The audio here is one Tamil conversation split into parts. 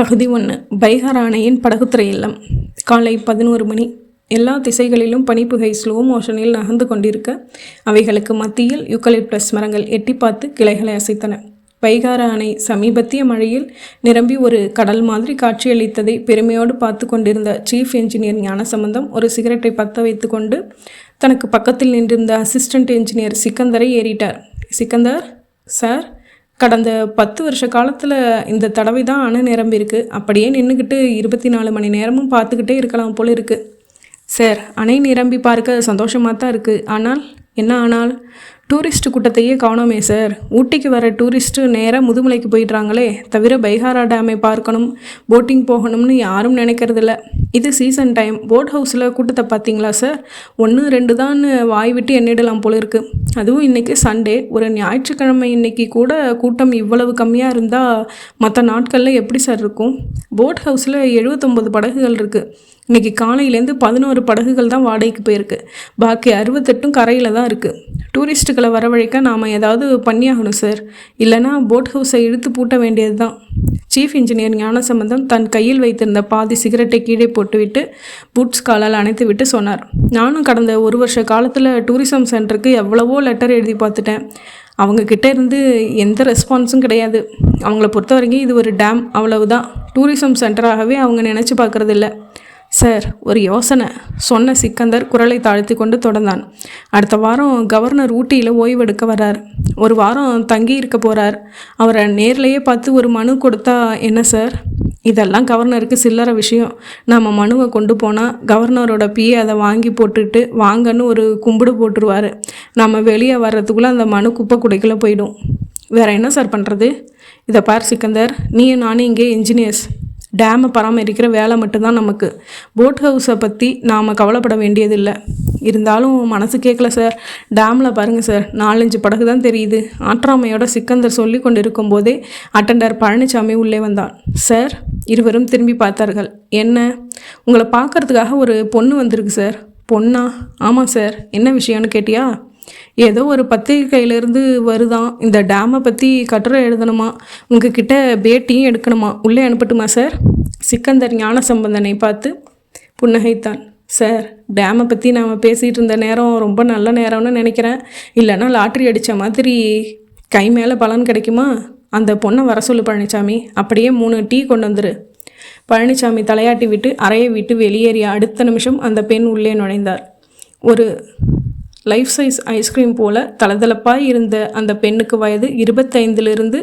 பகுதி 1. பைகார் அணையின் படகுத்துறை இல்லம். காலை 11 மணி. எல்லா திசைகளிலும் பனிப்புகை ஸ்லோ மோஷனில் நகர்ந்து கொண்டிருக்க, அவைகளுக்கு மத்தியில் யூக்கலிப்டஸ் மரங்கள் எட்டி பார்த்து கிளைகளை அசைத்தன. பைகார அணை சமீபத்திய மழையில் நிரம்பி ஒரு கடல் மாதிரி காட்சியளித்ததை பெருமையோடு பார்த்து கொண்டிருந்த சீஃப் என்ஜினியர் ஞானசம்பந்தம் ஒரு சிகரெட்டை பற்ற வைத்து கொண்டு தனக்கு பக்கத்தில் நின்றிருந்த அசிஸ்டன்ட் என்ஜினியர் சிக்கந்தரை ஏறிட்டார். சிக்கந்தர் சார், கடந்த 10 வருஷ காலத்தில் இந்த தடவை தான் அணை நிரம்பியிருக்கு. அப்படியே நின்றுக்கிட்டு 24 மணி நேரமும் பார்த்துக்கிட்டே இருக்கலாம் போல இருக்குது. சார், அணை நிரம்பி பார்க்க சந்தோஷமாக தான் இருக்குது. ஆனால் என்ன ஆனால்? டூரிஸ்ட் கூட்டத்தையே காணோமே சார். ஊட்டிக்கு வர டூரிஸ்ட்டு நேராக முதுமலைக்கு போயிடுறாங்களே தவிர பைகாரா டேமை பார்க்கணும், போட்டிங் போகணும்னு யாரும் நினைக்கிறதில்ல. இது சீசன் டைம். போட் ஹவுஸில் கூட்டத்தை பார்த்தீங்களா சார்? 1 2 தான் வாய் விட்டு எண்ணிடலாம் போல இருக்குது. அதுவும் இன்றைக்கி சண்டே, ஒரு ஞாயிற்றுக்கிழமை. இன்றைக்கி கூட கூட்டம் இவ்வளவு கம்மியாக இருந்தால் மற்ற நாட்களில் எப்படி சார் இருக்கும்? போட் ஹவுஸில் 79 படகுகள் இருக்குது. இன்றைக்கி காலையிலேருந்து 11 படகுகள் தான் வாடகைக்கு போயிருக்கு. பாக்கி 68 கரையில் தான் இருக்குது. டூரிஸ்ட்டுகளை வரவழைக்க நாம் ஏதாவது பண்ணியாகணும் சார். இல்லைனா போட் ஹவுஸை இழுத்து பூட்ட வேண்டியது தான். சீஃப் இன்ஜினியர் ஞானசம்பந்தம் தன் கையில் வைத்திருந்த பாதி சிகரெட்டை கீழே போட்டுவிட்டு பூட்ஸ் காலால் அணைத்து விட்டு சொன்னார். நானும் கடந்த 1 வருஷ காலத்தில் டூரிசம் சென்டருக்கு எவ்வளவோ லெட்டர் எழுதி பார்த்துட்டேன். அவங்கக்கிட்ட இருந்து எந்த ரெஸ்பான்ஸும் கிடையாது. அவங்கள பொறுத்த வரைக்கும் இது ஒரு டேம், அவ்வளவுதான். டூரிசம் சென்டராகவே அவங்க நினச்சி பார்க்குறதில்ல. சார், ஒரு யோசனை சொன்ன சிக்கந்தர் குரலை தாழ்த்தி கொண்டு தொடர்ந்தான். அடுத்த வாரம் கவர்னர் ஊட்டியில் ஓய்வெடுக்க வர்றார். 1 வாரம் தங்கி இருக்க போகிறார். அவரை நேர்லையே பார்த்து ஒரு மனு கொடுத்தா என்ன சார்? இதெல்லாம் கவர்னருக்கு சில்லறை விஷயம். நம்ம மனுவை கொண்டு போனால் கவர்னரோட பிஏ அதை வாங்கி போட்டுட்டு வாங்கன்னு ஒரு கும்பிடு போட்டுருவார். நம்ம வெளியே வர்றதுக்குள்ளே அந்த மனு குப்பை குடைக்குள்ளே போயிடும். வேறு என்ன சார் பண்ணுறது? இதை பார் சிக்கந்தர், நீயும் நானும் இங்கே இன்ஜினியர்ஸ். டேமை பராமரிக்கிற வேலை மட்டும்தான் நமக்கு. போட் ஹவுஸை பற்றி நாம் கவலைப்பட வேண்டியதில்லை. இருந்தாலும் மனசு கேட்கல சார். டேமில் பாருங்கள் சார், 4-5 படகு தான் தெரியுது. ஆற்றாமையோட சிக்கந்தர் சொல்லி கொண்டு இருக்கும்போதே அட்டெண்டர் பழனிசாமி உள்ளே வந்தான். சார், இருவரும் திரும்பி பார்த்தார்கள். என்ன? உங்களை பார்க்கறதுக்காக ஒரு பொண்ணு வந்திருக்கு சார். பொண்ணா? ஆமாம் சார். என்ன விஷயம்னு கேட்டியா? ஏதோ ஒரு பத்திரிகையிலேருந்து வருதான். இந்த டேமை பற்றி கட்டுரை எழுதணுமா, உங்ககிட்ட பேட்டியும் எடுக்கணுமா. உள்ளே அனுப்பட்டுமா சார்? சிக்கந்தர் ஞானசம்பந்தனை பார்த்து புன்னகைத்தான். சார், டேமை பற்றி நாம் பேசிகிட்டு இருந்த நேரம் ரொம்ப நல்ல நேரம்னு நினைக்கிறேன். இல்லைன்னா லாட்ரி அடித்த மாதிரி கை மேலே பலன் கிடைக்குமா? அந்த பொண்ணை வர சொல்லு பழனிசாமி. அப்படியே 3 டீ கொண்டு வந்துரு. பழனிசாமி தலையாட்டி விட்டு அறையை விட்டு வெளியேறிய அடுத்த நிமிஷம் அந்த பெண் உள்ளே நுழைந்தார். ஒரு லைஃப் சைஸ் ஐஸ்கிரீம் போல தளதளப்பாய் இருந்த அந்த பெண்ணுக்கு வயது 25லிருந்து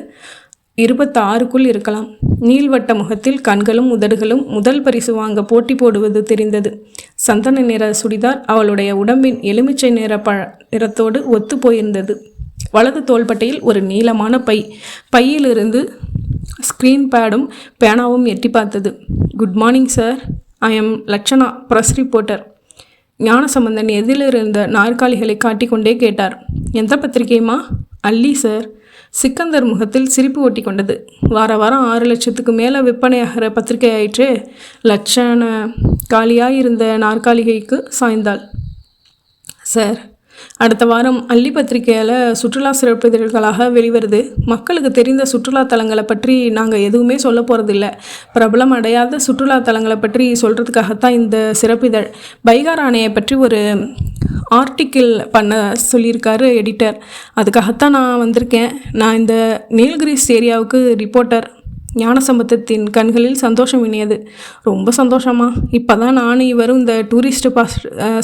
26க்குள் இருக்கலாம். நீள்வட்ட முகத்தில் கண்களும் உதடுகளும் முதல் பரிசு வாங்க போட்டி போடுவது தெரிந்தது. சந்தன நிற சுடிதார் அவளுடைய உடம்பின் எலுமிச்சை நிறத்தோடு ஒத்து போயிருந்தது. வலது தோள்பட்டையில் ஒரு நீளமான பையிலிருந்து ஸ்க்ரீன் பேடும் பேனாவும் எட்டி பார்த்தது. Good morning sir, I am Lakshana, press reporter. Gnanasambandan எதிலிருந்த நாற்காலிகளை காட்டிக்கொண்டே கேட்டார். எந்த பத்திரிகையுமா? அல்லி சார். சிக்கந்தர் முகத்தில் சிரிப்பு ஒட்டி கொண்டது. வாரம் 6 லட்சத்துக்கு மேலே விற்பனையாகிற பத்திரிகை ஆயிற்றே. லட்சண காலியாயிருந்த நாற்காலிகைக்கு சாய்ந்தாள். சார், அடுத்த வாரம் அல்லி பத்திரிகையால் சுற்றுலா சிறப்பிதழ்களாக வெளிவருது. மக்களுக்கு தெரிந்த சுற்றுலா தலங்களை பற்றி நாங்கள் எதுவுமே சொல்ல போகிறதில்ல. பிரபலம் அடையாத சுற்றுலா தலங்களை பற்றி சொல்கிறதுக்காகத்தான் இந்த சிறப்பிதழ். பைகார் அணையை பற்றி ஒரு ஆர்டிக்கிள் பண்ண சொல்லியிருக்காரு எடிட்டர். அதுக்காகத்தான் நான் வந்திருக்கேன். நான் இந்த நீலகிரிஸ் ஏரியாவுக்கு ரிப்போர்ட்டர். ஞானசம்பந்தத்தின் கண்களில் சந்தோஷம் இணையது. ரொம்ப சந்தோஷமா? இப்போ தான் நானும் இவரும் இந்த டூரிஸ்ட்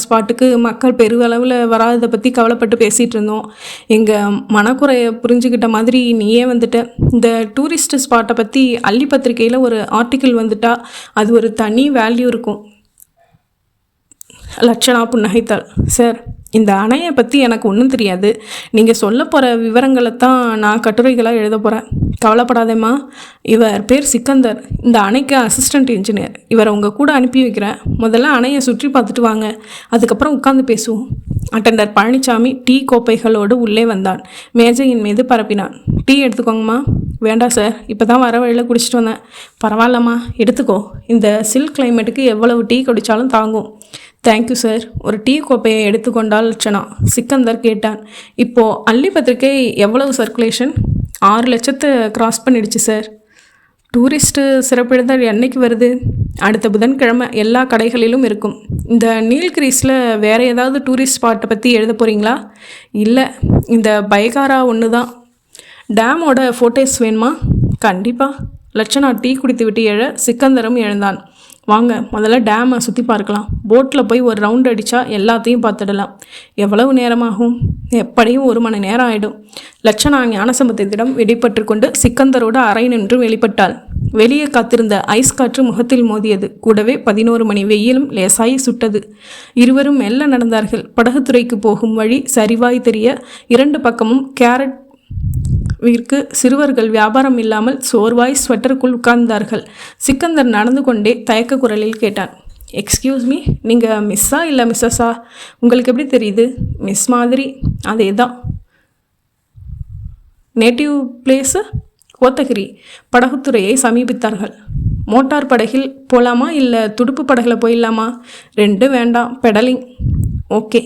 ஸ்பாட்டுக்கு மக்கள் பெருவளவில் வராததை பற்றி கவலைப்பட்டு பேசிகிட்டு இருந்தோம். எங்கள் மனக்குறையை புரிஞ்சுக்கிட்ட மாதிரி நீயே வந்துட்ட. இந்த டூரிஸ்ட் ஸ்பாட்டை பற்றி அல்லி பத்திரிகையில் ஒரு ஆர்டிக்கிள் வந்துட்டா அது ஒரு தனி வேல்யூ இருக்கும். லட்சணா புன்னகைத்தாள். சார், இந்த அணையை பற்றி எனக்கு ஒன்றும் தெரியாது. நீங்கள் சொல்ல போகிற விவரங்களை தான் நான் கட்டுரைகளாக எழுத போகிறேன். கவலைப்படாதேம்மா. இவர் பேர் சிக்கந்தர், இந்த அணைக்கு அசிஸ்டண்ட் இன்ஜினியர். இவரை உங்கள் கூட அனுப்பி வைக்கிறேன். முதல்ல அணையை சுற்றி பார்த்துட்டு வாங்க, அதுக்கப்புறம் உட்காந்து பேசுவோம். அட்டெண்டர் பழனிசாமி டீ கோப்பைகளோடு உள்ளே வந்தான். மேஜையின் மீது பரப்பினான். டீ எடுத்துக்கோங்கம்மா. வேண்டாம் சார், இப்போ தான் வர வழியில் குடிச்சிட்டு வந்தேன். பரவாயில்லம்மா, எடுத்துக்கோ. இந்த சில் கிளைமேட்டுக்கு எவ்வளவு டீ குடித்தாலும் தாங்கும். Thank you sir. ஒரு டீ கோப்பையை எடுத்துக்கொண்டால் லட்சணா. சிக்கந்தர் கேட்டான். இப்போது அல்லி பத்திரிகை எவ்வளவு சர்க்குலேஷன்? 6 லட்சத்தை கிராஸ் பண்ணிடுச்சு சார். டூரிஸ்ட்டு சிறப்பிதழ் என்னைக்கு வருது? அடுத்த புதன்கிழமை எல்லா கடைகளிலும் இருக்கும். இந்த நீல்கிரிஸில் வேறு ஏதாவது டூரிஸ்ட் ஸ்பாட்டை பற்றி எழுத போகிறீங்களா? இல்லை, இந்த பைகாரா ஒன்று தான். டேமோட ஃபோட்டோஸ் வேணுமா? கண்டிப்பாக. லட்சணா டீ குடித்து விட்டு எழ சிக்கந்தரும் எழுந்தான். வாங்க, முதல்ல டேமை சுற்றி பார்க்கலாம். போட்டில் போய் ஒரு ரவுண்ட் அடித்தா எல்லாத்தையும் பார்த்துடலாம். எவ்வளவு நேரமாகும்? எப்படியும் 1 மணி நேரம் ஆகிடும். லட்சணா ஞானசம்பந்தத்திடம் வெளிப்பட்டு கொண்டு சிக்கந்தரோடு அறை நின்று வெளிப்பட்டாள். வெளியே காத்திருந்த ஐஸ் காற்று முகத்தில் மோதியது. கூடவே 11 மணி வெயிலும் லேசாய் சுட்டது. இருவரும் மெல்ல நடந்தார்கள். படகுத்துறைக்கு போகும் வழி சரிவாய் தெரிய 2 பக்கமும் கேரட் விற்கு சிறுவர்கள் வியாபாரம் இல்லாமல் சோர்வாய் ஸ்வெட்டருக்குள் உட்கார்ந்தார்கள். சிக்கந்தர் நடந்து கொண்டே தயக்க குரலில் கேட்டான். எக்ஸ்கியூஸ் மீ, நீங்கள் மிஸ்ஸா இல்லை மிஸ்ஸஸா? உங்களுக்கு எப்படி தெரியுது? மிஸ் மாதிரி. அதே தான். Native place? கோத்தகிரி. படகுத்துறையை சமீபித்தார்கள். மோட்டார் படகில் போகலாமா இல்லை துடுப்பு படகில் போயிடலாமா? 2 வேண்டாம், பெடலிங். ஓகே.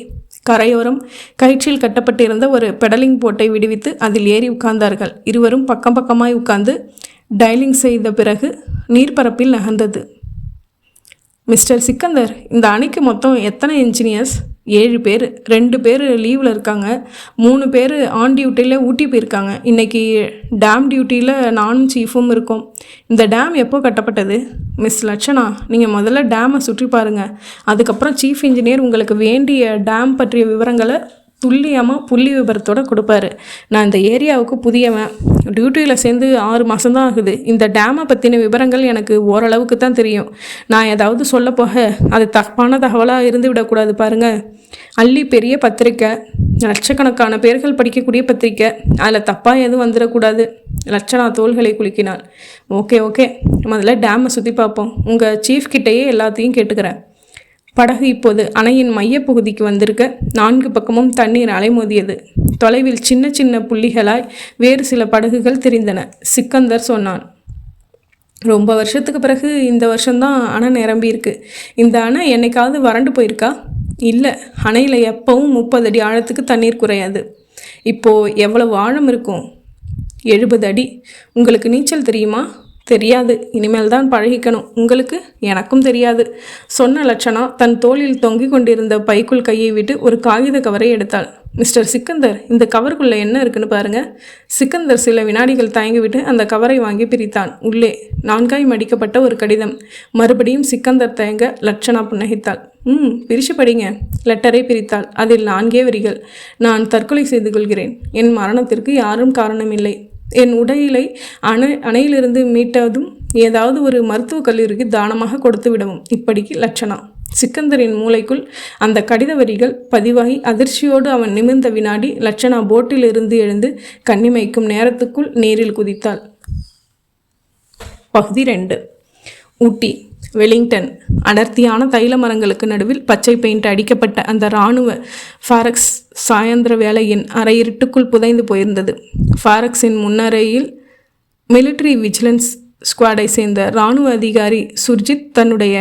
கரையோரம் கயிற்றில் கட்டப்பட்டிருந்த ஒரு பெடலிங் போட்டை விடுவித்து அதில் ஏறி உட்கார்ந்தார்கள். இருவரும் பக்கம் பக்கமாய் உட்கார்ந்து டைலிங் செய்த பிறகு நீர்ப்பரப்பில் நகர்ந்தது. மிஸ்டர் சிக்கந்தர், இந்த அணைக்கு மொத்தம் எத்தனை இன்ஜினியர்ஸ்? 7 பேர். 2 பேர் லீவில் இருக்காங்க. 3 பேர் ஆன் டியூட்டியில் ஊட்டி போயிருக்காங்க. இன்றைக்கி டேம் டியூட்டியில் நானும் சீஃபும் இருக்கோம். இந்த டேம் எப்போ கட்டப்பட்டது? மிஸ் லட்சணா, நீங்கள் முதல்ல டேமை சுற்றி பாருங்கள். அதுக்கப்புறம் சீஃப் இன்ஜினியர் உங்களுக்கு வேண்டிய டேம் பற்றிய விவரங்களை துல்லியமாக புள்ளி விபரத்தோடு கொடுப்பாரு. நான் இந்த ஏரியாவுக்கு புதியவன். டியூட்டியில் சேர்ந்து 6 மாதம்தான் ஆகுது. இந்த டேமை பற்றின விவரங்கள் எனக்கு ஓரளவுக்கு தான் தெரியும். நான் ஏதாவது சொல்ல போக அது தப்பான தகவலாக இருந்து விடக்கூடாது பாருங்கள். அள்ளி பெரிய பத்திரிக்கை, லட்சக்கணக்கான பேர்கள் படிக்கக்கூடிய பத்திரிக்கை. அதில் தப்பாக எதுவும் வந்துடக்கூடாது. லட்சணா தோள்களை குலுக்கினாள். ஓகே, முதல்ல டேமை சுற்றி பார்ப்போம். உங்கள் சீஃப் கிட்டேயே எல்லாத்தையும் கேட்டுக்கிறேன். படகு இப்போது அணையின் மையப்பகுதிக்கு வந்திருக்க 4 பக்கமும் தண்ணீர் அலைமோதியது. தொலைவில் சின்ன சின்ன புள்ளிகளாய் வேறு சில படகுகள் தெரிந்தன. சிக்கந்தர் சொன்னான். ரொம்ப வருஷத்துக்கு பிறகு இந்த வருஷம்தான் அணை நிரம்பி இருக்கு. இந்த அணை என்னைக்காவது வறண்டு போயிருக்கா? இல்லை, அணையில் எப்பவும் 30 அடி ஆழத்துக்கு தண்ணீர் குறையாது. இப்போது எவ்வளவு ஆழம் இருக்கும்? 70 அடி. உங்களுக்கு நீச்சல் தெரியுமா? தெரியாது. இனிமேல் தான் பழகிக்கணும். உங்களுக்கு? எனக்கும் தெரியாது. சொன்ன லட்சணா தன் தோளில் தொங்கிக் கொண்டிருந்த பைக்குள் கையை விட்டு ஒரு காகித கவரை எடுத்தாள். மிஸ்டர் சிக்கந்தர், இந்த கவருக்குள்ளே என்ன இருக்குன்னு பாருங்க. சிக்கந்தர் சில வினாடிகள் தயங்கிவிட்டு அந்த கவரை வாங்கி பிரித்தான். உள்ளே 4 மடிக்கப்பட்ட ஒரு கடிதம். மறுபடியும் சிக்கந்தர் தயங்க லட்சணா புன்னகைத்தாள். பிரிச்சு படிங்க. லெட்டரை பிரித்தாள். அதில் 4 வரிகள். நான் தற்கொலை செய்து கொள்கிறேன். என் மரணத்திற்கு யாரும் காரணமில்லை. என் உடையிலை அணையிலிருந்து மீட்டதும் ஏதாவது ஒரு மருத்துவக் கல்லூரிக்கு தானமாக கொடுத்து விடவும். இப்படிக்கு லட்சணா. சிக்கந்தரின் மூளைக்குள் அந்த கடித வரிகள் பதிவாகி அதிர்ச்சியோடு அவன் நிமிர்ந்த வினாடி லட்சணா போட்டில் இருந்து எழுந்து கண்ணிமைக்கும் நேரத்துக்குள் நீரில் குதித்தாள். பகுதி 2. ஊட்டி, வெலிங்டன். அடர்த்தியான தைல மரங்களுக்கு நடுவில் பச்சை பெயிண்ட் அடிக்கப்பட்ட அந்த இராணுவ ஃபாரக்ஸ் சாயந்திர வேளையின் அரை இருட்டுக்குள் புதைந்து போயிருந்தது. ஃபாரக்ஸின் முன்னறையில் மிலிட்ரி விஜிலன்ஸ் ஸ்குவாடை சேர்ந்த இராணுவ அதிகாரி சுர்ஜித் தன்னுடைய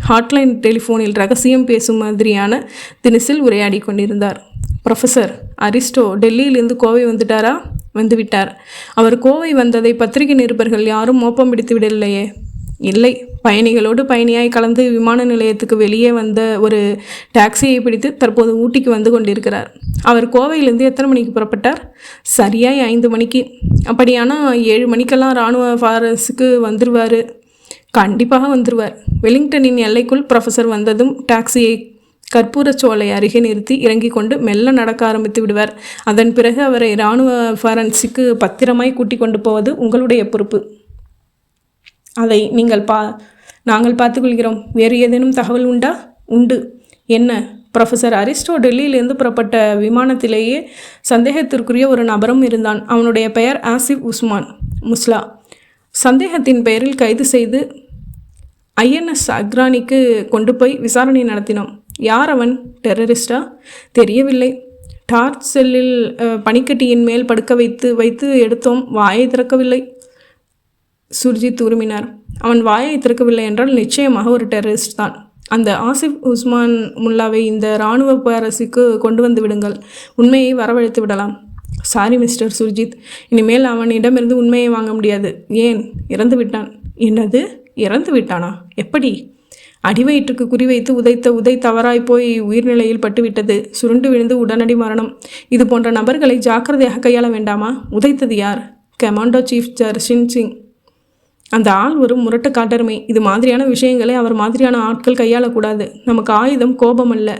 ஹாட்லைன் டெலிஃபோனில் ரகசியம் பேசும் மாதிரியான தினசில் உரையாடி கொண்டிருந்தார். ப்ரொஃபஸர் அரிஸ்டோ டெல்லியிலிருந்து கோவை வந்துவிட்டார். அவர் கோவை வந்ததை பத்திரிகை நிருபர்கள் யாரும் மோப்பம் பிடித்து விடலையே? இல்லை, பயணிகளோடு பயணியாய் கலந்து விமான நிலையத்துக்கு வெளியே வந்த ஒரு டாக்ஸியை பிடித்து தற்போது ஊட்டிக்கு வந்து கொண்டிருக்கிறார். அவர் கோவையிலேருந்து எத்தனை மணிக்கு புறப்பட்டார்? சரியாய் 5 மணிக்கு. அப்படியானா 7 மணிக்கெல்லாம் இராணுவ ஃபாரஸுக்கு வந்துடுவார். கண்டிப்பாக வந்துடுவார். வெலிங்டனின் எல்லைக்குள் ப்ரொஃபஸர் வந்ததும் டாக்ஸியை கற்பூரச்சோலை அருகே நிறுத்தி இறங்கி கொண்டு மெல்ல நடக்க ஆரம்பித்து விடுவார். அதன் பிறகு அவரை இராணுவ ஃபாரன்ஸுக்கு பத்திரமாய் கூட்டி கொண்டு போவது உங்களுடைய பொறுப்பு. அதை நாங்கள் பார்த்துக்கொள்கிறோம். வேறு ஏதேனும் தகவல் உண்டா? உண்டு. என்ன? ப்ரொஃபஸர் அரிஸ்டோ டெல்லியிலிருந்து புறப்பட்ட விமானத்திலேயே சந்தேகத்திற்குரிய ஒரு நபரும் இருந்தான். அவனுடைய பெயர் ஆசிப் உஸ்மான் முஸ்லா. சந்தேகத்தின் பெயரில் கைது செய்து ஐஎன்எஸ் அக்ரானிக்கு கொண்டு போய் விசாரணை நடத்தினோம். யார் அவன்? டெரரிஸ்டா? தெரியவில்லை. டார்ச் செல்லில் பனிக்கட்டியின் மேல் படுக்க வைத்து எடுத்தோம். வாயை திறக்கவில்லை. சுர்ஜித் உருமினார். அவன் வாயை திறக்கவில்லை என்றால் நிச்சயமாக ஒரு டெரரிஸ்ட் தான். அந்த ஆசிப் உஸ்மான் முல்லாவை இந்த இராணுவ பாரசுக்கு கொண்டு வந்து விடுங்கள். உண்மையை வரவழைத்து விடலாம். சாரி மிஸ்டர் சுர்ஜித், இனிமேல் அவனிடமிருந்து உண்மையை வாங்க முடியாது. ஏன்? இறந்து விட்டான். என்னது? இறந்து விட்டானா? எப்படி? அடிவயிற்றுக்கு குறிவைத்து உதைத்த உதை தவறாய் போய் உயிர்நிலையில் பட்டுவிட்டது. சுருண்டு விழுந்து உடனடி மரணம். இது போன்ற நபர்களை ஜாக்கிரதையாக கையாள வேண்டாமா? உதைத்தது யார்? Commando chief Jarshin Singh. அந்த ஆள் ஒரு முரட்டு காட்டெருமை. இது மாதிரியான விஷயங்களை அவர் மாதிரியான ஆட்கள் கையாளக்கூடாது. நமக்கு ஆயுதம் கோபம் அல்ல,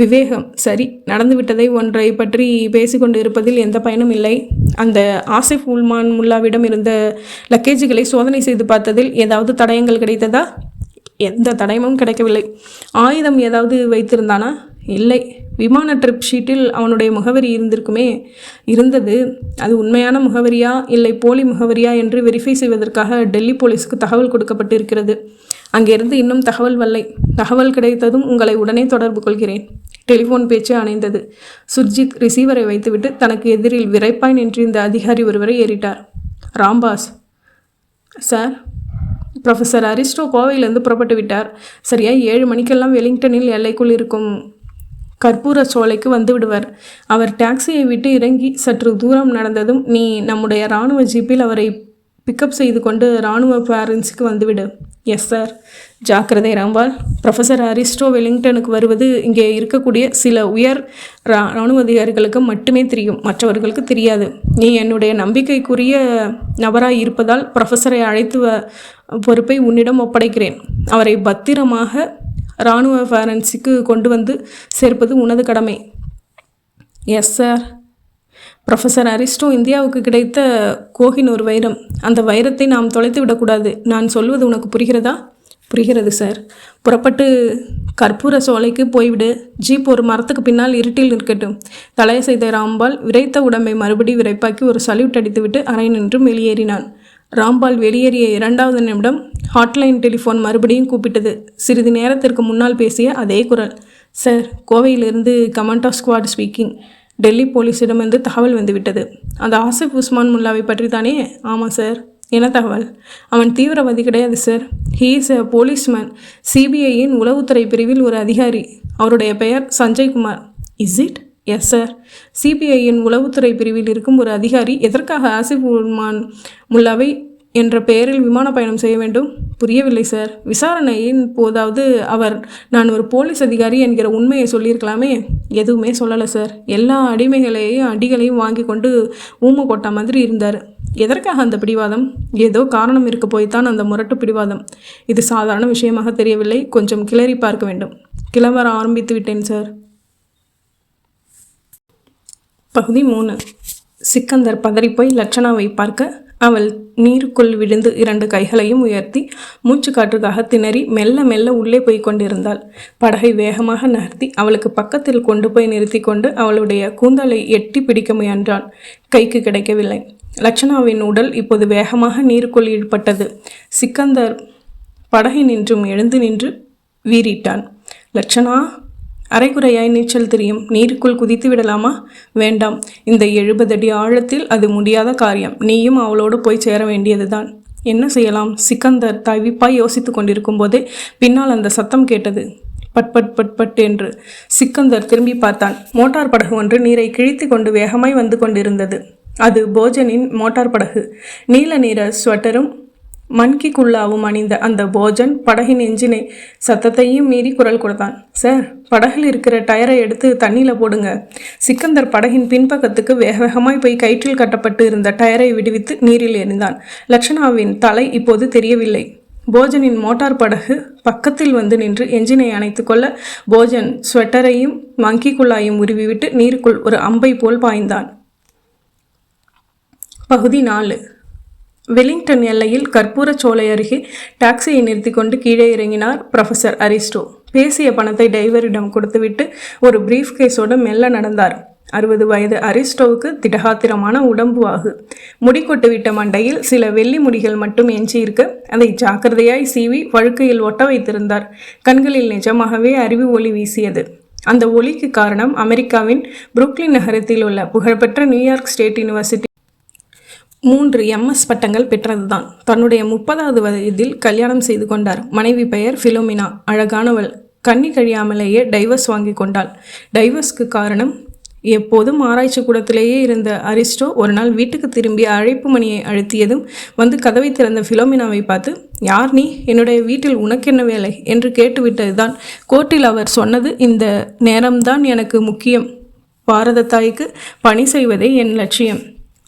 விவேகம். சரி, நடந்துவிட்டதை ஒன்றை பற்றி பேசிக்கொண்டு இருப்பதில் எந்த பயனும் இல்லை. அந்த ஆசிஃப் உல்மான் முல்லாவிடம் இருந்த லக்கேஜுகளை சோதனை செய்து பார்த்ததில் ஏதாவது தடயங்கள் கிடைத்ததா? எந்த தடயமும் கிடைக்கவில்லை. ஆயுதம் ஏதாவது வைத்திருந்தானா? இல்லை. விமான ட்ரிப் ஷீட்டில் அவனுடைய முகவரி இருந்திருக்குமே. இருந்தது. அது உண்மையான முகவரியா இல்லை போலி முகவரியா என்று வெரிஃபை செய்வதற்காக டெல்லி போலீஸுக்கு தகவல் கொடுக்கப்பட்டு இருக்கிறது. அங்கிருந்து இன்னும் தகவல் வரலை. தகவல் கிடைத்ததும் உங்களை உடனே தொடர்பு கொள்கிறேன். டெலிஃபோன் பேச்சு அணைந்தது. சுர்ஜித் ரிசீவரை வைத்துவிட்டு தனக்கு எதிரில் விரைப்பாய் நின்றிருந்த அதிகாரி ஒருவரை ஏறிட்டார். ராம்பாஸ். சார். ப்ரொஃபஸர் அரிஸ்டோ கோவையிலிருந்து புறப்பட்டு விட்டார். சரியாக 7 மணிக்கெல்லாம் வெலிங்டனில் எல்லைக்குள் இருக்கும் கற்பூர சோலைக்கு வந்து விடுவர். அவர் டாக்ஸியை விட்டு இறங்கி சற்று தூரம் நடந்ததும் நீ நம்முடைய இராணுவ ஜீப்பில் அவரை பிக்கப் செய்து கொண்டு இராணுவ பேரன்ஸுக்கு வந்துவிடு. Yes sir. ஜாக்கிரதை ராம்பால். ப்ரொஃபஸர் அரிஸ்டோ வெலிங்டனுக்கு வருவது இங்கே இருக்கக்கூடிய சில உயர் இராணுவ அதிகாரிகளுக்கு மட்டுமே தெரியும், மற்றவர்களுக்கு தெரியாது. நீ என்னுடைய நம்பிக்கைக்குரிய நபராய் இருப்பதால் ப்ரொஃபஸரை அழைத்து பொறுப்பை உன்னிடம் ஒப்படைக்கிறேன். அவரை பத்திரமாக இராணுவ பேரன்ஸுக்கு கொண்டு வந்து சேர்ப்பது உனது கடமை. Yes sir. ப்ரொஃபஸர் அரிஸ்டோ இந்தியாவுக்கு கிடைத்த கோஹினூர் வைரம். அந்த வைரத்தை நாம் தொலைத்து விடக்கூடாது. நான் சொல்வது உனக்கு புரிகிறதா? புரிகிறது சார். புறப்பட்டு கற்பூர சோலைக்கு போய்விடு. ஜீப் ஒரு மரத்துக்கு பின்னால் இருட்டில் நிற்கட்டும். தலையை செய்த ராம்பால் விரைத்த உடம்பை மறுபடி விரைப்பாக்கி ஒரு சல்யூட் அடித்துவிட்டு அறை நின்று வெளியேறினான். ராம்பால் வெளியேறிய 2வது நிமிடம் ஹாட்லைன் டெலிஃபோன் மறுபடியும் கூப்பிட்டது. சிறிது நேரத்திற்கு முன்னால் பேசிய அதே குரல். சார், கோவையிலிருந்து கமாண்டோ ஸ்குவாட் ஸ்பீக்கிங். டெல்லி போலீஸிடமிருந்து தகவல் வந்துவிட்டது. அந்த ஆசிஃப் உஸ்மான் முல்லாவை பற்றி தானே? ஆமாம் சார். என்ன தகவல்? அவன் தீவிரவாதி கிடையாது sir. He is a policeman. சிபிஐயின் உளவுத்துறை பிரிவில் ஒரு அதிகாரி. அவருடைய பெயர் Sanjaykumar. Is it? Yes sir. சிபிஐயின் உளவுத்துறை பிரிவில் இருக்கும் ஒரு அதிகாரி எதற்காக ஆசிஃப் உஸ்மான் முல்லாவை என்ற பெயரில் விமான பயணம் செய்ய வேண்டும்? புரியவில்லை சார். விசாரணையின் போதாவது அவர் நான் ஒரு போலீஸ் அதிகாரி என்கிற உண்மையை சொல்லியிருக்கலாமே. எதுவுமே சொல்லலை சார். எல்லா அடிகளையும் வாங்கி கொண்டு ஊமை கொட்டா மாதிரி இருந்தார். எதற்காக அந்த பிடிவாதம்? ஏதோ காரணம் இருக்க போய்த்தான் அந்த முரட்டு பிடிவாதம். இது சாதாரண விஷயமாக தெரியவில்லை. கொஞ்சம் கிளறி பார்க்க வேண்டும். கிளம்பர ஆரம்பித்து விட்டேன் சார். பகுதி 3. சிக்கந்தர் பதறிப்போய் லட்சணாவை பார்க்க அவள் நீருக்குள் விழுந்து 2 கைகளையும் உயர்த்தி மூச்சு காற்றுக்காக திணறி மெல்ல மெல்ல உள்ளே போய் கொண்டிருந்தாள். படகை வேகமாக நகர்த்தி அவளுக்கு பக்கத்தில் கொண்டு போய் நிறுத்தி கொண்டு அவளுடைய கூந்தலை எட்டி பிடிக்க முயன்றாள். கைக்கு கிடைக்கவில்லை. லட்சணாவின் உடல் இப்போது வேகமாக நீருக்குள் ஈடுபட்டது. சிக்கந்தர் படகை நின்றும் எழுந்து நின்று வீறிட்டான். லட்சணா, அரைக்குறையாய் நீச்சல் தெரியும். நீருக்குள் குதித்து விடலாமா? வேண்டாம். இந்த 70 அடி ஆழத்தில் அது முடியாத காரியம். நீயும் அவளோடு போய் சேர வேண்டியதுதான். என்ன செய்யலாம்? சிக்கந்தர் தவிப்பாய் யோசித்து கொண்டிருக்கும் போதே பின்னால் அந்த சத்தம் கேட்டது. பட் பட் பட் பட் என்று. சிக்கந்தர் திரும்பி பார்த்தான். மோட்டார் படகு ஒன்று நீரை கிழித்து கொண்டு வேகமாய் வந்து கொண்டிருந்தது. அது போஜனின் மோட்டார் படகு. நீல நிற ஸ்வெட்டரும் மன்கி குல்லாவும் அணிந்த அந்த போஜன் படகின் எஞ்சினை சத்தத்தையும் மீறி குரல் கொடுத்தான். சார், படகில் இருக்கிற டயரை எடுத்து தண்ணியில் போடுங்க. சிக்கந்தர் படகின் பின்பக்கத்துக்கு வேக வேகமாய் போய் கயிற்றில் கட்டப்பட்டு இருந்த டயரை விடுவித்து நீரில் எறிந்தான். லட்சணாவின் தலை இப்போது தெரியவில்லை. போஜனின் மோட்டார் படகு பக்கத்தில் வந்து நின்று எஞ்சினை அணைத்து கொள்ள போஜன் ஸ்வெட்டரையும் மங்கி குல்லாயும் உருவிவிட்டு நீருக்குள் ஒரு அம்பை போல் பாய்ந்தான். பகுதி 4. வெலிங்டன் எல்லையில் கற்பூர சோலை அருகே டாக்ஸியை நிறுத்தி கொண்டு கீழே இறங்கினார் ப்ரொஃபஸர் அரிஸ்டோ. பேசிய பணத்தை டிரைவரிடம் கொடுத்துவிட்டு ஒரு பிரீஃப் கேஸோடு மெல்ல நடந்தார். 60 வயது அரிஸ்டோவுக்கு திடகாத்திரமான உடம்புவாகு. முடிக்கொட்டு விட்ட மண்டையில் சில வெள்ளி முடிகள் மட்டும் எஞ்சியிருக்க அதை ஜாக்கிரதையாய் சீவி வழுக்கையில் ஒட்ட வைத்திருந்தார். கண்களில் நிஜமாகவே அறிவு ஒளி வீசியது. அந்த ஒளிக்கு காரணம் அமெரிக்காவின் புரூக்ளின் நகரத்தில் உள்ள புகழ்பெற்ற நியூயார்க் ஸ்டேட் யூனிவர்சிட்டி 3 MS பட்டங்கள் பெற்றதுதான். தன்னுடைய 30வது வயதில் கல்யாணம் செய்து கொண்டார். மனைவி பெயர் ஃபிலோமினா. அழகானவள். கண்ணி கழியாமலேயே டைவர்ஸ் வாங்கி கொண்டாள். டைவர்ஸ்க்கு காரணம் எப்போதும் ஆராய்ச்சி கூடத்திலேயே இருந்த அரிஸ்டோ ஒரு நாள் வீட்டுக்கு திரும்பி அழைப்பு மணியை அழுத்தியதும் வந்து கதவை திறந்த ஃபிலோமினாவை பார்த்து, யார் நீ, என்னுடைய வீட்டில் உனக்கென்ன வேலை என்று கேட்டுவிட்டதுதான். கோர்ட்டில் அவர் சொன்னது, இந்த நேரம்தான் எனக்கு முக்கியம், பாரத தாய்க்கு பணி செய்வதே என் லட்சியம்.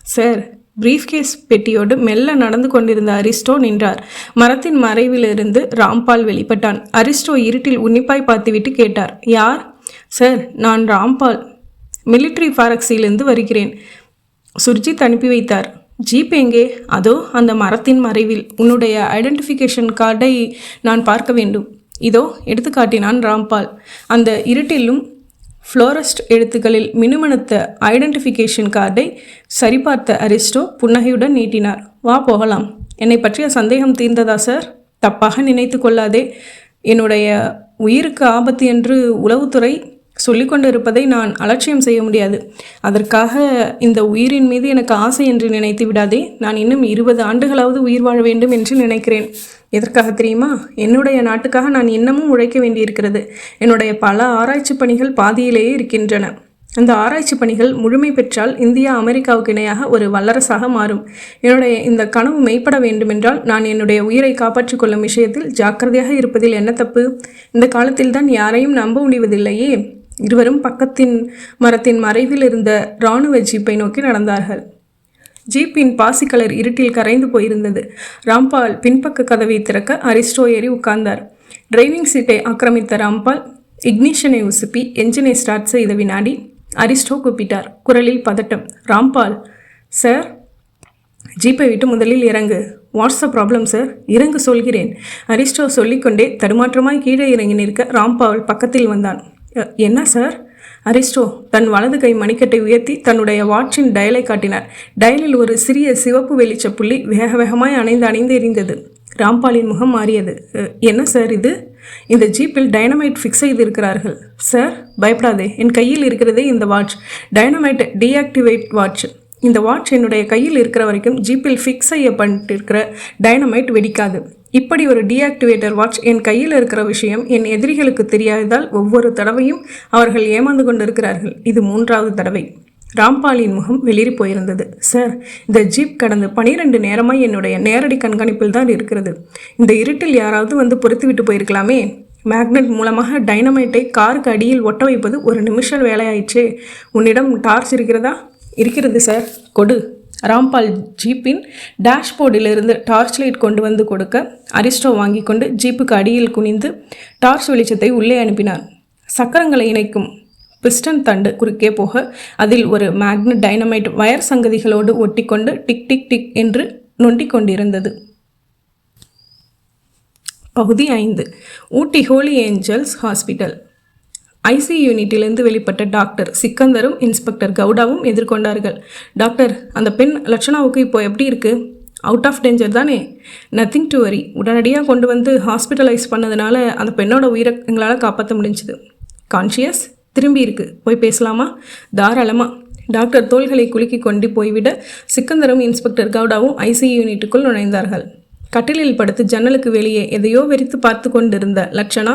சார், பிரீஃப்கேஸ் பெட்டியோடு மெல்ல நடந்து கொண்டிருந்த அரிஸ்டோ நின்றார். மரத்தின் மறைவிலிருந்து ராம்பால் வெளிப்பட்டான். அரிஸ்டோ இருட்டில் உன்னிப்பாய் பார்த்துவிட்டு கேட்டார், யார்? சார், நான் ராம்பால், மிலிட்ரி ஃபாரக்ஸிலிருந்து வருகிறேன். சுர்ஜித் அனுப்பி வைத்தார். ஜீப் எங்கே? அதோ அந்த மரத்தின் மறைவில். உன்னுடைய ஐடென்டிஃபிகேஷன் கார்டை நான் பார்க்க வேண்டும். இதோ எடுத்து காட்டினான் ராம்பால். அந்த இருட்டிலும் ஃப்ளோரஸ்ட் எழுத்துக்களில் மினுமினுத்த ஐடென்டிஃபிகேஷன் கார்டை சரிபார்த்த அரிஸ்டோ புன்னகையுடன் நீட்டினார். வா போகலாம். என்னை பற்றிய சந்தேகம் தீர்ந்ததா சார்? தப்பாக நினைத்து கொள்ளாதே. என்னுடைய உயிருக்கு ஆபத்து என்று உளவுத்துறை சொல்லிக்கொண்டு இருப்பதை நான் அலட்சியம் செய்ய முடியாது. அதற்காக இந்த உயிரின் மீது எனக்கு ஆசை என்று நினைத்து விடாதே. நான் இன்னும் 20 ஆண்டுகளாவது உயிர் வாழ வேண்டும் என்று நினைக்கிறேன். எதற்காக தெரியுமா? என்னுடைய நாட்டுக்காக நான் இன்னமும் உழைக்க வேண்டியிருக்கிறது. என்னுடைய பல ஆராய்ச்சி பணிகள் பாதியிலேயே இருக்கின்றன. அந்த ஆராய்ச்சி பணிகள் முழுமை பெற்றால் இந்தியா அமெரிக்காவுக்கு இணையாக ஒரு வல்லரசாக மாறும். என்னுடைய இந்த கனவு மெய்ப்பட வேண்டுமென்றால் நான் என்னுடைய உயிரை காப்பாற்றிக் கொள்ளும் விஷயத்தில் ஜாக்கிரதையாக இருப்பதில் என்ன தப்பு? இந்த காலத்தில் தான் யாரையும் நம்ப முடிவதில்லையே. இருவரும் பக்கத்தின் மரத்தின் மறைவில் இருந்த இராணுவ ஜீப்பை நோக்கி நடந்தார்கள். ஜீப்பின் பாசி கலர் இருட்டில் கரைந்து போயிருந்தது. ராம்பால் பின்பக்க கதவை திறக்க அரிஸ்டோ ஏறி உட்கார்ந்தார். டிரைவிங் சீட்டை ஆக்கிரமித்த ராம்பால் இக்னிஷனை உசுப்பி என்ஜினை ஸ்டார்ட் செய்த வினாடி அரிஸ்டோ கூப்பிட்டார். குரலில் பதட்டம். ராம்பால். சார்? ஜீப்பை விட்டு முதலில் இறங்கு. What's the problem sir? இறங்கு சொல்கிறேன். அரிஸ்டோ சொல்லிக்கொண்டே தடுமாற்றமாய் கீழே இறங்கி நிற்க ராம்பால் பக்கத்தில் வந்தான். என்ன சார்? அரிஸ்டோ தன் வலது கை மணிக்கட்டை உயர்த்தி தன்னுடைய வாட்சின் டயலை காட்டினார். டயலில் ஒரு சிறிய சிவப்பு வெளிச்ச புள்ளி வேக வேகமாய் அணைந்து எரிந்தது. ராம்பாலின் முகம் மாறியது. என்ன சார் இது? இந்த ஜீப்பில் டைனமைட் ஃபிக்ஸ் செய்திருக்கிறார்கள். சார், பயப்படாதே, என் கையில் இருக்கிறதே இந்த வாட்ச். Dynamite deactivate watch. இந்த வாட்ச் என்னுடைய கையில் இருக்கிற வரைக்கும் ஜீப்பில் ஃபிக்ஸ் செய்யப்பட்டிருக்கிற டைனமைட் வெடிக்காது. இப்படி ஒரு டீஆக்டிவேட்டர் வாட்ச் என் கையில் இருக்கிற விஷயம் என் எதிரிகளுக்கு தெரியாததால் ஒவ்வொரு தடவையும் அவர்கள் ஏமாந்து கொண்டிருக்கிறார்கள். இது 3வது தடவை. ராம்பாலின் முகம் வெளிரி போயிருந்தது. சார், இந்த ஜீப் கடந்த 12 நேரமாய் என்னுடைய நேரடி கண்காணிப்பில் தான் இருக்கிறது. இந்த இருட்டில் யாராவது வந்து பொறுத்துவிட்டு போயிருக்கலாமே. மேக்னெட் மூலமாக டைனமைட்டை காருக்கு அடியில் ஒட்ட வைப்பது ஒரு நிமிஷம் வேலையாயிற்றே. உன்னிடம் டார்ச் இருக்கிறதா? இருக்கிறது சார், கொடு. ராம்பால் ஜீப்பின் டேஷ்போர்டிலிருந்து டார்ச் லைட் கொண்டு வந்து கொடுக்க அரிஸ்டோ வாங்கி கொண்டு ஜீப்புக்கு அடியில் குனிந்து டார்ச் வெளிச்சத்தை உள்ளே அனுப்பினார். சக்கரங்களை இணைக்கும் பிஸ்டன் தண்டு குறுக்கே போக அதில் ஒரு மேக்னட் டைனமைட் வயர் சங்கதிகளோடு ஒட்டிக்கொண்டு டிக் டிக் டிக் என்று நொண்டிக் கொண்டிருந்தது. பகுதி 5. Ooty holy angels hospital. IC யூனிட்டிலிருந்து வெளிப்பட்ட டாக்டர் சிக்கந்தரும் இன்ஸ்பெக்டர் கவுடாவும் எதிர்கொண்டார்கள். டாக்டர், அந்த பெண் லட்சணாவுக்கு இப்போ எப்படி இருக்குது? அவுட் ஆஃப் டேஞ்சர் தானே? Nothing to worry. உடனடியாக கொண்டு வந்து ஹாஸ்பிட்டலைஸ் பண்ணதுனால அந்த பெண்ணோட உயிரை எங்களால் காப்பாற்ற முடிஞ்சுது. கான்ஷியஸ் திரும்பி இருக்கு. போய் பேசலாமா? தாராளமாக. டாக்டர் தோள்களை குலுக்கி கொண்டு போய்விட சிக்கந்தரும் இன்ஸ்பெக்டர் கவுடாவும் ஐசி யூனிட்டுக்குள் நுழைந்தார்கள். கட்டிலில் படுத்து ஜன்னலுக்கு வெளியே எதையோ வெறித்து பார்த்து கொண்டிருந்த லட்சணா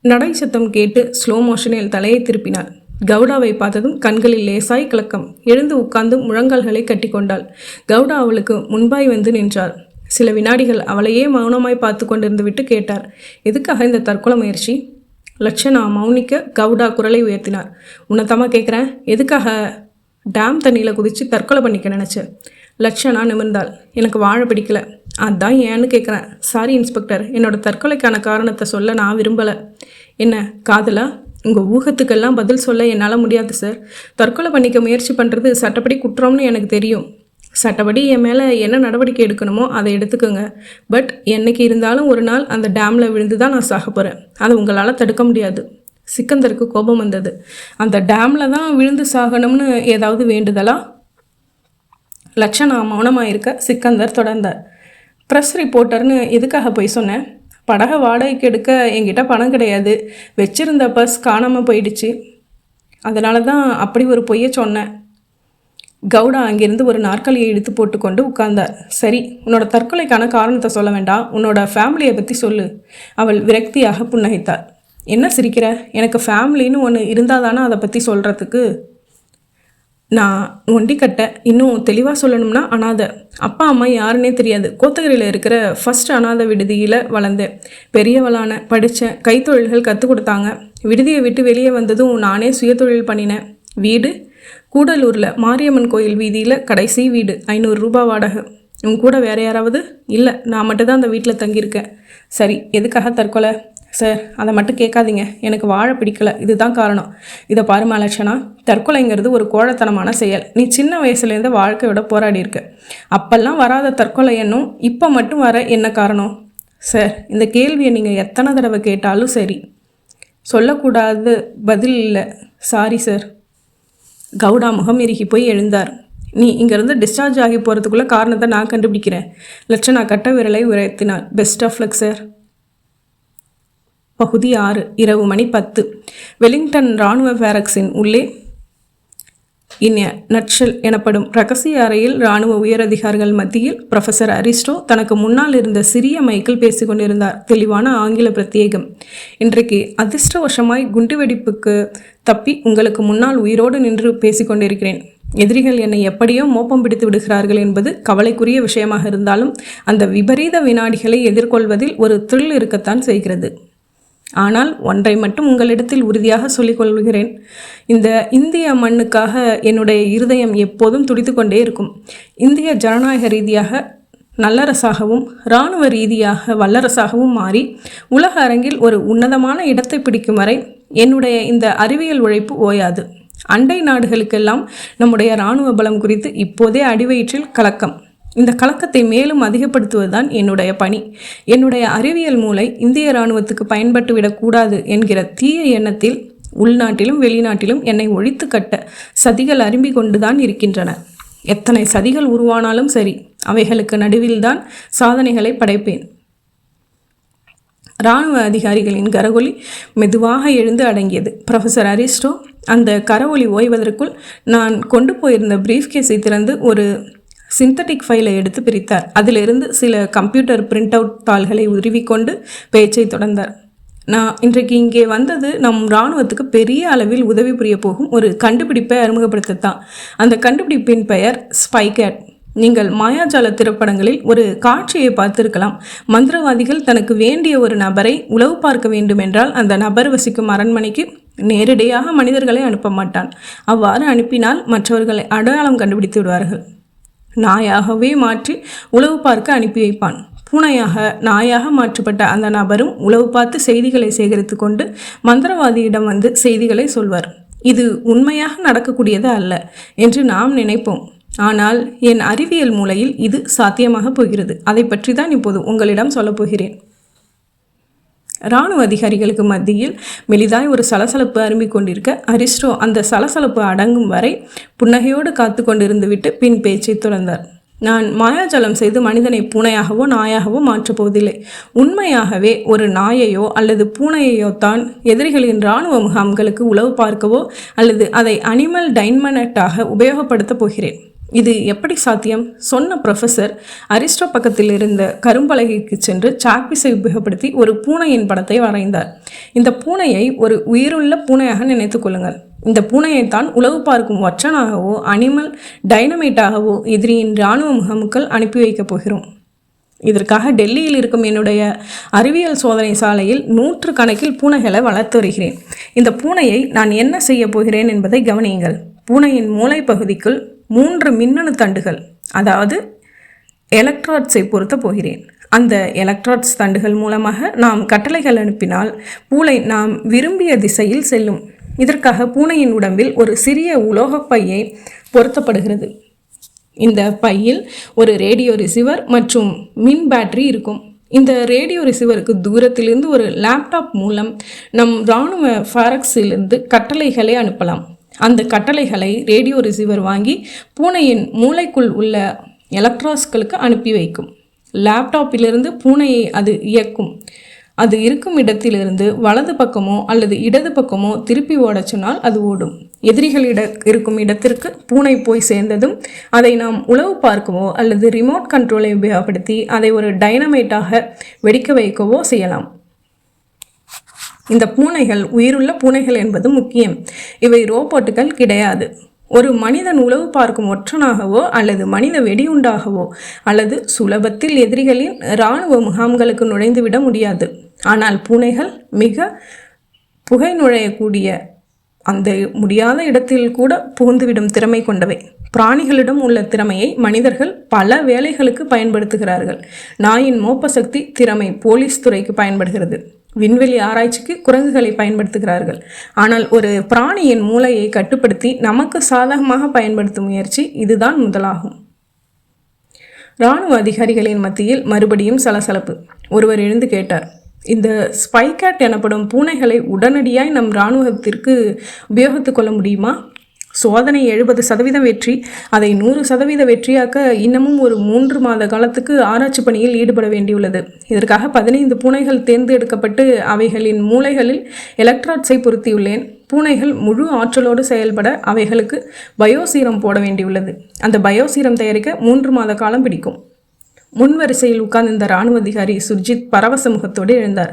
நடை சத்தம் கேட்டு ஸ்லோ மோஷனில் தலையை திருப்பினாள். கவுடாவை பார்த்ததும் கண்களில் லேசாய் கலக்கம். எழுந்து உட்கார்ந்து முழங்கால்களை கட்டி கொண்டாள். கவுடா அவளுக்கு முன்பாய் வந்து நின்றார். சில வினாடிகள் அவளையே மௌனமாய் பார்த்து கொண்டிருந்து விட்டு கேட்டார், எதுக்காக இந்த தற்கொலை முயற்சி? லட்சணா மௌனிக்க கவுடா குரலை உயர்த்தினார். உன்னத்தமாக கேட்குறேன், எதுக்காக டேம் தண்ணியில் குதித்து தற்கொலை பண்ணிக்க நினச்ச? லட்சணா நிமிர்ந்தாள். எனக்கு வாழ பிடிக்கல, அதான் ஏன்னு கேட்குறேன். சாரி இன்ஸ்பெக்டர், என்னோட தற்கொலைக்கான காரணத்தை சொல்ல நான் விரும்பலை. என்ன காதலா? உங்கள் ஊகத்துக்கெல்லாம் பதில் சொல்ல என்னால் முடியாது சார். தற்கொலை பண்ணிக்க முயற்சி பண்ணுறது சட்டப்படி குற்றம்னு எனக்கு தெரியும். சட்டப்படி என் மேலே என்ன நடவடிக்கை எடுக்கணுமோ அதை எடுத்துக்கோங்க. பட் என்னைக்கு இருந்தாலும் ஒரு நாள் அந்த டேமில் விழுந்து தான் நான் சாக போகிறேன். அதை உங்களால் தடுக்க முடியாது. சிக்கந்தருக்கு கோபம் வந்தது. அந்த டேமில் தான் விழுந்து சாகணும்னு ஏதாவது வேண்டுதலா? லட்சணா மௌனமாக இருக்க சிக்கந்தர் தொடர்ந்தார். ப்ரெஸ் ரிப்போர்ட்டர்னு எதுக்காக போய் சொன்னேன்? படகை வாடகைக்கு எடுக்க என்கிட்ட பணம் கிடையாது. வச்சிருந்த பர்ஸ் காணாமல் போயிடுச்சு. அதனால தான் அப்படி ஒரு பொய்யை சொன்னேன். கவுடா அங்கிருந்து ஒரு நாற்காலியை இழுத்து போட்டுக்கொண்டு உட்கார்ந்தார். சரி, உன்னோட தற்கொலைக்கான காரணத்தை சொல்ல வேண்டாம், உன்னோட ஃபேமிலியை பற்றி சொல்லு. அவள் விரக்தியாக புன்னகைத்தாள். என்ன சிரிக்கிற? எனக்கு ஃபேமிலின்னு ஒன்று இருந்தால் தானே அதை பற்றி சொல்கிறதுக்கு. நான் ஒண்டிக்கட்டை. இன்னும் தெளிவாக சொல்லணும்னா அனாதை. அப்பா அம்மா யாருன்னே தெரியாது. கோத்தகிரியில் இருக்கிற ஃபர்ஸ்ட் அனாதை விடுதியில் வளர்ந்தேன். பெரியவளான படித்தேன். கைத்தொழில்கள் கற்றுக் கொடுத்தாங்க. விடுதியை விட்டு வெளியே வந்ததும் நானே சுயதொழில் பண்ணினேன். வீடு கூடலூரில் மாரியம்மன் கோயில் வீதியில் கடைசி வீடு. 500 ரூபாய் வாடகை. உன் கூட வேறு யாராவது? இல்லை, நான் மட்டும்தான் அந்த வீட்டில் தங்கியிருக்கேன். சரி, எதுக்காக தற்கொலை? சார், அதை மட்டும் கேட்காதீங்க. எனக்கு வாழ பிடிக்கல, இதுதான் காரணம். இதை பாரு மலட்சணா, தற்கொலைங்கிறது ஒரு கோழத்தனமான செயல். நீ சின்ன வயசுலேருந்து வாழ்க்கையோட போராடி இருக்க. அப்பெல்லாம் வராத தற்கொலை எண்ணம் இப்போ மட்டும் வர என்ன காரணம்? சார், இந்த கேள்வியை நீங்கள் எத்தனை தடவை கேட்டாலும் சரி, சொல்லக்கூடாத பதில் இல்லை. Sorry sir. கவுடா முகம் இறுகி போய் எழுந்தார். நீ இங்கேருந்து டிஸ்சார்ஜ் ஆகி போகிறதுக்குள்ளே காரணத்தை நான் கண்டுபிடிக்கிறேன். லட்சணா கட்ட விரலை உயர்த்தினாள். Best of luck sir. பகுதி 6. இரவு மணி 10. வெலிங்டன் இராணுவ பேரக்ஸின் உள்ளே நட்ஷல் எனப்படும் இரகசிய அறையில் இராணுவ உயரதிகாரிகள் மத்தியில் ப்ரொஃபஸர் அரிஸ்டோ தனக்கு முன்னால் இருந்த சிறிய மைக்கில் பேசிக்கொண்டிருந்தார். தெளிவான ஆங்கில பிரத்யேகம். இன்றைக்கு அதிர்ஷ்டவசமாய் குண்டுவெடிப்புக்கு தப்பி உங்களுக்கு முன்னால் உயிரோடு நின்று பேசிக்கொண்டிருக்கிறேன். எதிரிகள் என்னை எப்படியோ மோப்பம் பிடித்து விடுகிறார்கள் என்பது கவலைக்குரிய விஷயமாக இருந்தாலும் அந்த விபரீத வினாடிகளை எதிர்கொள்வதில் ஒரு த்ரில் இருக்கத்தான் செய்கிறது. ஆனால் ஒன்றை மட்டும் உங்களிடத்தில் உறுதியாக சொல்லிக் கொள்கிறேன். இந்த இந்திய மண்ணுக்காக என்னுடைய இருதயம் எப்போதும் துடித்து கொண்டே இருக்கும். இந்திய ஜனநாயக ரீதியாக நல்லரசாகவும் இராணுவ ரீதியாக வல்லரசாகவும் மாறி உலக அரங்கில் ஒரு உன்னதமான இடத்தை பிடிக்கும் வரை என்னுடைய இந்த அறிவியல் உழைப்பு ஓயாது. அண்டை நாடுகளுக்கெல்லாம் நம்முடைய இராணுவ பலம் குறித்து இப்போதே அடிவயிற்றில் கலக்கம். இந்த கலக்கத்தை மேலும் அதிகப்படுத்துவதுதான் என்னுடைய பணி. என்னுடைய அறிவியல் மூளை இந்திய இராணுவத்துக்கு பயன்பட்டு விடக்கூடாது என்கிற தீய எண்ணத்தில் உள்நாட்டிலும் வெளிநாட்டிலும் என்னை ஒழித்து கட்ட சதிகள் அரும்பி கொண்டுதான் இருக்கின்றன. எத்தனை சதிகள் உருவானாலும் சரி, அவைகளுக்கு நடுவில்தான் சாதனைகளை படைப்பேன். இராணுவ அதிகாரிகளின் கரவொலி மெதுவாக எழுந்து அடங்கியது. ப்ரொஃபஸர் அரிஸ்டோ அந்த கரவொலி ஓய்வதற்குள் நான் கொண்டு போயிருந்த பிரீஃப்கேஸை திறந்து ஒரு சிந்தட்டிக் ஃபைலை எடுத்து பிரித்தார். அதிலிருந்து சில கம்ப்யூட்டர் பிரிண்ட் அவுட் தாள்களை உருவிக்கொண்டு பேச்சை தொடர்ந்தார். நான் இன்றைக்கு இங்கே வந்தது நம் இராணுவத்துக்கு பெரிய அளவில் உதவி புரிய போகும் ஒரு கண்டுபிடிப்பை அறிமுகப்படுத்தத்தான். அந்த கண்டுபிடிப்பின் பெயர் ஸ்பைகேட். நீங்கள் மாயாஜால திரைப்படங்களில் ஒரு காட்சியை பார்த்திருக்கலாம். மந்திரவாதிகள் தனக்கு வேண்டிய ஒரு நபரை உளவு பார்க்க வேண்டுமென்றால் அந்த நபர் வசிக்கும் அரண்மனைக்கு நேரடியாக மனிதர்களை அனுப்ப மாட்டான். அவ்வாறு அனுப்பினால் மற்றவர்களை அடையாளம் கண்டுபிடித்து விடுவார்கள். நாயாகவே மாற்றி உளவு பார்க்க அனுப்பி வைப்பான். பூனையாக நாயாக மாற்றப்பட்ட அந்த நபரும் உளவு பார்த்து செய்திகளை சேகரித்து கொண்டு மந்திரவாதியிடம் வந்து செய்திகளை சொல்வார். இது உண்மையாக நடக்கக்கூடியது அல்ல என்று நாம் நினைப்போம். ஆனால் என் அறிவியல் மூலையில் இது சாத்தியமாக போகிறது. அதை பற்றி தான் இப்போது உங்களிடம் சொல்லப் போகிறேன். இராணுவ அதிகாரிகளுக்கு மத்தியில் மெலிதாய் ஒரு சலசலப்பு அரும்பிக் கொண்டிருக்க அரிஸ்டோ அந்த சலசலப்பு அடங்கும் வரை புன்னகையோடு காத்து கொண்டிருந்து விட்டு பின் பேச்சை தொடர்ந்தார். நான் மாயாஜலம் செய்து மனிதனை பூனையாகவோ நாயாகவோ மாற்றப் போவதில்லை. உண்மையாகவே ஒரு நாயையோ அல்லது பூனையையோ தான் எதிரிகளின் இராணுவ முகாம்களுக்கு உளவு பார்க்கவோ அல்லது அதை அனிமல் டைமனட்டாக உபயோகப்படுத்தப் போகிறேன். இது எப்படி சாத்தியம்? சொன்ன ப்ரொஃபஸர் அரிஸ்டோ பக்கத்தில் இருந்த கரும்பலகைக்கு சென்று சாக்பீஸை உபயோகப்படுத்தி ஒரு பூனையின் படத்தை வரைந்தார். இந்த பூனையை ஒரு உயிருள்ள பூனையாக நினைத்துக் கொள்ளுங்கள். இந்த பூனையைத்தான் உளவு பார்க்கும் ஒற்றனாகவோ அனிமல் டைனமைட்டாகவோ எதிரியின் இராணுவ முகாமுக்கள் அனுப்பி வைக்கப் போகிறோம். இதற்காக டெல்லியில் இருக்கும் என்னுடைய அறிவியல் சோதனை சாலையில் 100 கணக்கில் பூனைகளை வளர்த்து வருகிறேன். இந்த பூனையை நான் என்ன செய்ய போகிறேன் என்பதை கவனியுங்கள். பூனையின் மூளை பகுதிக்குள் 3 மின்னணு தண்டுகள், அதாவது எலக்ட்ராட்ஸை பொருத்த போகிறேன். அந்த எலக்ட்ராட்ஸ் தண்டுகள் மூலமாக நாம் கட்டளைகள் அனுப்பினால் பூனை நாம் விரும்பிய திசையில் செல்லும். இதற்காக பூனையின் உடம்பில் ஒரு சிறிய உலோகப் பையை பொருத்தப்படுகிறது. இந்த பையில் ஒரு ரேடியோ ரிசீவர் மற்றும் மின் பேட்டரி இருக்கும். இந்த ரேடியோ ரிசீவருக்கு தூரத்திலிருந்து ஒரு லேப்டாப் மூலம் நம் இராணுவ ஃபாரக்ஸிலிருந்து கட்டளைகளை அனுப்பலாம். அந்த கட்டளைகளை ரேடியோ ரிசீவர் வாங்கி பூனையின் மூளைக்குள் உள்ள எலக்ட்ராஸ்களுக்கு அனுப்பி வைக்கும். லேப்டாப்பிலிருந்து பூனையை அது இயக்கும். அது இருக்கும் இடத்திலிருந்து வலது பக்கமோ அல்லது இடது பக்கமோ திருப்பி ஓடச் சொன்னால் அது ஓடும். எதிரிகள் இருக்கும் இடத்திற்கு பூனை போய் சேர்ந்ததும் அதை நாம் உளவு பார்க்கவோ அல்லது ரிமோட் கண்ட்ரோலை உபயோகப்படுத்தி அதை ஒரு டைனமைட்டாக வெடிக்க வைக்கவோ செய்யலாம். இந்த பூனைகள் உயிருள்ள பூனைகள் என்பது முக்கியம். இவை ரோபோட்டுகள் கிடையாது. ஒரு மனிதன் உளவு பார்க்கும் ஒற்றனாகவோ அல்லது மனித வெடியுண்டாகவோ அல்லது சுலபத்தில் எதிரிகளின் இராணுவ முகாம்களுக்கு நுழைந்துவிட முடியாது. ஆனால் பூனைகள் மிக புகை நுழையக்கூடிய அந்த முடியாத இடத்தில் கூட புகுந்துவிடும் திறமை கொண்டவை. பிராணிகளிடம் உள்ள திறமையை மனிதர்கள் பல வேலைகளுக்கு பயன்படுத்துகிறார்கள். நாயின் மோப்ப சக்தி திறமை போலீஸ் துறைக்கு பயன்படுகிறது. விண்வெளி ஆராய்ச்சிக்கு குரங்குகளை பயன்படுத்துகிறார்கள். ஆனால் ஒரு பிராணியின் மூளையை கட்டுப்படுத்தி நமக்கு சாதகமாக பயன்படுத்தும் முயற்சி இதுதான் முதலாகும். இராணுவ அதிகாரிகளின் மத்தியில் மறுபடியும் சலசலப்பு. ஒருவர் எழுந்து கேட்டார், இந்த ஸ்பைகேட் எனப்படும் பூனைகளை உடனடியாய் நம் இராணுவத்திற்கு உபயோகித்துக் கொள்ள முடியுமா? சோதனை 70% வெற்றி. அதை 100% வெற்றியாக்க இன்னமும் ஒரு 3 மாத காலத்துக்கு ஆராய்ச்சி பணியில் ஈடுபட வேண்டியுள்ளது. இதற்காக 15 பூனைகள் தேர்ந்தெடுக்கப்பட்டு அவைகளின் மூளைகளில் எலக்ட்ராட்ஸை பொருத்தியுள்ளேன். பூனைகள் முழு ஆற்றலோடு செயல்பட அவைகளுக்கு பயோசீரம் போட வேண்டியுள்ளது. அந்த பயோசீரம் தயாரிக்க 3 மாத காலம் பிடிக்கும். முன்வரிசையில் உட்கார்ந்திருந்த இராணுவ அதிகாரி சுர்ஜித் பரவச முகத்தோடு எழுந்தார்.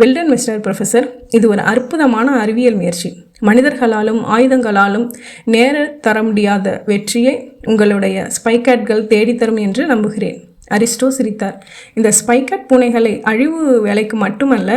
வெல்டன் மிஸ்டர் ப்ரொஃபஸர், இது ஒரு அற்புதமான அறிவியல் முயற்சி. மனிதர்களாலும் ஆயுதங்களாலும் நேர தர முடியாத வெற்றியை உங்களுடைய ஸ்பைகேட்கள் தேடித்தரும் என்று நம்புகிறேன். அரிஸ்டோ சிரித்தார். இந்த ஸ்பைகேட் பூனைகளை அழிவு வேலைக்கு மட்டுமல்ல,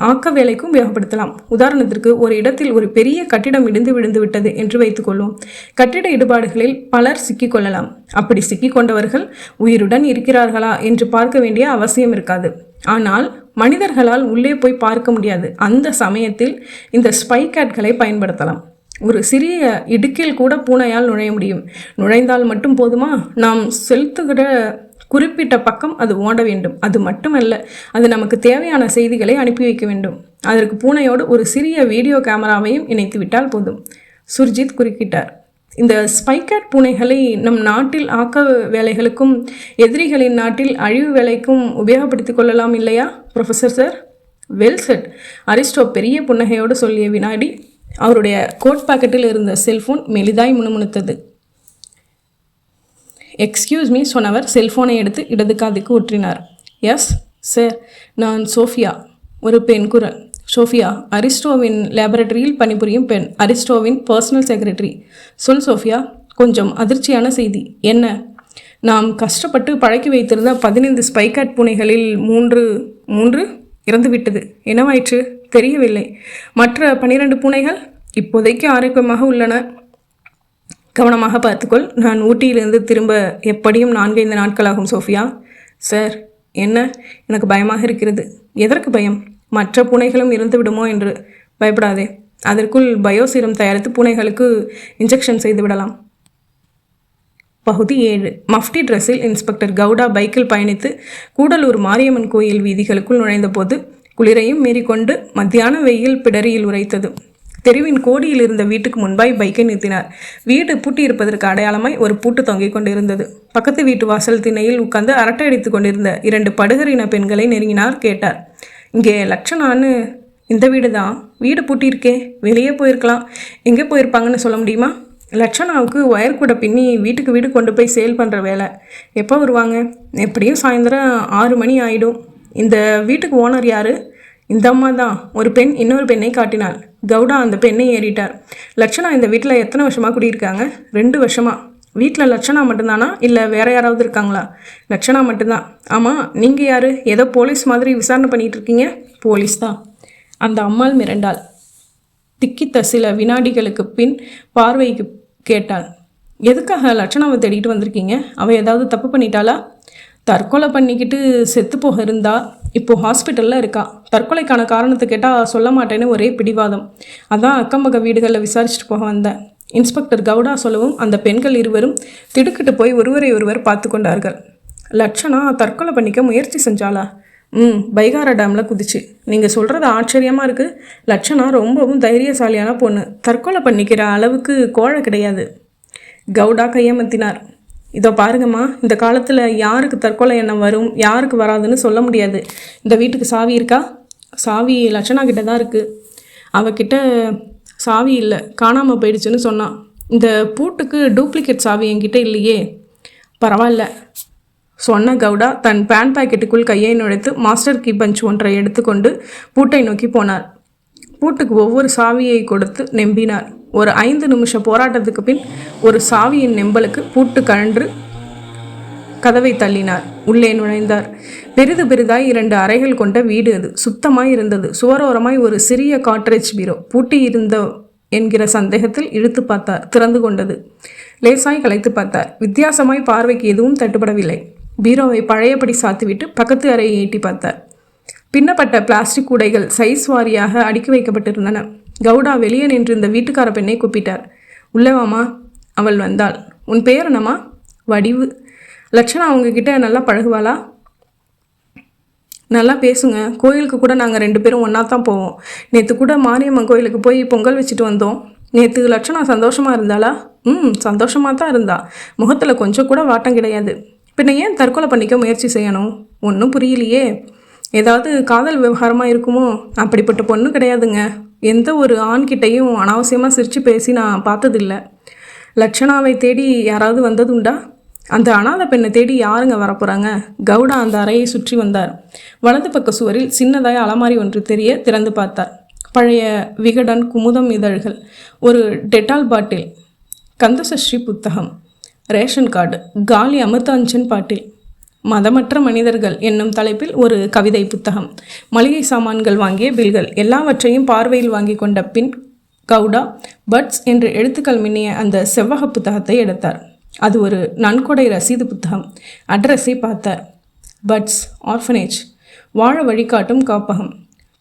ஆக்க வேலைக்கும் உபயோகப்படுத்தலாம். உதாரணத்திற்கு, ஒரு இடத்தில் ஒரு பெரிய கட்டிடம் இடிந்து விழுந்து விட்டது என்று வைத்துக்கொள்வோம். கட்டிட இடுபாடுகளில் பலர் சிக்கிக்கொள்ளலாம். அப்படி சிக்கிக்கொண்டவர்கள் உயிருடன் இருக்கிறார்களா என்று பார்க்க வேண்டிய அவசியம் இருக்காது. ஆனால் மனிதர்களால் உள்ளே போய் பார்க்க முடியாது. அந்த சமயத்தில் இந்த ஸ்பைகேட்களை பயன்படுத்தலாம். ஒரு சிறிய இடுக்கில் கூட பூனையால் நுழைய முடியும். நுழைந்தால் மட்டும் போதுமா? நாம் செலுத்துகிற குறிப்பிட்ட பக்கம் அது ஓட வேண்டும். அது மட்டுமல்ல, அது நமக்கு தேவையான செய்திகளை அனுப்பி வைக்க வேண்டும். அதற்கு பூனையோடு ஒரு சிறிய வீடியோ கேமராவையும் இணைத்து விட்டால் போதும். சுர்ஜித் குறுக்கிட்டார். இந்த ஸ்பைகேட் பூனைகளை நம் நாட்டில் ஆக்க வேலைகளுக்கும் எதிரிகளின் நாட்டில் அழிவு வேலைக்கும் உபயோகப்படுத்திக் கொள்ளலாம் இல்லையா professor sir? Well set. Aristo பெரிய புன்னகையோடு சொல்லிய வினாடி அவருடைய கோட் பாக்கெட்டில் இருந்த செல்போன் மெலிதாய் முணுமுணுத்தது. எக்ஸ்கியூஸ் மீ சொன்னவர் செல்ஃபோனை எடுத்து இடது காதுக்கு ஊற்றினார். எஸ் சார், நான் சோஃபியா. ஒரு பெண் குரல். சோஃபியா அரிஸ்டோவின் லேபரட்டரியில் பணிபுரியும் பெண், அரிஸ்டோவின் பர்சனல் செக்ரட்டரி. சொல் சோஃபியா. கொஞ்சம் அதிர்ச்சியான செய்தி. என்ன? நாம் கஷ்டப்பட்டு பழக்கி வைத்திருந்த 15 ஸ்பைகேட் பூனைகளில் மூன்று இறந்துவிட்டது. என்னவாயிற்று? தெரியவில்லை. மற்ற 12 பூனைகள் இப்போதைக்கு ஆரோக்கியமாக உள்ளன. கவனமாக பார்த்துக்கொள். நான் ஊட்டியிலிருந்து திரும்ப எப்படியும் 4-5 நாட்களாகும் சோஃபியா. சார், என்ன? எனக்கு பயமாக இருக்கிறது. எதற்கு பயம்? மற்ற பூனைகளும் இறந்து விடுமோ என்று. பயப்படாதே. அதற்குள் பயோசீரம் தயாரித்து பூனைகளுக்கு இன்ஜெக்ஷன் செய்து விடலாம். பகுதி 7. மஃப்டி ட்ரெஸ்ஸில் இன்ஸ்பெக்டர் கவுடா பைக்கில் பயணித்து கூடலூர் மாரியம்மன் கோயில் வீதிகளுக்குள் நுழைந்தபோது குளிரையும் மீறிக்கொண்டு மத்தியான வெயில் பிடரியில் உரைத்தது. தெருவின் கோடியில் இருந்த வீட்டுக்கு முன்பாய் பைக்கை நிறுத்தினார். வீடு பூட்டி இருப்பதற்கு அடையாளமாய் ஒரு பூட்டு தொங்கிக் கொண்டிருந்தது. பக்கத்து வீட்டு வாசல் திண்ணையில் உட்கார்ந்து அரட்டை அடித்து கொண்டிருந்த 2 படுகரின பெண்களை நெருங்கினார். கேட்டார், இங்கே லட்சணான்னு இந்த வீடு தான். வீடு பூட்டியிருக்கே, வெளியே போயிருக்கலாம். எங்கே போயிருப்பாங்கன்னு சொல்ல முடியுமா? லட்சணாவுக்கு ஒயர் கூட பின்னி வீட்டுக்கு வீடு கொண்டு போய் சேல் பண்ணுற வேலை. எப்போ வருவாங்க? எப்படியும் சாயந்தரம் 6 மணி ஆகிடும். இந்த வீட்டுக்கு ஓனர் யார்? இந்த அம்மா தான். ஒரு பெண் இன்னொரு பெண்ணை காட்டினாள். கவுடா அந்த பெண்ணை ஏறிட்டார். லட்சணா இந்த வீட்டில் எத்தனை வருஷமாக குடியிருக்காங்க? 2 வருஷமா. வீட்டில் லட்சணா மட்டும்தானா, இல்லை வேற யாராவது இருக்காங்களா? லட்சணா மட்டும்தான். ஆமாம், நீங்கள் யார்? ஏதோ போலீஸ் மாதிரி விசாரணை பண்ணிகிட்டு இருக்கீங்க. போலீஸ் தான். அந்த அம்மாள் மிரண்டாள். திக்கித்த சில வினாடிகளுக்கு பின் பார்வைக்கு கேட்டாள். எதுக்காக லட்சணாவை தேடிட்டு வந்திருக்கீங்க? அவள் ஏதாவது தப்பு பண்ணிட்டாளா? தற்கொலை பண்ணிக்கிட்டு செத்து போக இருந்தா. இப்போது ஹாஸ்பிட்டலில் இருக்கா. தற்கொலைக்கான காரணத்தை கேட்டால் சொல்ல மாட்டேன்னு ஒரே பிடிவாதம். அதான் அக்கம்பக்க வீடுகளில் விசாரிச்சுட்டு போக வந்தேன். இன்ஸ்பெக்டர் கவுடா சொல்லவும் அந்த பெண்கள் இருவரும் திடுக்கிட்டு போய் ஒருவரை ஒருவர் பார்த்து கொண்டார்கள். லட்சணா தற்கொலை பண்ணிக்க முயற்சி செஞ்சாளா? பைகாரா டேமில் குதிச்சு. நீங்கள் சொல்கிறது ஆச்சரியமாக இருக்குது. லட்சணா ரொம்பவும் தைரியசாலியான பொண்ணு. தற்கொலை பண்ணிக்கிற அளவுக்கு கோழை கிடையாது. கவுடா கையமத்தினார். இதோ பாருங்கம்மா, இந்த காலத்தில் யாருக்கு தற்கொலை எண்ணம் வரும், யாருக்கு வராதுன்னு சொல்ல முடியாது. இந்த வீட்டுக்கு சாவி இருக்கா? சாவி லட்சணா கிட்ட தான் இருக்குது. அவகிட்ட சாவி இல்லை, காணாமல் போயிடுச்சுன்னு சொன்னான். இந்த பூட்டுக்கு டூப்ளிகேட் சாவி என்கிட்ட இல்லையே. பரவாயில்ல சொன்ன கவுடா தன் பேண்ட் பாக்கெட்டுக்குள் கையை நுழைத்து மாஸ்டர் கீ பஞ்ச் ஒன்றை எடுத்துக்கொண்டு பூட்டை நோக்கி போனார். பூட்டுக்கு ஒவ்வொரு சாவியை கொடுத்து நெம்பினார். ஒரு 5 நிமிஷ போராட்டத்துக்கு பின் ஒரு சாவியின் நெம்பலுக்கு பூட்டு கழன்று கதவை தள்ளினார். உள்ளே நுழைந்தார். பெரிதாய் 2 அறைகள் கொண்ட வீடு அது. சுத்தமாய் இருந்தது. சுவரோரமாய் ஒரு சிறிய காட்ரேஜ் பீரோ. பூட்டி இருந்த என்கிற சந்தேகத்தில் இழுத்து பார்த்தார். திறந்து கொண்டது. லேசாய் கலைத்து பார்த்தார். வித்தியாசமாய் பார்வைக்கு எதுவும் தட்டுப்படவில்லை. பீரோவை பழையபடி சாத்திவிட்டு பக்கத்து அறையை எட்டி பார்த்தார். பின்னப்பட்ட பிளாஸ்டிக் கூடைகள் சைஸ் வாரியாக அடுக்கி வைக்கப்பட்டிருந்தன. கவுடா வெளியே நின்று இந்த வீட்டுக்கார பெண்ணை கூப்பிட்டார். உள்ளவாமா. அவள் வந்தாள். உன் பெயர் என்னம்மா? வடிவு. லட்சணா அவங்கக்கிட்ட நல்லா பழகுவாளா? நல்லா பேசுங்க. கோயிலுக்கு கூட நாங்கள் 2 பேரும் ஒன்றா தான் போவோம். நேற்று கூட மாரியம்மன் கோயிலுக்கு போய் பொங்கல் வச்சுட்டு வந்தோம். நேற்று லட்சணா சந்தோஷமாக இருந்தாளா? சந்தோஷமாக தான் இருந்தா. முகத்தில் கொஞ்சம் கூட வாட்டம் கிடையாது. பின்ன ஏன் தற்கொலை பண்ணிக்க முயற்சி செய்யணும்? ஒன்றும் புரியலையே. ஏதாவது காதல் விவகாரமாக இருக்குமோ? அப்படிப்பட்ட பொண்ணு கிடையாதுங்க. எந்த ஒரு ஆண்கிட்டையும் அனாவசியமாக சிரித்து பேசி நான் பார்த்ததில்ல. லட்சணாவை தேடி யாராவது வந்ததுண்டா? அந்த அனாதை பெண்ணை தேடி யாருங்க வரப்போகிறாங்க? கவுடா அந்த அறையை சுற்றி வந்தார். வலது பக்க சுவரில் சின்னதாய் அலமாரி ஒன்று தெரிய திறந்து பார்த்தார். பழைய விகடன், குமுதம் இதழ்கள், ஒரு டெட்டால் பாட்டில், கந்தசஷ்டி புத்தகம், ரேஷன் கார்டு, காலி அமிர்தாஞ்சன் பாட்டில், மதமற்ற மனிதர்கள் என்னும் தலைப்பில் ஒரு கவிதை புத்தகம், மளிகை சாமான்கள் வாங்கிய பில்கள், எல்லாவற்றையும் பார்வையில் வாங்கி கொண்ட பின் கவுடா பட்ஸ் என்று எழுத்துக்கள் மின்னிய அந்த செவ்வக புத்தகத்தை எடுத்தார். அது ஒரு நன்கொடை ரசீது புத்தகம். அட்ரஸை பார்த்தார். பட்ஸ் ஆர்ஃபனேஜ், வாழ வழிகாட்டும் காப்பகம்,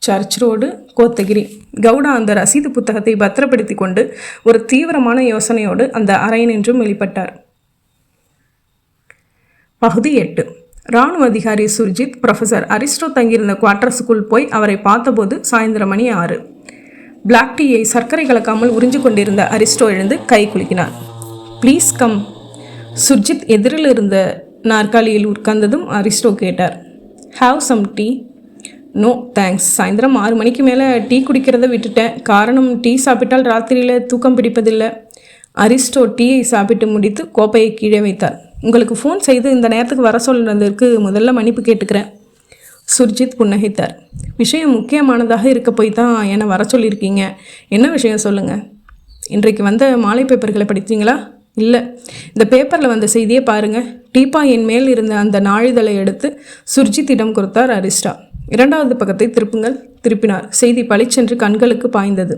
சர்ச் ரோடு, கோத்தகிரி. கவுடா அந்த ரசீது புத்தகத்தை பத்திரப்படுத்தி கொண்டு ஒரு தீவிரமான யோசனையோடு அந்த அறையினின்றும் வெளிப்பட்டார். பகுதி 8. இராணுவ அதிகாரி சுர்ஜித் ப்ரொஃபஸர் அரிஸ்டோ தங்கியிருந்த குவார்ட்டர்ஸுக்குள் போய் அவரை பார்த்தபோது சாயந்தரம் மணி 6. பிளாக் டீயை சர்க்கரை கலக்காமல் உறிஞ்சு கொண்டிருந்த அரிஸ்டோ எழுந்து கை குலுக்கினார். Please come. சுர்ஜித் எதிரில் இருந்த நாற்காலியில் உட்கார்ந்ததும் அரிஸ்டோ கேட்டார். Have some tea? No thanks. சாயந்தரம் 6 மணிக்கு மேலே டீ குடிக்கிறத விட்டுட்டேன். காரணம், டீ சாப்பிட்டால் ராத்திரியில் தூக்கம் பிடிப்பதில்லை. அரிஸ்டோ டீயை சாப்பிட்டு முடித்து கோப்பையை கீழே வைத்தார். உங்களுக்கு ஃபோன் செய்து இந்த நேரத்துக்கு வர சொல்லுறதுக்கு முதல்ல மன்னிப்பு கேட்டுக்கிறேன். சுர்ஜித் புன்னகைத்தார். விஷயம் முக்கியமானதாக இருக்க போய் தான் என்னை வர சொல்லியிருக்கீங்க. என்ன விஷயம் சொல்லுங்கள். இன்றைக்கு வந்த மாலை பேப்பர்களை படித்தீங்களா? இல்லை. இந்த பேப்பரில் வந்த செய்தியை பாருங்கள். டீப்பாயின் மேல் இருந்த அந்த நாளிதழை எடுத்து சுர்ஜித்திடம் கொடுத்தார் அரிஸ்டா. 2வது பக்கத்தை திருப்பினார். செய்தி பளிச்சென்று கண்களுக்கு பாய்ந்தது.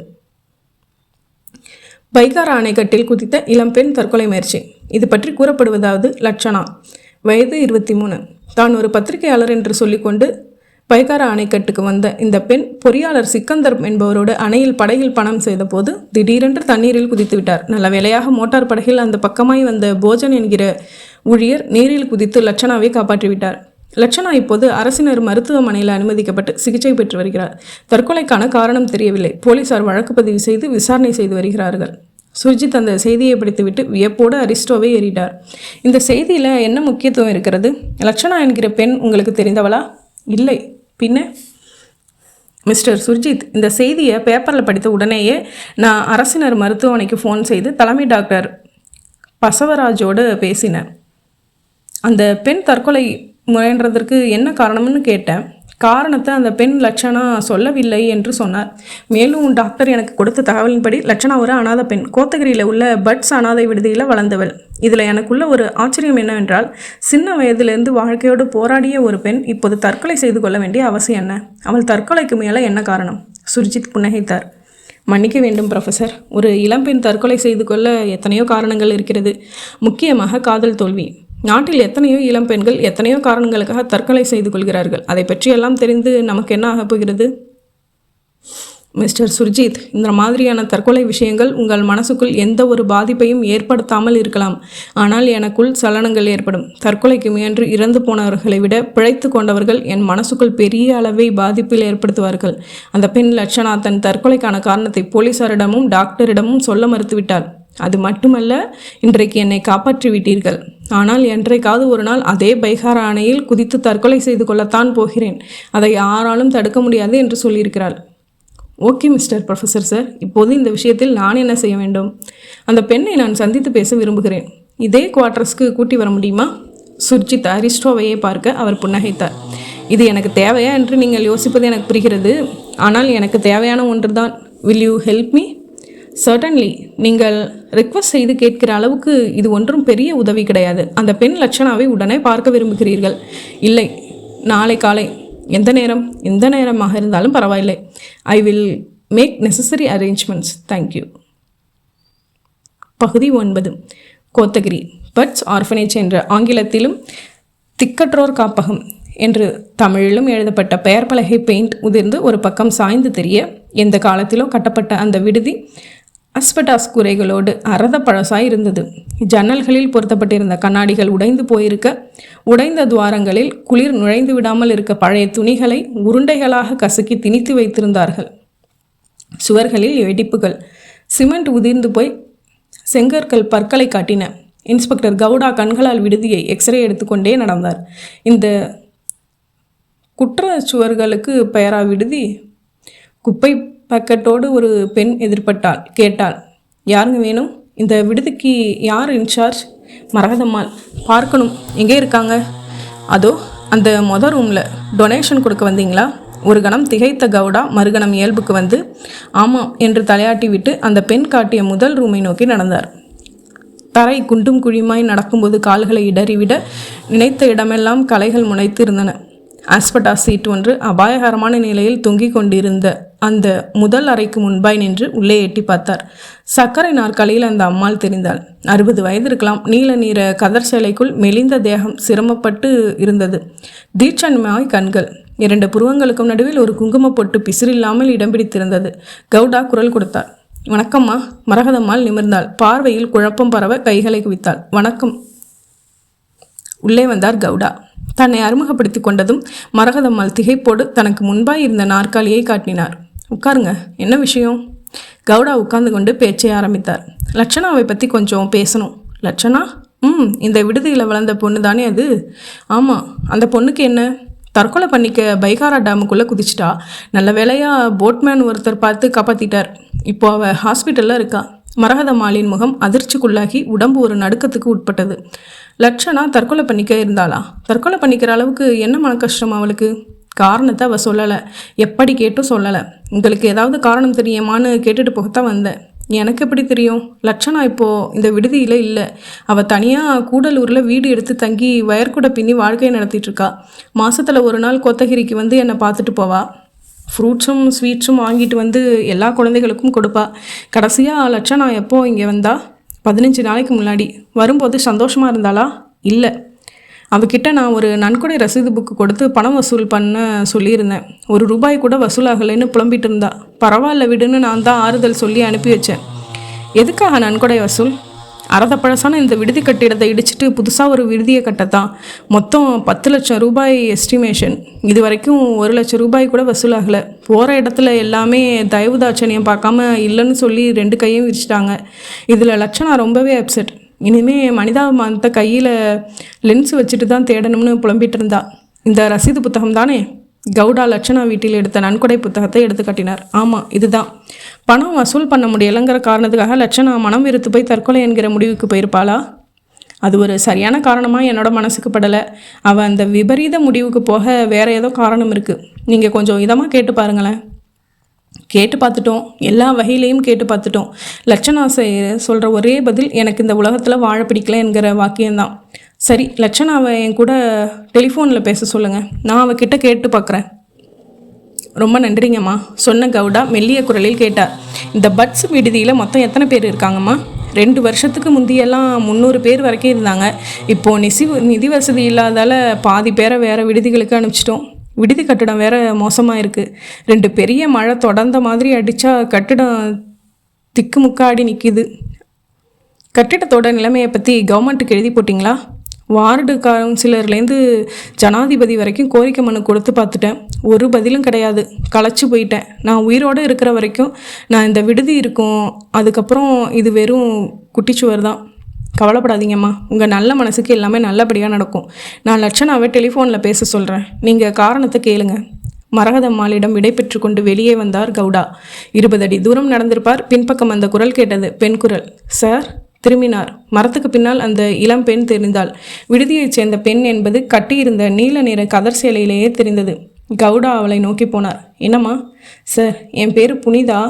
பைகாரா அணைக்கட்டில் குதித்த இளம்பெண் தற்கொலை முயற்சி. இது பற்றி கூறப்படுவதாவது, லட்சணா, வயது 23, தான் ஒரு பத்திரிகையாளர் என்று சொல்லிக்கொண்டு பைகாரா அணைக்கட்டுக்கு வந்த இந்த பெண் பொறியாளர் சிக்கந்தர் என்பவரோடு அணையில் படகில் பணம் செய்த போது திடீரென்று தண்ணீரில் குதித்து விட்டார். நல்ல வேளையாக மோட்டார் படகில் அந்த பக்கமாய் வந்த போஜன் என்கிற ஊழியர் நீரில் குதித்து லட்சணாவை காப்பாற்றிவிட்டார். லட்சணா இப்போது அரசினர் மருத்துவமனையில் அனுமதிக்கப்பட்டு சிகிச்சை பெற்று வருகிறார். தற்கொலைக்கான காரணம் தெரியவில்லை. போலீசார் வழக்கு பதிவு செய்து விசாரணை செய்து வருகிறார்கள். சுர்ஜித் அந்த செய்தியை படித்துவிட்டு வியப்போடு அரிஸ்டோவை ஏறிட்டார். இந்த செய்தியில் என்ன முக்கியத்துவம் இருக்கிறது? லட்சணா என்கிற பெண் உங்களுக்கு தெரிந்தவளா? இல்லை. பின்ன? மிஸ்டர் சுர்ஜித், இந்த செய்தியை பேப்பரில் படித்த உடனேயே நான் அரசினர் மருத்துவமனைக்கு ஃபோன் செய்து தலைமை டாக்டர் பசவராஜோடு பேசினேன். அந்த பெண் தற்கொலை முயன்றதற்கு என்ன காரணம்னு கேட்டேன். காரணத்தை அந்த பெண் லட்சணா சொல்லவில்லை என்று சொன்னார். மேலும் டாக்டர் எனக்கு கொடுத்த தகவலின்படி லட்சணா ஒரு அனாதை பெண். கோத்தகிரியில் உள்ள பட்ஸ் அனாதை விடுதியில் வளர்ந்தவள். இதில் எனக்குள்ள ஒரு ஆச்சரியம் என்னவென்றால், சின்ன வயதிலிருந்து வாழ்க்கையோடு போராடிய ஒரு பெண் இப்போது தற்கொலை செய்து கொள்ள வேண்டிய அவசியம் என்ன? அவள் தற்கொலைக்கு மேலே என்ன காரணம்? சுர்ஜித் புன்னகைத்தார். மன்னிக்க வேண்டும் ப்ரொஃபஸர், ஒரு இளம்பெண் தற்கொலை செய்து கொள்ள எத்தனையோ காரணங்கள் இருக்கிறது. முக்கியமாக காதல் தோல்வி. நாட்டில் எத்தனையோ இளம்பெண்கள் எத்தனையோ காரணங்களுக்காக தற்கொலை செய்து கொள்கிறார்கள். அதை பற்றியெல்லாம் தெரிந்து நமக்கு என்ன ஆகப் போகிறது? மிஸ்டர் சுர்ஜித், இந்த மாதிரியான தற்கொலை விஷயங்கள் உங்கள் மனசுக்குள் எந்த ஒரு பாதிப்பையும் ஏற்படுத்தாமல் இருக்கலாம். ஆனால் எனக்குள் சலனங்கள் ஏற்படும். தற்கொலைக்கு முயன்று இறந்து போனவர்களை விட பிழைத்து கொண்டவர்கள் என் மனசுக்குள் பெரிய அளவை பாதிப்பில் ஏற்படுத்துவார்கள். அந்த பெண் லட்சணா தன் தற்கொலைக்கான காரணத்தை போலீசாரிடமும் டாக்டரிடமும் சொல்ல மறுத்துவிட்டார். அது மட்டுமல்ல, இன்றைக்கு என்னை காப்பாற்றி விட்டீர்கள். ஆனால் என்றைக்காவது ஒரு நாள் அதே பைகாரா அணையில் குதித்து தற்கொலை செய்து கொள்ளத்தான் போகிறேன். அதை யாராலும் தடுக்க முடியாது என்று சொல்லியிருக்கிறாள். ஓகே மிஸ்டர் ப்ரொஃபஸர் சார், இப்போது இந்த விஷயத்தில் நான் என்ன செய்ய வேண்டும்? அந்த பெண்ணை நான் சந்தித்து பேச விரும்புகிறேன். இதே குவார்ட்டர்ஸ்க்கு கூட்டி வர முடியுமா? சுர்ஜித் அரிஸ்டோவையே பார்க்க அவர் புன்னகைத்தார். இது எனக்கு தேவையா என்று நீங்கள் யோசிப்பது எனக்கு புரிகிறது. ஆனால் எனக்கு தேவையான ஒன்று தான். Will you help me? Certainly. நீங்கள் ரிக்வஸ்ட் செய்து கேட்கிற அளவுக்கு இது ஒன்றும் பெரிய உதவி கிடையாது. அந்த பெண் லட்சணாவை உடனே பார்க்க விரும்புகிறீர்கள்? இல்லை, நாளை காலை. எந்த நேரமாக இருந்தாலும் பரவாயில்லை. I will make necessary arrangements. Thank you. பகுதி 9. கோத்தகிரி பர்ட்ஸ் ஆர்ஃபனேஜ் என்ற ஆங்கிலத்திலும் திக்கற்றோர் காப்பகம் என்று தமிழிலும் எழுதப்பட்ட பெயர் பலகை பெயிண்ட் உதிர்ந்து ஒரு பக்கம் சாய்ந்து தெரிய, எந்த காலத்திலோ கட்டப்பட்ட அந்த விடுதி அஸ்பெட்டாஸ் கூரைகளோடு அறத பழசாய் இருந்தது. ஜன்னல்களில் பொருத்தப்பட்டிருந்த கண்ணாடிகள் உடைந்து போயிருக்க, உடைந்த துவாரங்களில் குளிர் நுழைந்து விடாமல் இருக்க பழைய துணிகளை உருண்டைகளாக கசக்கி திணித்து வைத்திருந்தார்கள். சுவர்களில் வெடிப்புகள். சிமெண்ட் உதிர்ந்து போய் செங்கற்கள் பற்களை காட்டின. இன்ஸ்பெக்டர் கவுடா கண்களால் விடுதியை எக்ஸ்ரே எடுத்துக்கொண்டே நடந்தார். இந்த குற்ற சுவர்களுக்கு பெயரா விடுதி? குப்பை பக்கெட்டோடு ஒரு பெண் எதிர்பட்டாள். கேட்டாள், யாருங்க வேணும்? இந்த விடுதிக்கு யார் இன்சார்ஜ்? மரகதம்மாள். பார்க்கணும். எங்கே இருக்காங்க? அதோ அந்த ரூமில். டொனேஷன் கொடுக்க வந்தீங்களா? ஒரு கணம் திகைத்த கவுடா மறுகணம் இயல்புக்கு வந்து ஆமாம் என்று தலையாட்டி விட்டு அந்த பெண் காட்டிய முதல் ரூமை நோக்கி நடந்தார். தரை குண்டும் குழியுமாய் நடக்கும்போது கால்களை இடறிவிட நினைத்த இடமெல்லாம் களைகள் முளைத்து இருந்தன. ஆஸ்பெட்டாஸ் சீட் ஒன்று அபாயகரமான நிலையில் தொங்கிக் கொண்டிருந்த அந்த முதல் அறைக்கு முன்பாய் நின்று உள்ளே எட்டி பார்த்தார். சர்க்கரை நாற்காலியில் அந்த அம்மாள் தெரிந்தாள். 60 வயது இருக்கலாம். நீல நீர கதர் சேலைக்குள் மெலிந்த தேகம் சிரமப்பட்டு இருந்தது. தீட்சண்மாய் கண்கள். 2 புருவங்களுக்கும் நடுவில் ஒரு குங்கும பொட்டு பிசிறில்லாமல் இடம் பிடித்திருந்தது. கவுடா குரல் கொடுத்தார். வணக்கம்மா. மரகதம்மாள் நிமிர்ந்தாள். பார்வையில் குழப்பம் பரவ கைகளை குவித்தாள். வணக்கம். உள்ளே வந்தார் கவுடா. தன்னை அறிமுகப்படுத்தி கொண்டதும் மரகதம்மாள் திகைப்போடு தனக்கு முன்பாய் இருந்த நாற்காலியை காட்டினார். உட்காருங்க. என்ன விஷயம்? கவுடா உட்கார்ந்து கொண்டு பேச்சை ஆரம்பித்தார். லட்சணாவை பற்றி கொஞ்சம் பேசணும். லட்சணா? இந்த விடுதியில் வளர்ந்த பொண்ணு தானே அது? ஆமாம். அந்த பொண்ணுக்கு என்ன? தற்கொலை பண்ணிக்க பைகாரா டேமுக்குள்ளே குதிச்சிட்டா. நல்ல வேலையாக போட்மேன் ஒருத்தர் பார்த்து காப்பாற்றிட்டார். இப்போ அவள் ஹாஸ்பிட்டலில் இருக்கா. மரகதம்மாளின் முகம் அதிர்ச்சிக்குள்ளாகி உடம்பு ஒரு நடுக்கத்துக்கு உட்பட்டது. லட்சணா தற்கொலை பண்ணிக்க இருந்தாளா? தற்கொலை பண்ணிக்கிற அளவுக்கு என்ன மன கஷ்டம் அவளுக்கு? காரணத்தை அவள் சொல்லலை. எப்படி கேட்டும் சொல்லலை. உங்களுக்கு ஏதாவது காரணம் தெரியுமான்னு கேட்டுட்டு போகத்தான் வந்தேன். எனக்கு எப்படி தெரியும்? லட்சணா இப்போது இந்த விடுதியில் இல்லை. அவள் தனியாக கூடலூரில் வீடு எடுத்து தங்கி வயர்கூட பின்னி வாழ்க்கையை நடத்திட்டுருக்கா. மாதத்தில் ஒரு நாள் கோத்தகிரிக்கு வந்து என்னை பார்த்துட்டு போவா. ஃப்ரூட்ஸும் ஸ்வீட்ஸும் வாங்கிட்டு வந்து எல்லா குழந்தைகளுக்கும் கொடுப்பா. கடைசியாக லட்சணா எப்போ இங்கே வந்தா? 15 நாளைக்கு முன்னாடி. வரும்போது சந்தோஷமாக இருந்தாளா? இல்லை. அவகிட்ட நான் ஒரு நன்கொடை ரசீது புக்கு கொடுத்து பணம் வசூல் பண்ண சொல்லியிருந்தேன். ₹1 கூட வசூலாகலைன்னு புலம்பிட்டு இருந்தா. பரவாயில்ல விடுன்னு நான் தான் ஆறுதல் சொல்லி அனுப்பி வச்சேன். எதுக்காக நன்கொடை வசூல்? அறதப்பழசான இந்த விடுதி கட்டிடத்தை இடிச்சிட்டு புதுசாக ஒரு விடுதியை கட்டத்தான். மொத்தம் ₹10 லட்சம் எஸ்டிமேஷன். இது வரைக்கும் ₹1 லட்சம் கூட வசூலாகலை. போகிற இடத்துல எல்லாமே தயவுதாட்சணியம் பார்க்காம இல்லைன்னு சொல்லி 2 கையும் விரிச்சிட்டாங்க. இதில் லட்சணா ரொம்பவே அப்செட். இனிமேல் மனிதாபிமானத்தை கையில் லென்ஸ் வச்சுட்டு தான் தேடணும்னு புலம்பிட்டு இருந்தா. இந்த ரசீது புத்தகம் தானே? கவுடா லட்சணா வீட்டில் எடுத்த நன்கொடை புத்தகத்தை எடுத்து காட்டினார். ஆமாம், இதுதான். பணம் வசூல் பண்ண முடியலைங்கிற காரணத்துக்காக லட்சணா மனம் வெறுத்து போய் தற்கொலை என்கிற முடிவுக்கு போயிருப்பாளா? அது ஒரு சரியான காரணமாக என்னோட மனசுக்கு படலை. அவள் அந்த விபரீத முடிவுக்கு போக வேறு ஏதோ காரணம் இருக்குது. நீங்கள் கொஞ்சம் இதமாக கேட்டு பாருங்களேன். கேட்டு பார்த்துட்டோம். எல்லா வகையிலையும் கேட்டு பார்த்துட்டோம். லட்சணா சொல்கிற ஒரே பதில் எனக்கு இந்த உலகத்தில் வாழ பிடிக்கல என்கிற வாக்கியம்தான். சரி, லட்சணாவை என் கூட டெலிஃபோனில் பேச சொல்லுங்கள். நான் அவகிட்ட கேட்டு பார்க்குறேன். ரொம்ப நன்றிங்கம்மா சொன்ன கவுடா மெல்லிய குரலில் கேட்டார். இந்த பட்ஸ் விடுதியில் மொத்தம் எத்தனை பேர் இருக்காங்கம்மா? 2 வருஷத்துக்கு முந்தியெல்லாம் 300 பேர் வரைக்கும் இருந்தாங்க. இப்போது நிதி வசதி இல்லாதால் பாதி பேரை வேறு விடுதிகளுக்கு அனுப்பிச்சிட்டோம். விடுதி கட்டிடம் வேறு மோசமாக இருக்குது. 2 பெரிய மழை தொடர்ந்த மாதிரி அடித்தா கட்டிடம் திக்குமுக்காடி நிற்கிது. கட்டிடத்தோட நிலைமையை பற்றி கவர்மெண்ட்டுக்கு எழுதி போட்டிங்களா? வார்டு கவுன்சிலர்லேருந்து ஜனாதிபதி வரைக்கும் கோரிக்கை மனு கொடுத்து பார்த்துட்டேன். ஒரு பதிலும் கிடையாது. களைச்சி போயிட்டேன். நான் உயிரோடு இருக்கிற வரைக்கும் நான் இந்த விடுதி இருக்கும். அதுக்கப்புறம் இது வெறும் குட்டிச்சுவர் தான். கவலைப்படாதீங்கம்மா. உங்கள் நல்ல மனசுக்கு எல்லாமே நல்லபடியாக நடக்கும். நான் லட்சணாவை டெலிஃபோனில் பேச சொல்கிறேன். நீங்கள் காரணத்தை கேளுங்க. மரகதம்மாளிடம் விடை பெற்று கொண்டு வெளியே வந்தார் கவுடா. 20 அடி தூரம் நடந்திருப்பார். பின்பக்கம் அந்த குரல் கேட்டது. பெண் குரல். சார், திரும்பினார். மரத்துக்கு பின்னால் அந்த இளம் பெண் தெரிந்தாள். விடுதியைச் சேர்ந்த பெண் என்பது கட்டியிருந்த நீல நிற கதர் சேலையிலேயே தெரிந்தது. கவுடா அவளை நோக்கி போனார். என்னம்மா? சார், என் பேர் புனிதா.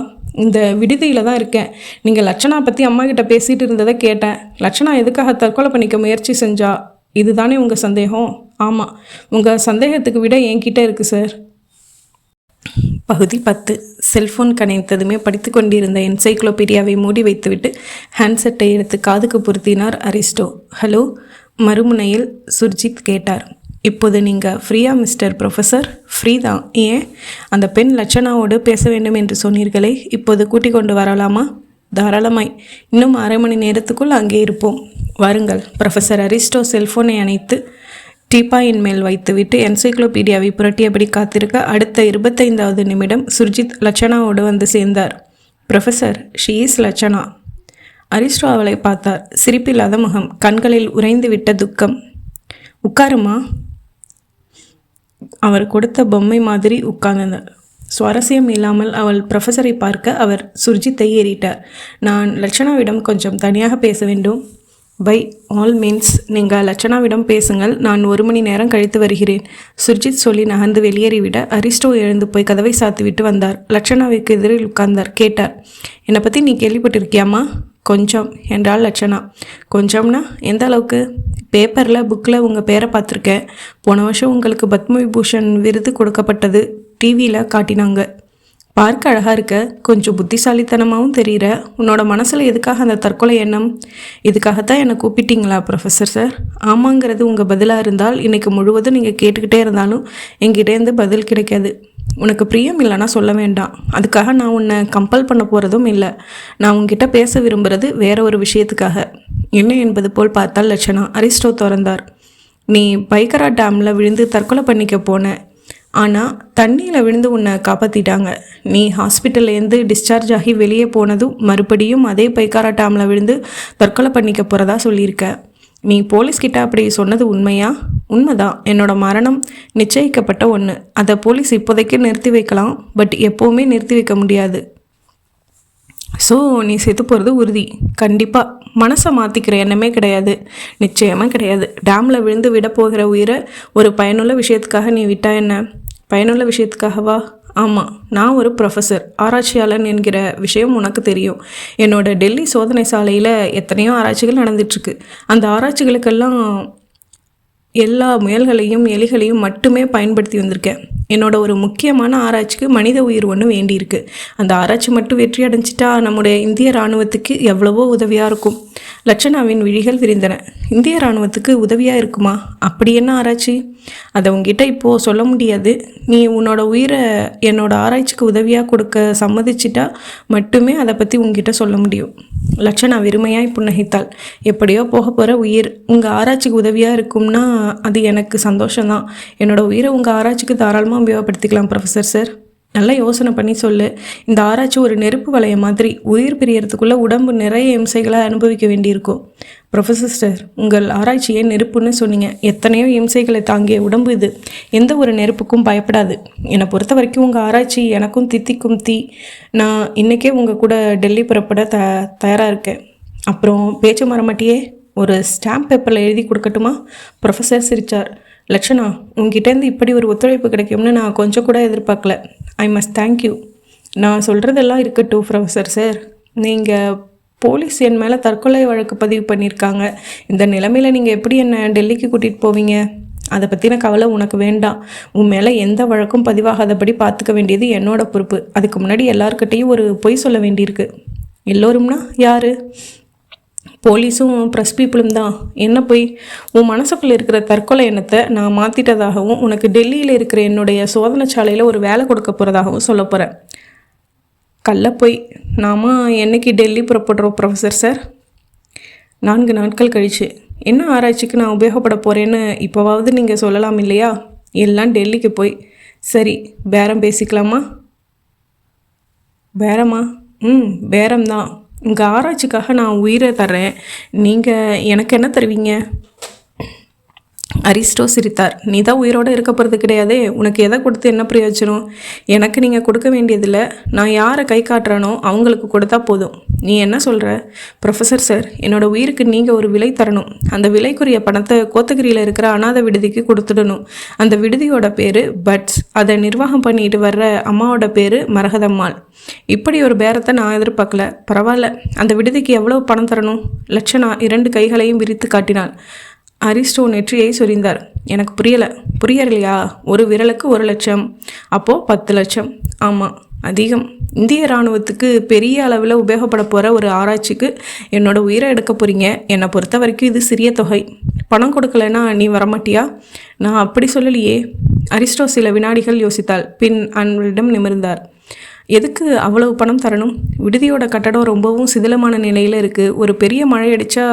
இந்த விடுதியில் தான் இருக்கேன். நீங்கள் லட்சணா பற்றி அம்மா கிட்ட பேசிகிட்டு இருந்ததை கேட்டேன். லட்சணா எதுக்காக தற்கொலை பண்ணிக்க முயற்சி செஞ்சா? இதுதானே உங்கள் சந்தேகம்? ஆமாம், உங்கள் சந்தேகத்துக்கு விட என்கிட்ட இருக்குது சார். பகுதி 10. செல்ஃபோன் கனைத்ததுமே படித்து கொண்டிருந்த என்சைக்ளோபீடியாவை மூடி வைத்துவிட்டு ஹேண்ட்செட்டை எடுத்து காதுக்கு பொருத்தினார் அரிஸ்டோ. ஹலோ, மறுமுனையில் சுர்ஜித் கேட்டார். இப்போது நீங்கள் ஃப்ரீயா மிஸ்டர் ப்ரொஃபஸர்? ஃப்ரீ தான். ஏன்? அந்த பெண் லட்சணாவோடு பேச வேண்டும் என்று சொன்னீர்களே, இப்போது கூட்டிக் கொண்டு வரலாமா? தாராளமாய். இன்னும் அரை மணி நேரத்துக்குள் அங்கே இருப்போம். வாருங்கள். ப்ரொஃபஸர் அரிஸ்டோ செல்ஃபோனை அணைத்து டீப்பாயின் மேல் வைத்துவிட்டு என்சைக்ளோபீடியாவை புரட்டியபடி காத்திருக்க அடுத்த 25வது நிமிடம் சுர்ஜித் லட்சணாவோடு வந்து சேர்ந்தார். Professor, she is Lakshana. Aristo அவளை பார்த்தார். சிரிப்பில்லாத முகம், கண்களில் உறைந்துவிட்ட துக்கம். உட்காருமா. அவர் கொடுத்த பொம்மை மாதிரி உட்கார்ந்தார். சுவாரஸ்யம் இல்லாமல் அவள் ப்ரொஃபஸரை பார்க்க அவர் சுர்ஜித்தை ஏறிட்டார். நான் லட்சணாவிடம் கொஞ்சம் தனியாக பேச வேண்டும். பை ஆல் மீன்ஸ் நீங்கள் லட்சணாவிடம் பேசுங்கள். நான் 1 மணி நேரம் கழித்து வருகிறேன். சுர்ஜித் சொல்லி நகர்ந்து வெளியேறிவிட அரிஸ்டோ எழுந்து போய் கதவை சாத்திவிட்டு வந்தார். லட்சணாவிற்கு எதிரில் உட்கார்ந்தார். கேட்டார். என்னை பற்றி நீ கேள்விப்பட்டிருக்கியாமா? கொஞ்சம் என்றாள் லட்சணா. கொஞ்சம்னா எந்த அளவுக்கு? பேப்பரில் புக்கில் உங்கள் பேரை பார்த்துருக்கேன். போன வருஷம் உங்களுக்கு பத்மவிபூஷன் விருது கொடுக்கப்பட்டது டிவியில் காட்டினாங்க. பார்க்க அழகாக இருக்க, கொஞ்சம் புத்திசாலித்தனமாகவும் தெரிகிற. உன்னோட மனசில் எதுக்காக அந்த தற்கொலை எண்ணம்? இதுக்காகத்தான் என்னை கூப்பிட்டீங்களா ப்ரொஃபஸர் சார்? ஆமாங்கிறது உங்கள் பதிலாக இருந்தால் இன்றைக்கு முழுவதும் நீங்கள் கேட்டுக்கிட்டே இருந்தாலும் என்கிட்டேருந்து பதில் கிடைக்காது. உனக்கு பிரியம் இல்லைன்னா சொல்ல வேண்டாம். அதுக்காக நான் உன்னை கம்பல் பண்ண போகிறதும் இல்லை. நான் உங்ககிட்ட பேச விரும்புகிறது வேற ஒரு விஷயத்துக்காக. என்ன என்பது போல் பார்த்தால் லட்சணா. அரிஸ்டோ திறந்தார். நீ பைக்கரா டேமில் விழுந்து தற்கொலை பண்ணிக்க போன. ஆனால் தண்ணியில் விழுந்து உன்னை காப்பாற்றிட்டாங்க. நீ ஹாஸ்பிட்டல்லேருந்து டிஸ்சார்ஜ் ஆகி வெளியே போனதும் மறுபடியும் அதே பைக்காரா டேமில் விழுந்து தற்கொலை பண்ணிக்க போகிறதா சொல்லியிருக்க. நீ போலீஸ்கிட்ட அப்படி சொன்னது உண்மையா? உண்மைதான். என்னோட மரணம் நிச்சயிக்கப்பட்ட ஒன்று. அதை போலீஸ் இப்போதைக்கு நிறுத்தி வைக்கலாம், பட் எப்போவுமே நிறுத்தி வைக்க முடியாது. ஸோ நீ செத்து போகிறது உறுதி. கண்டிப்பாக. மனசை மாற்றிக்கிற எண்ணமே கிடையாது. நிச்சயமாக கிடையாது. டேமில் விழுந்து விட போகிற உயிரை ஒரு பயனுள்ள விஷயத்துக்காக நீ விட்டா என்ன? பயனுள்ள விஷயத்துக்காகவா? ஆமாம், நான் ஒரு ப்ரொஃபஸர், ஆராய்ச்சியாளன் என்கிற விஷயம் உனக்கு தெரியும். என்னோட டெல்லி சோதனை சாலையில் எத்தனையோ ஆராய்ச்சிகள் நடந்துட்டுருக்கு. அந்த ஆராய்ச்சிகளுக்கெல்லாம் எல்லா முயல்களையும் எலிகளையும் மட்டுமே பயன்படுத்தி வந்திருக்கேன். என்னோட ஒரு முக்கியமான ஆராய்ச்சிக்கு மனித உயிர் ஒன்று வேண்டியிருக்கு. அந்த ஆராய்ச்சி மட்டும் வெற்றி அடைஞ்சிட்டா நம்முடைய இந்திய இராணுவத்துக்கு எவ்வளவோ உதவியாக இருக்கும். லட்சணாவின் விழிகள் விரிந்தன. இந்திய இராணுவத்துக்கு உதவியாக இருக்குமா? அப்படி என்ன ஆராய்ச்சி? அதை உங்ககிட்ட இப்போது சொல்ல முடியாது. நீ உன்னோட உயிரை என்னோட ஆராய்ச்சிக்கு உதவியாக கொடுக்க சம்மதிச்சிட்டா மட்டுமே அதை பற்றி உங்ககிட்ட சொல்ல முடியும். லட்சணா வெறுமையாய் புன்னகைத்தாள். எப்படியோ போக போகிற உயிர் உங்கள் ஆராய்ச்சிக்கு உதவியாக இருக்கும்னா அது எனக்கு சந்தோஷம்தான். என்னோட உயிரை உங்கள் ஆராய்ச்சிக்கு தாராளமாக உபயோகப்படுத்திக்கலாம் ப்ரொஃபஸர் சார். நல்லா யோசனை பண்ணி சொல்லு. இந்த ஆராய்ச்சி ஒரு நெருப்பு வளைய மாதிரி. உயிர் பிரியறதுக்குள்ளே உடம்பு நிறைய இம்சைகளை அனுபவிக்க வேண்டியிருக்கும். ப்ரொஃபஸர் சார், உங்கள் ஆராய்ச்சியே நெருப்புன்னு சொன்னீங்க. எத்தனையோ இம்சைகளை தாங்கிய உடம்பு இது. எந்த ஒரு நெருப்புக்கும் பயப்படாது. என்னை பொறுத்த வரைக்கும் உங்கள் ஆராய்ச்சி எனக்கும் தித்திக்கும் தீ. நான் இன்றைக்கே உங்கள் கூட டெல்லி புறப்பட தயாராக இருக்கேன். அப்புறம் பேச்சு மரமாட்டியே, ஒரு ஸ்டாம்ப் பேப்பரில் எழுதி கொடுக்கட்டுமா? ப்ரொஃபஸர் சிரித்தார். லட்சணா, உங்ககிட்டேருந்து இப்படி ஒரு ஒத்துழைப்பு கிடைக்கும்னு நான் கொஞ்சம் கூட எதிர்பார்க்கல. I must thank you. நான் சொல்கிறதெல்லாம் இருக்கட்டும் ப்ரொஃபஸர் சார். நீங்கள் போலீஸ் என் மேலே தற்கொலை வழக்கு பதிவு பண்ணியிருக்காங்க. இந்த நிலைமையில் நீங்கள் எப்படி என்னை டெல்லிக்கு கூட்டிகிட்டு போவீங்க? அதை பற்றின கவலை உனக்கு வேண்டாம். உன் மேலே எந்த வழக்கும் பதிவாகாதபடி பார்த்துக்க வேண்டியது என்னோட பொறுப்பு. அதுக்கு முன்னாடி எல்லாருக்கிட்டையும் ஒரு பொய் சொல்ல வேண்டியிருக்கு. எல்லோரும்னா யார்? போலீஸும் ப்ரெஸ் பீப்புளும் தான். என்ன போய்? உன் மனசுக்குள்ளே இருக்கிற தற்கொலை எண்ணத்தை நான் மாற்றிட்டதாகவும் உனக்கு டெல்லியில் இருக்கிற என்னுடைய சோதனை சாலையில் ஒரு வேலை கொடுக்க போகிறதாகவும் சொல்ல போகிறேன். கள்ள போய். நாம என்னைக்கு டெல்லி புறப்படுறோம் ப்ரொஃபஸர் சார்? 4 நாட்கள் கழிச்சு. என்ன ஆராய்ச்சிக்கு நான் உபயோகப்பட போகிறேன்னு இப்போவாவது நீங்கள் சொல்லலாம் இல்லையா? எல்லாம் டெல்லிக்கு போய். சரி, பேரம் பேசிக்கலாமா? பேரமா? பேரம்தான். உங்கள் ஆராய்ச்சிக்காக நான் உயிரை தர்றேன். நீங்கள் எனக்கு என்ன தருவீங்க? அரிஸ்டோ சிரித்தார். நீ தான் உயிரோடு இருக்க போகிறது கிடையாதே, உனக்கு எதை கொடுத்து என்ன பிரயோஜனம்? எனக்கு நீங்கள் கொடுக்க வேண்டியதில்லை, நான் யாரை கை காட்டுறானோ அவங்களுக்கு கொடுத்தா போதும். நீ என்ன சொல்கிற? ப்ரொஃபஸர் சார், என்னோடய உயிருக்கு நீங்கள் ஒரு விலை தரணும். அந்த விலைக்குரிய பணத்தை கோத்தகிரியில் இருக்கிற அனாதை விடுதிக்கு கொடுத்துடணும். அந்த விடுதியோட பேர் பட்ஸ். அதை நிர்வாகம் பண்ணிட்டு வர்ற அம்மாவோட பேர் மரகதம்மாள். இப்படி ஒரு பேரத்தை நான் எதிர்பார்க்கல. பரவாயில்ல, அந்த விடுதிக்கு எவ்வளோ பணம் தரணும்? லட்சணா 2 கைகளையும் விரித்து காட்டினாள். அரிஸ்டோ நெற்றியை சொரிந்தார். எனக்கு புரியலையா? ஒரு விரலுக்கு 1 லட்சம், அப்போது 10 லட்சம். ஆமாம், அதிகம். இந்திய இராணுவத்துக்கு பெரிய அளவில் உபயோகப்பட போகிற ஒரு ஆராய்ச்சிக்கு என்னோட உயிரை எடுக்க போகிறீங்க. என்னை பொறுத்த வரைக்கும் இது சிறிய தொகை. பணம் கொடுக்கலன்னா நீ வரமாட்டியா? நான் அப்படி சொல்லலையே. அரிஸ்டோ சில வினாடிகள் யோசித்தாள். பின் அவளிடம் நிமிர்ந்தார். எதுக்கு அவ்வளவு பணம் தரணும்? விடுதியோட கட்டடம் ரொம்பவும் சிதிலமான நிலையில் இருக்குது. ஒரு பெரிய மழை அடித்தா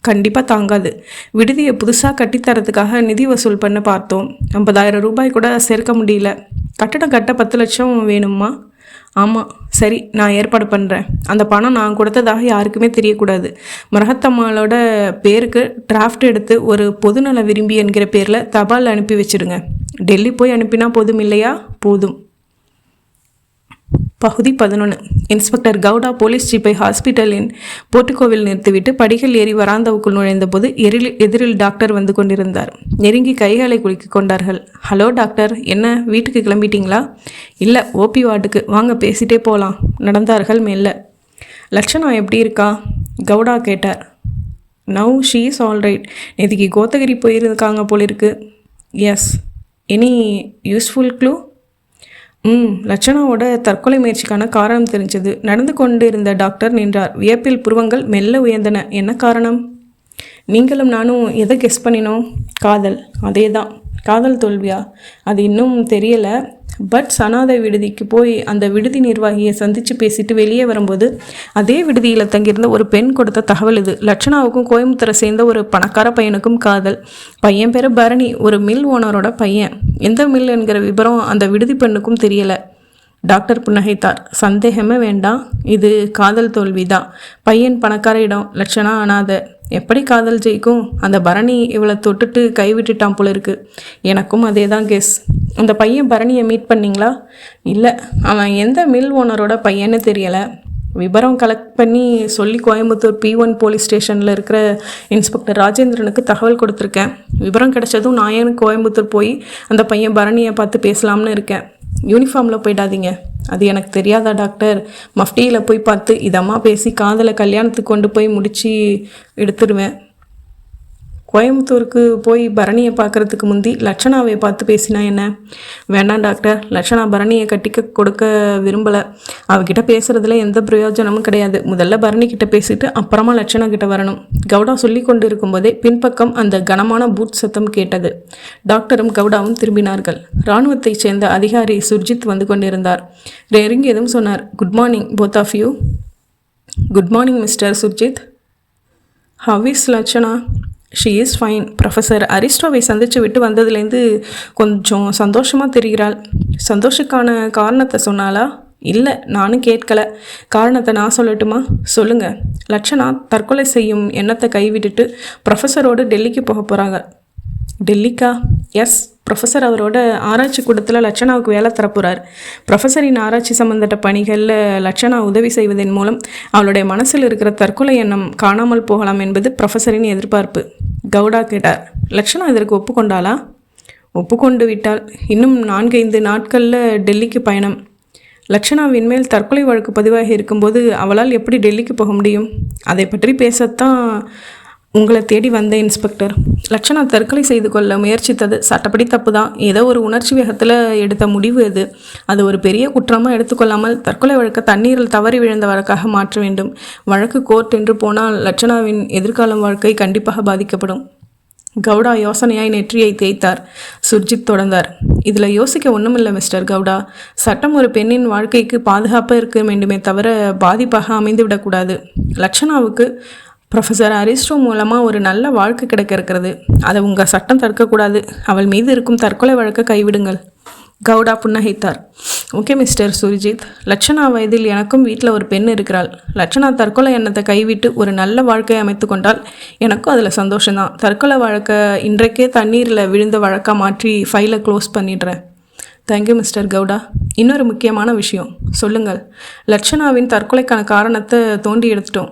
கண்டிப்பாக தாங்காது. விடுதியை புதுசாக கட்டித்தரத்துக்காக நிதி வசூல் பண்ண பார்த்தோம். 50,000 ரூபாய் கூட சேர்க்க முடியல. கட்டடம் கட்ட 10 லட்சம் வேணுமா? ஆமாம், சரி, நான் ஏற்பாடு பண்ணுறேன். அந்த பணம் நான் கொடுத்ததாக யாருக்குமே தெரியக்கூடாது. மரகத்தம்மாளோட பேருக்கு டிராஃப்ட் எடுத்து ஒரு பொதுநல விரும்பி என்கிற பேரில் தபால் அனுப்பி வச்சுடுங்க. டெல்லி போய் அனுப்பினா போதும் இல்லையா? போதும். பகுதி 11. இன்ஸ்பெக்டர் கவுடா போலீஸ் ஜீப்பை ஹாஸ்பிட்டலின் போர்ட்டிகோவில் நிறுத்திவிட்டு படிகள் ஏறி வராந்தாவுக்குள் நுழைந்தபோது எதிரில் டாக்டர் வந்து கொண்டிருந்தார். நெருங்கி கைகளை குலுக்கி கொண்டார்கள். ஹலோ டாக்டர், என்ன வீட்டுக்கு கிளம்பிட்டீங்களா? இல்லை, ஓபி வார்டுக்கு வாங்க, பேசிட்டே போகலாம். நடந்தார்கள் மெல்ல. லட்சணா எப்படி இருக்கா? கவுடா கேட்டார். Now she is all right. நேற்றுக்கு கோத்தகிரி போயிருக்காங்க போலிருக்கு. எஸ். Any useful clue? லட்சணாவோட தற்கொலை முயற்சிக்கான காரணம் தெரிஞ்சது. நடந்து கொண்டு இருந்த டாக்டர் நின்றார். வியப்பில் புருவங்கள் மெல்ல உயர்ந்தன. என்ன காரணம்? நீங்களும் நானும் எதை கெஸ் பண்ணினோம்? காதல். அதே தான். காதல் தோல்வியா? அது இன்னும் தெரியலை. பட் அனாதை விடுதிக்கு போய் அந்த விடுதி நிர்வாகியை சந்தித்து பேசிட்டு வெளியே வரும்போது அதே விடுதியில் தங்கியிருந்த ஒரு பெண் கொடுத்த தகவல் இது. லட்சணாவுக்கும் கோயம்புத்தூரை சேர்ந்த ஒரு பணக்கார பையனுக்கும் காதல். பையன் பேர் பரணி, ஒரு மில் ஓனரோட பையன். எந்த மில் என்கிற விவரம் அந்த விடுதி பெண்ணுக்கும் தெரியலை. டாக்டர் புன்னகைத்தார். சந்தேகமே வேண்டாம், இது காதல் தோல்விதான். பையன் பணக்கார இடம், லட்சணா அனாதை. எப்படி காதல் ஜெயிக்கும்? அந்த பரணி இவளை தொட்டுட்டு கைவிட்டுட்டான் போல இருக்கு. எனக்கும் அதே தான் கெஸ். அந்த பையன் பரணியை மீட் பண்ணிங்களா? இல்லை, அவன் எந்த மில் ஓனரோட பையன்னு தெரியலை. விபரம் கலெக்ட் பண்ணி சொல்லி கோயம்புத்தூர் P1 போலீஸ் ஸ்டேஷனில் இருக்கிற இன்ஸ்பெக்டர் ராஜேந்திரனுக்கு தகவல் கொடுத்துருக்கேன். விபரம் கிடைச்சதும் நான் கோயம்புத்தூர் போய் அந்த பையன் பரணியை பார்த்து பேசலாம்னு இருக்கேன். யூனிஃபார்மில் போயிடாதீங்க. அது எனக்கு தெரியாதா டாக்டர்? மஃப்டியில் போய் பார்த்து இதமாக பேசி காதலை கல்யாணத்துக்கு கொண்டு போய் முடித்து எடுத்துருவேன். கோயம்புத்தூருக்கு போய் பரணியை பார்க்குறதுக்கு முந்தி லட்சணாவை பார்த்து பேசினா என்ன? வேண்டாம் டாக்டர், லட்சணா பரணியை கட்டிக்க கொடுக்க விரும்பலை. அவகிட்ட பேசுகிறதுல எந்த பிரயோஜனமும் கிடையாது. முதல்ல பரணிக்கிட்ட பேசிட்டு அப்புறமா லட்சணா கிட்ட வரணும். கவுடா சொல்லி கொண்டு இருக்கும்போதே பின்பக்கம் அந்த கனமான பூட் சத்தம் கேட்டது. டாக்டரும் கவுடாவும் திரும்பினார்கள். இராணுவத்தை சேர்ந்த அதிகாரி சுர்ஜித் வந்து கொண்டிருந்தார். நெருங்கியதும் சொன்னார். Good morning both of you. Good morning mister Surjit. How is Lakshana? She is fine. Professor அரிஸ்டோவை சந்தித்து விட்டு வந்ததுலேருந்து கொஞ்சம் சந்தோஷமாக தெரிகிறாள். சந்தோஷக்கான காரணத்தை சொன்னாலா? இல்லை, நானும் கேட்கல. காரணத்தை நான் சொல்லட்டுமா? சொல்லுங்கள். லட்சணா தற்கொலை செய்யும் எண்ணத்தை கைவிட்டுட்டு ப்ரொஃபஸரோடு டெல்லிக்கு போக போகிறாங்க. டெல்லிக்கா? எஸ். ப்ரொஃபஸர் அவரோட ஆராய்ச்சி கூடத்தில் லட்சணாவுக்கு வேலை தரப்போகிறார். ப்ரொஃபஸரின் ஆராய்ச்சி சம்பந்தப்பட்ட பணிகளில் லட்சணா உதவி செய்வதன் மூலம் அவளுடைய மனசில் இருக்கிற தற்கொலை எண்ணம் காணாமல் போகலாம் என்பது ப்ரொஃபஸரின் எதிர்பார்ப்பு. கவுடா கேட்டார். லட்சணா இதற்கு ஒப்புக்கொண்டாளா? ஒப்புக்கொண்டு விட்டால். இன்னும் 4-5 நாட்களில் டெல்லிக்கு பயணம். லட்சணாவின் மேல் தற்கொலை வழக்கு பதிவாகி இருக்கும்போது அவளால் எப்படி டெல்லிக்கு போக முடியும்? அதை பற்றி பேசத்தான் உங்களை தேடி வந்த இன்ஸ்பெக்டர். லட்சணா தற்கொலை செய்து கொள்ள முயற்சித்தது சட்டப்படி தப்பு தான். ஏதோ ஒரு உணர்ச்சி வேகத்தில் எடுத்த முடிவு அது ஒரு பெரிய குற்றமாக எடுத்துக்கொள்ளாமல் தற்கொலை வழக்கை தண்ணீரில் தவறி விழுந்த வழக்காக மாற்ற வேண்டும். வழக்கு கோர்ட் என்று போனால் லட்சணாவின் எதிர்கால வாழ்க்கை கண்டிப்பாக பாதிக்கப்படும். கவுடா யோசனையாய் நெற்றியை தேய்த்தார். சுர்ஜித் தொடர்ந்தார். இதில் யோசிக்க ஒன்றுமில்லை மிஸ்டர் கவுடா. சட்டம் ஒரு பெண்ணின் வாழ்க்கைக்கு பாதுகாப்பாக இருக்க வேண்டுமே தவிர பாதிப்பாக அமைந்துவிடக்கூடாது. லட்சணாவுக்கு ப்ரொஃபஸர் அரிஸ்டோ மூலமாக ஒரு நல்ல வாழ்க்கை கிடைக்க இருக்கிறது. அதை உங்கள் சட்டம் தடுக்கக்கூடாது. அவள் மீது இருக்கும் தற்கொலை வழக்கை கைவிடுங்கள். கவுடா புன்னகைத்தார். ஓகே மிஸ்டர் சுர்ஜித், லட்சணா வயதில் எனக்கும் வீட்டில் ஒரு பெண் இருக்கிறாள். லட்சணா தற்கொலை எண்ணத்தை கைவிட்டு ஒரு நல்ல வாழ்க்கையை அமைத்து கொண்டால் எனக்கும் அதில் சந்தோஷம்தான். தற்கொலை வழக்கை இன்றைக்கே தண்ணீரில் விழுந்த வழக்காக மாற்றி ஃபைலை க்ளோஸ் பண்ணிடுறேன். Thank you mister Gowda. இன்னொரு முக்கியமான விஷயம் சொல்லுங்கள். லட்சணாவின் தற்கொலைக்கான காரணத்தை தோண்டி எடுத்துட்டோம்.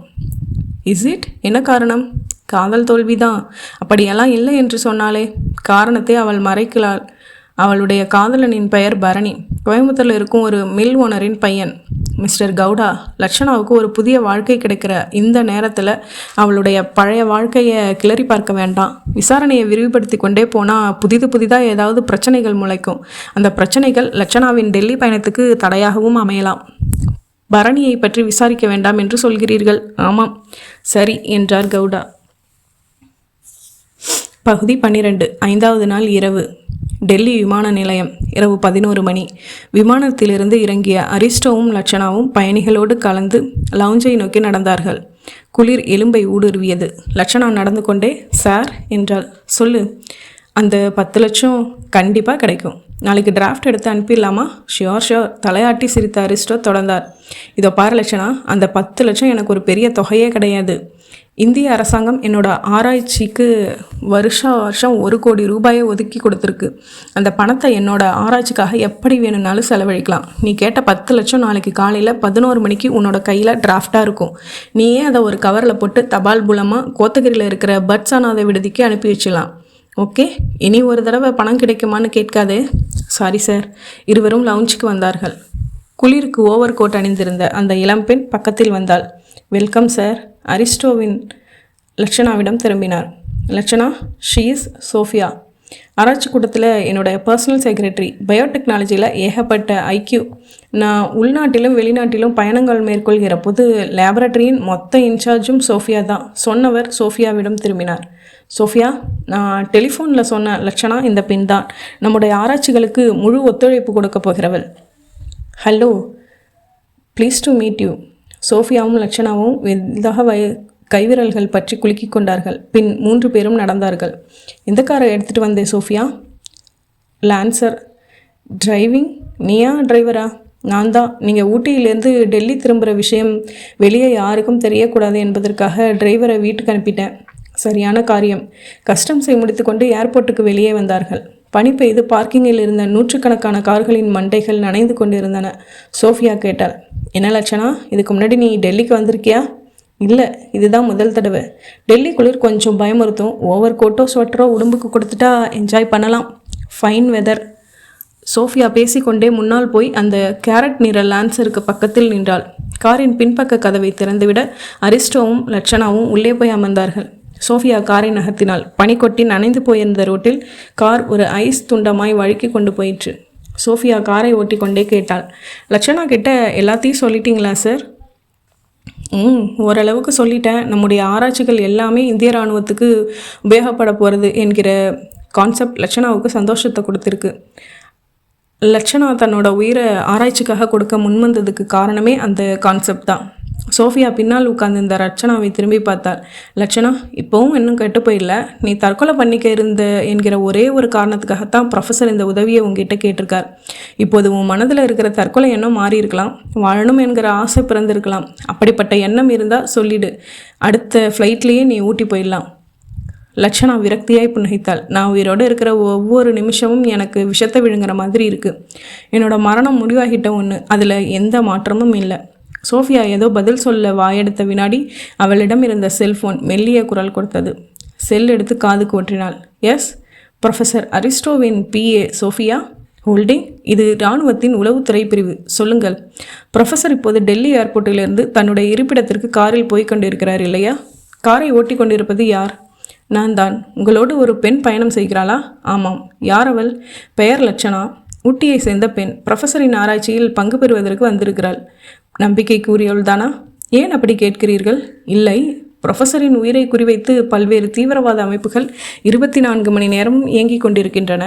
Is it? என்ன காரணம்? காதல் தோல்விதான். அப்படியெல்லாம் இல்லை என்று சொன்னாலே. காரணத்தை அவள் மறைக்கிறாள். அவளுடைய காதலனின் பெயர் பரணி. கோயம்புத்தூரில் இருக்கும் ஒரு மில் ஓனரின் பையன். மிஸ்டர் கவுடா, லட்சணாவுக்கு ஒரு புதிய வாழ்க்கை கிடைக்கிற இந்த நேரத்தில் அவளுடைய பழைய வாழ்க்கையை கிளறி பார்க்க வேண்டாம். விசாரணையை விரிவுபடுத்தி கொண்டே போனால் புதிதாக ஏதாவது பிரச்சனைகள் முளைக்கும். அந்த பிரச்சனைகள் லட்சணாவின் டெல்லி பயணத்துக்கு தடையாகவும் அமையலாம். பரணியை பற்றி விசாரிக்க வேண்டாம் என்று சொல்கிறீர்கள். ஆமாம், சரி என்றார் கவுடா. பகுதி 12. 5வது நாள் இரவு. டெல்லி விமான நிலையம். இரவு 11 மணி. விமானத்திலிருந்து இறங்கிய அரிஸ்டோவும் லட்சணாவும் பயணிகளோடு கலந்து லவுஞ்சை நோக்கி நடந்தார்கள். குளிர் எலும்பை ஊடுருவியது. லட்சணா நடந்து கொண்டே சார் என்றாள். சொல்லு. அந்த 10 லட்சம் கண்டிப்பாக கிடைக்கும். நாளைக்கு டிராஃப்ட் எடுத்து அனுப்பிடலாமா? ஷியோர். தலையாட்டி சிரித்த அரிஸ்டோ தொடர்ந்தார். இதோ பாரு லட்சணா, அந்த 10 லட்சம் எனக்கு ஒரு பெரிய தொகையே கிடையாது. இந்திய அரசாங்கம் என்னோட ஆராய்ச்சிக்கு வருஷம் 1 கோடி ரூபாயை ஒதுக்கி கொடுத்துருக்கு. அந்த பணத்தை என்னோட ஆராய்ச்சிக்காக எப்படி வேணும்னாலும் செலவழிக்கலாம். நீ கேட்ட 10 லட்சம் நாளைக்கு காலையில் 11 மணிக்கு உன்னோட கையில் டிராஃப்டாக இருக்கும். நீயே அதை ஒரு கவரில் போட்டு தபால் மூலமாக கோத்தகிரியில் இருக்கிற பட்சாநாத விடுதிக்கு அனுப்பி வச்சிடலாம். ஓகே? இனி ஒரு தடவை பணம் கிடைக்குமான்னு கேட்காதே. Sorry sir. இருவரும் லவுஞ்சுக்கு வந்தார்கள். குளிருக்கு ஓவர் கோட் அணிந்திருந்த அந்த இளம்பெண் பக்கத்தில் வந்தாள். Welcome sir. அரிஸ்டோவின் லட்சணாவிடம் திரும்பினார். லட்சணா, ஷீ இஸ் சோஃபியா. ஆராய்ச்சி கூட்டத்தில் என்னோடய பர்சனல் செக்ரட்டரி. பயோடெக்னாலஜியில் ஏகப்பட்ட ஐக்யூ. நான் உள்நாட்டிலும் வெளிநாட்டிலும் பயணங்கள் மேற்கொள்கிற போது லேபரட்டரியின் மொத்த இன்சார்ஜும் சோஃபியா தான். சொன்னவர் சோஃபியாவிடம் திரும்பினார். சோஃபியா, நான் டெலிஃபோனில் சொன்ன லட்சணா இந்த பெண் தான். நம்முடைய ஆராய்ச்சிகளுக்கு முழு ஒத்துழைப்பு கொடுக்க போகிறவள். Hello, please to meet you. சோஃபியாவும் லட்சணாவும் வெதாக கைவிரல்கள் பற்றி குலுக்கி கொண்டார்கள். பின் 3 பேரும் நடந்தார்கள். எந்த காரை எடுத்துகிட்டு வந்தேன் சோஃபியா? லான்சர். டிரைவிங்? நீயா டிரைவரா? நான் தான். நீங்கள் ஊட்டியிலேருந்து டெல்லி திரும்புகிற விஷயம் வெளியே யாருக்கும் தெரியக்கூடாது என்பதற்காக டிரைவரை வீட்டுக்கு அனுப்பிட்டேன். சரியான காரியம். கஸ்டம்ஸை முடித்துக்கொண்டு ஏர்போர்ட்டுக்கு வெளியே வந்தார்கள். பனி பெய்து பார்க்கிங்கில் இருந்த 100கணக்கான கார்களின் மண்டைகள் நனைந்து கொண்டிருந்தன. சோஃபியா கேட்டாள். என்ன லட்சணா, இதுக்கு முன்னாடி நீ டெல்லிக்கு வந்திருக்கியா? இல்லை, இதுதான் முதல் தடவை. டெல்லி குளிர் கொஞ்சம் பயமுறுத்தும். ஓவர் கோட்டோ ஸ்வெட்டரோ உடம்புக்கு கொடுத்துட்டா என்ஜாய் பண்ணலாம். Fine weather. சோஃபியா பேசிக்கொண்டே முன்னால் போய் அந்த கேரட் நிற லான்சருக்கு பக்கத்தில் நின்றாள். காரின் பின்பக்க கதவை திறந்துவிட அரிஸ்டோவும் லட்சணாவும் உள்ளே போய் அமர்ந்தார்கள். சோஃபியா காரை நகர்த்தினாள். பனி கொட்டி நனைந்து போயிருந்த ரோட்டில் கார் ஒரு ஐஸ் துண்டமாய் வழுக்கி கொண்டு போயிற்று. சோஃபியா காரை ஓட்டி கொண்டே கேட்டாள். லட்சணா கிட்ட எல்லாத்தையும் சொல்லிட்டீங்களா சார்? ஓரளவுக்கு சொல்லிட்டேன். நம்முடைய ஆராய்ச்சிகள் எல்லாமே இந்திய இராணுவத்துக்கு உபயோகப்பட போகிறது என்கிற கான்செப்ட் லட்சணாவுக்கு சந்தோஷத்தை கொடுத்துருக்கு. லட்சணா தன்னோட உயிரை ஆராய்ச்சிக்காக கொடுக்க முன்வந்ததுக்கு காரணமே அந்த கான்செப்ட் தான். சோஃபியா பின்னால் உட்கார்ந்திருந்த லட்சணாவை திரும்பி பார்த்தாள். லட்சணா, இப்போவும் இன்னும் கெட்டு போயிடல. நீ தற்கொலை பண்ணிக்க இருந்த என்கிற ஒரே ஒரு காரணத்துக்காகத்தான் ப்ரொஃபஸர் இந்த உதவியை உங்ககிட்ட கேட்டிருக்கார். இப்போது உன் மனதில் இருக்கிற தற்கொலை எண்ணம் மாறி இருக்கலாம். வாழணும் என்கிற ஆசை பிறந்திருக்கலாம். அப்படிப்பட்ட எண்ணம் இருந்தால் சொல்லிடு. அடுத்த ஃப்ளைட்லேயே நீ ஊட்டி போயிடலாம். லட்சணா விரக்தியாய் புன்னகைத்தாள். நான் உயிரோடு இருக்கிற ஒவ்வொரு நிமிஷமும் எனக்கு விஷத்தை விழுங்குற மாதிரி இருக்குது. என்னோட மரணம் முடிவாகிட்ட ஒன்று. அதில் எந்த மாற்றமும் இல்லை. சோஃபியா ஏதோ பதில் சொல்ல வாயெடுத்த வினாடி அவளிடம் இருந்த செல்ஃபோன் மெல்லிய குரல் கொடுத்தது. செல் எடுத்து காதுக்கு ஒற்றினாள். எஸ், ப்ரொஃபஸர் அரிஸ்டோவின் PA சோஃபியா. ஹோல்டிங். இது இராணுவத்தின் உளவுத்துறை பிரிவு. சொல்லுங்கள். ப்ரொஃபஸர் இப்போது டெல்லி ஏர்போர்ட்டிலிருந்து தன்னுடைய இருப்பிடத்திற்கு காரில் போய் கொண்டிருக்கிறார் இல்லையா? காரை ஓட்டி கொண்டிருப்பது யார்? நான் தான். உங்களோடு ஒரு பெண் பயணம் செய்கிறாளா? ஆமாம். யார் அவள்? பெயர் லட்சணா. ஊட்டியை சேர்ந்த பெண். ப்ரொஃபஸரின் ஆராய்ச்சியில் பங்கு பெறுவதற்கு வந்திருக்கிறாள். நம்பிக்கை கூறியவள் தானா? ஏன் அப்படி கேட்கிறீர்கள்? இல்லை, ப்ரொஃபஸரின் உயிரை குறிவைத்து பல்வேறு தீவிரவாத அமைப்புகள் 24 மணி நேரமும் இயங்கிக் கொண்டிருக்கின்றன.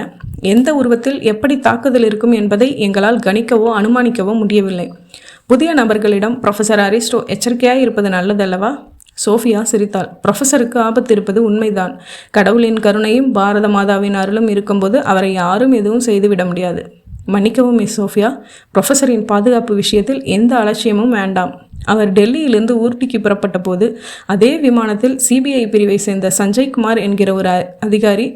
எந்த உருவத்தில் எப்படி தாக்குதல் இருக்கும் என்பதை எங்களால் கணிக்கவோ அனுமானிக்கவோ முடியவில்லை. புதிய நபர்களிடம் ப்ரொஃபஸர் அரிஸ்டோ எச்சரிக்கையாக இருப்பது நல்லதல்லவா? சோஃபியா சிரித்தாள். ப்ரொஃபஸருக்கு ஆபத்து இருப்பது உண்மைதான். கடவுளின் கருணையும் பாரத மாதாவின் அருளும் இருக்கும்போது அவரை யாரும் எதுவும் செய்துவிட முடியாது. மன்னிக்கவும் மிஸ் சோஃபியா, ப்ரொஃபஸரின் பாதுகாப்பு விஷயத்தில் எந்த அலட்சியமும் வேண்டாம். அவர் டெல்லியிலிருந்து ஊட்டிக்கு புறப்பட்ட போது அதே விமானத்தில் சிபிஐ பிரிவை சேர்ந்த சஞ்சய் குமார் என்கிற ஒரு அதிகாரி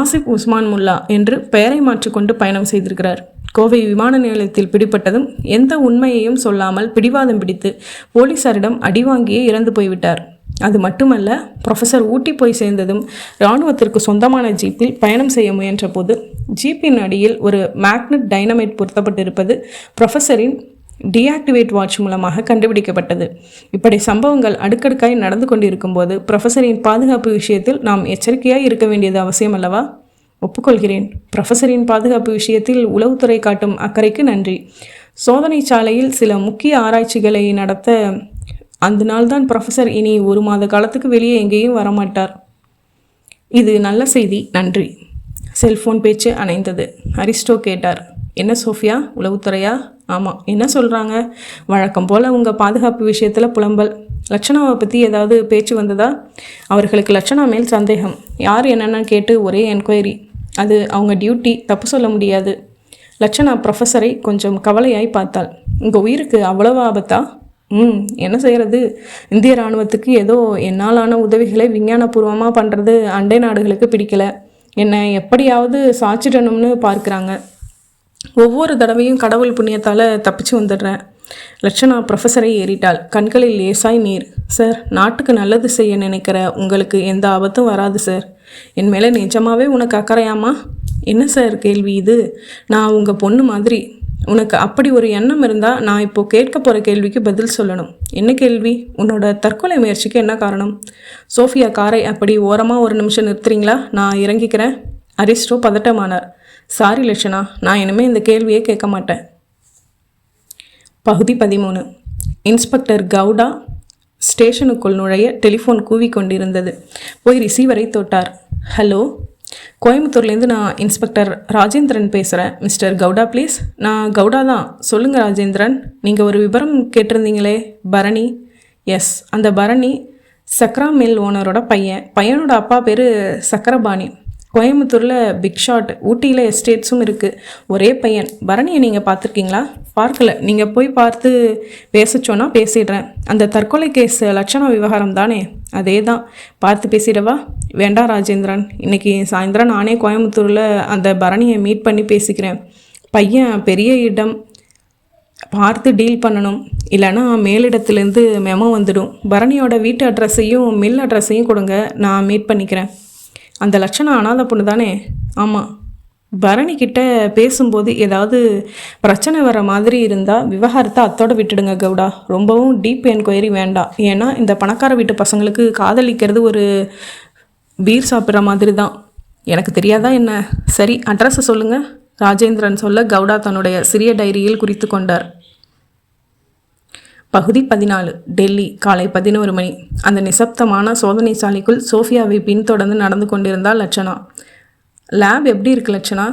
ஆசிப் உஸ்மான் முல்லா என்று பெயரை மாற்றிக்கொண்டு பயணம் செய்திருக்கிறார். கோவை விமான நிலையத்தில் பிடிப்பட்டதும் எந்த உண்மையையும் சொல்லாமல் பிடிவாதம் பிடித்து போலீசாரிடம் அடிவாங்கியே இறந்து போய்விட்டார். அது மட்டுமல்ல, ப்ரொஃபஸர் ஊட்டி போய் சேர்ந்ததும் இராணுவத்திற்கு சொந்தமான ஜீப்பில் பயணம் செய்ய முயன்ற போது ஜீப்பின் அடியில் ஒரு மேக்னட் டைனமைட் பொருத்தப்பட்டிருப்பது ப்ரொஃபஸரின் டீஆக்டிவேட் வாட்ச் மூலமாக கண்டுபிடிக்கப்பட்டது. இப்படி சம்பவங்கள் அடுக்கடுக்காய் நடந்து கொண்டிருக்கும் போது ப்ரொஃபஸரின் பாதுகாப்பு விஷயத்தில் நாம் எச்சரிக்கையாய் இருக்க வேண்டியது அவசியம் அல்லவா? ஒப்புக்கொள்கிறேன். ப்ரொஃபஸரின் பாதுகாப்பு விஷயத்தில் உளவுத்துறை காட்டும் அக்கறைக்கு நன்றி. சோதனை சாலையில் சில முக்கிய ஆராய்ச்சிகளை நடத்த அந்த நாள்தான் ப்ரொஃபஸர் இனி 1 மாத காலத்துக்கு வெளியே எங்கேயும் வரமாட்டார். இது நல்ல செய்தி, நன்றி. செல்ஃபோன் பேச்சு அணைந்தது. அரிஸ்டோ கேட்டார், என்ன சோஃபியா, உளவுத்துறையா? ஆமாம். என்ன சொல்கிறாங்க? வழக்கம் போல் உங்கள் பாதுகாப்பு விஷயத்தில் புலம்பல். லட்சணாவை பற்றி ஏதாவது பேச்சு வந்ததா? அவர்களுக்கு லட்சணா மேல் சந்தேகம். யார் என்னென்னு கேட்டு ஒரே என்கொயரி. அது அவங்க டியூட்டி, தப்பு சொல்ல முடியாது. லட்சணா ப்ரொஃபஸரை கொஞ்சம் கவலையாய் பார்த்தாள். உங்கள் உயிருக்கு அவ்வளவு ஆபத்தா? என்ன செய்கிறது? இந்திய இராணுவத்துக்கு ஏதோ என்னாலான உதவிகளை விஞ்ஞானபூர்வமாக பண்ணுறது அண்டை நாடுகளுக்கு பிடிக்கலை. என்னை எப்படியாவது சாச்சிடணும்னு பார்க்குறாங்க. ஒவ்வொரு தடவையும் கடவுள் புண்ணியத்தால் தப்பிச்சு வந்துடுறேன். லட்சணா ப்ரொஃபஸரை ஏறிட்டாள். கண்களில் லேசாய் நீர். சார், நாட்டுக்கு நல்லது செய்ய நினைக்கிற உங்களுக்கு எந்த ஆபத்தும் வராது சார். என் மேலே நிஜமாவே உனக்கு அக்கறையாமா? என்ன சார் கேள்வி இது? நான் உங்கள் பொண்ணு மாதிரி. உனக்கு அப்படி ஒரு எண்ணம் இருந்தால் நான் இப்போது கேட்க போகிற கேள்விக்கு பதில் சொல்லணும். என்ன கேள்வி? உன்னோட தற்கொலை முயற்சிக்கு என்ன காரணம்? சோஃபியா, காரை அப்படி ஓரமாக 1 நிமிஷம் நிறுத்துறீங்களா? நான் இறங்கிக்கிறேன். அரிஸ்டோ பதட்டமானார். சாரி லட்சணா, நான் இனிமேல் இந்த கேள்வியே கேட்க மாட்டேன். பகுதி 13. இன்ஸ்பெக்டர் கவுடா ஸ்டேஷனுக்குள் நுழைய டெலிஃபோன் கூவிக்கொண்டிருந்தது. போய் ரிசீவரை தொட்டார். ஹலோ, கோயம்புத்தூர்லேருந்து நான் இன்ஸ்பெக்டர் ராஜேந்திரன் பேசுகிறேன். Mister Gowda please. நான் கவுடா தான். சொல்லுங்கள் ராஜேந்திரன். நீங்கள் ஒரு விவரம் கேட்டிருந்தீங்களே, பரணி. எஸ், அந்த பரணி சக்ரா மில் ஓனரோட பையனோட அப்பா பேர் சக்கரபாணி. கோயம்புத்தூரில் பிக் ஷாட், ஊட்டியில் எஸ்டேட்ஸும் இருக்குது. ஒரே பையன். பரணியை நீங்கள் பார்த்துருக்கீங்களா? பார்க்கல. நீங்கள் போய் பார்த்து பேசச்சோன்னா பேசிடுறேன். அந்த தற்கொலை கேஸ் லட்சணா விவகாரம் தானே? அதே தான். பார்த்து பேசிடவா? வேண்டாம் ராஜேந்திரன், இன்றைக்கி சாயந்தரம் நானே கோயம்புத்தூரில் அந்த பரணியை மீட் பண்ணி பேசிக்கிறேன். பையன் பெரிய இடம் பார்த்து டீல் பண்ணணும், இல்லைனா மேலிடத்துலேருந்து மெமோ வந்துடும். பரணியோட வீட்டு அட்ரஸையும் மில் அட்ரஸையும் கொடுங்க, நான் மீட் பண்ணிக்கிறேன். அந்த லட்சணா அனாதை பொண்ணு தானே? ஆமாம். பரணிக்கிட்ட பேசும்போது ஏதாவது பிரச்சனை வர மாதிரி இருந்தால் விவகாரத்தை அத்தோடு விட்டுடுங்க கவுடா. ரொம்பவும் டீப் என்கொயரி வேண்டாம். ஏன்னா இந்த பணக்கார வீட்டு பசங்களுக்கு காதலிக்கிறது ஒரு பீர் சாப்பிட்ற மாதிரி தான். எனக்கு தெரியாதா என்ன? சரி, அட்ரஸை சொல்லுங்கள். ராஜேந்திரன் சொல்ல கவுடா தன்னுடைய சிறிய டைரியில் குறித்து கொண்டார். பகுதி 14. டெல்லி, காலை 11 மணி. அந்த நிசப்தமான சோதனை சாலைக்குள் சோஃபியாவை பின்தொடர்ந்து நடந்து கொண்டிருந்தாள் லட்சணா. லேப் எப்படி இருக்குது லட்சணா?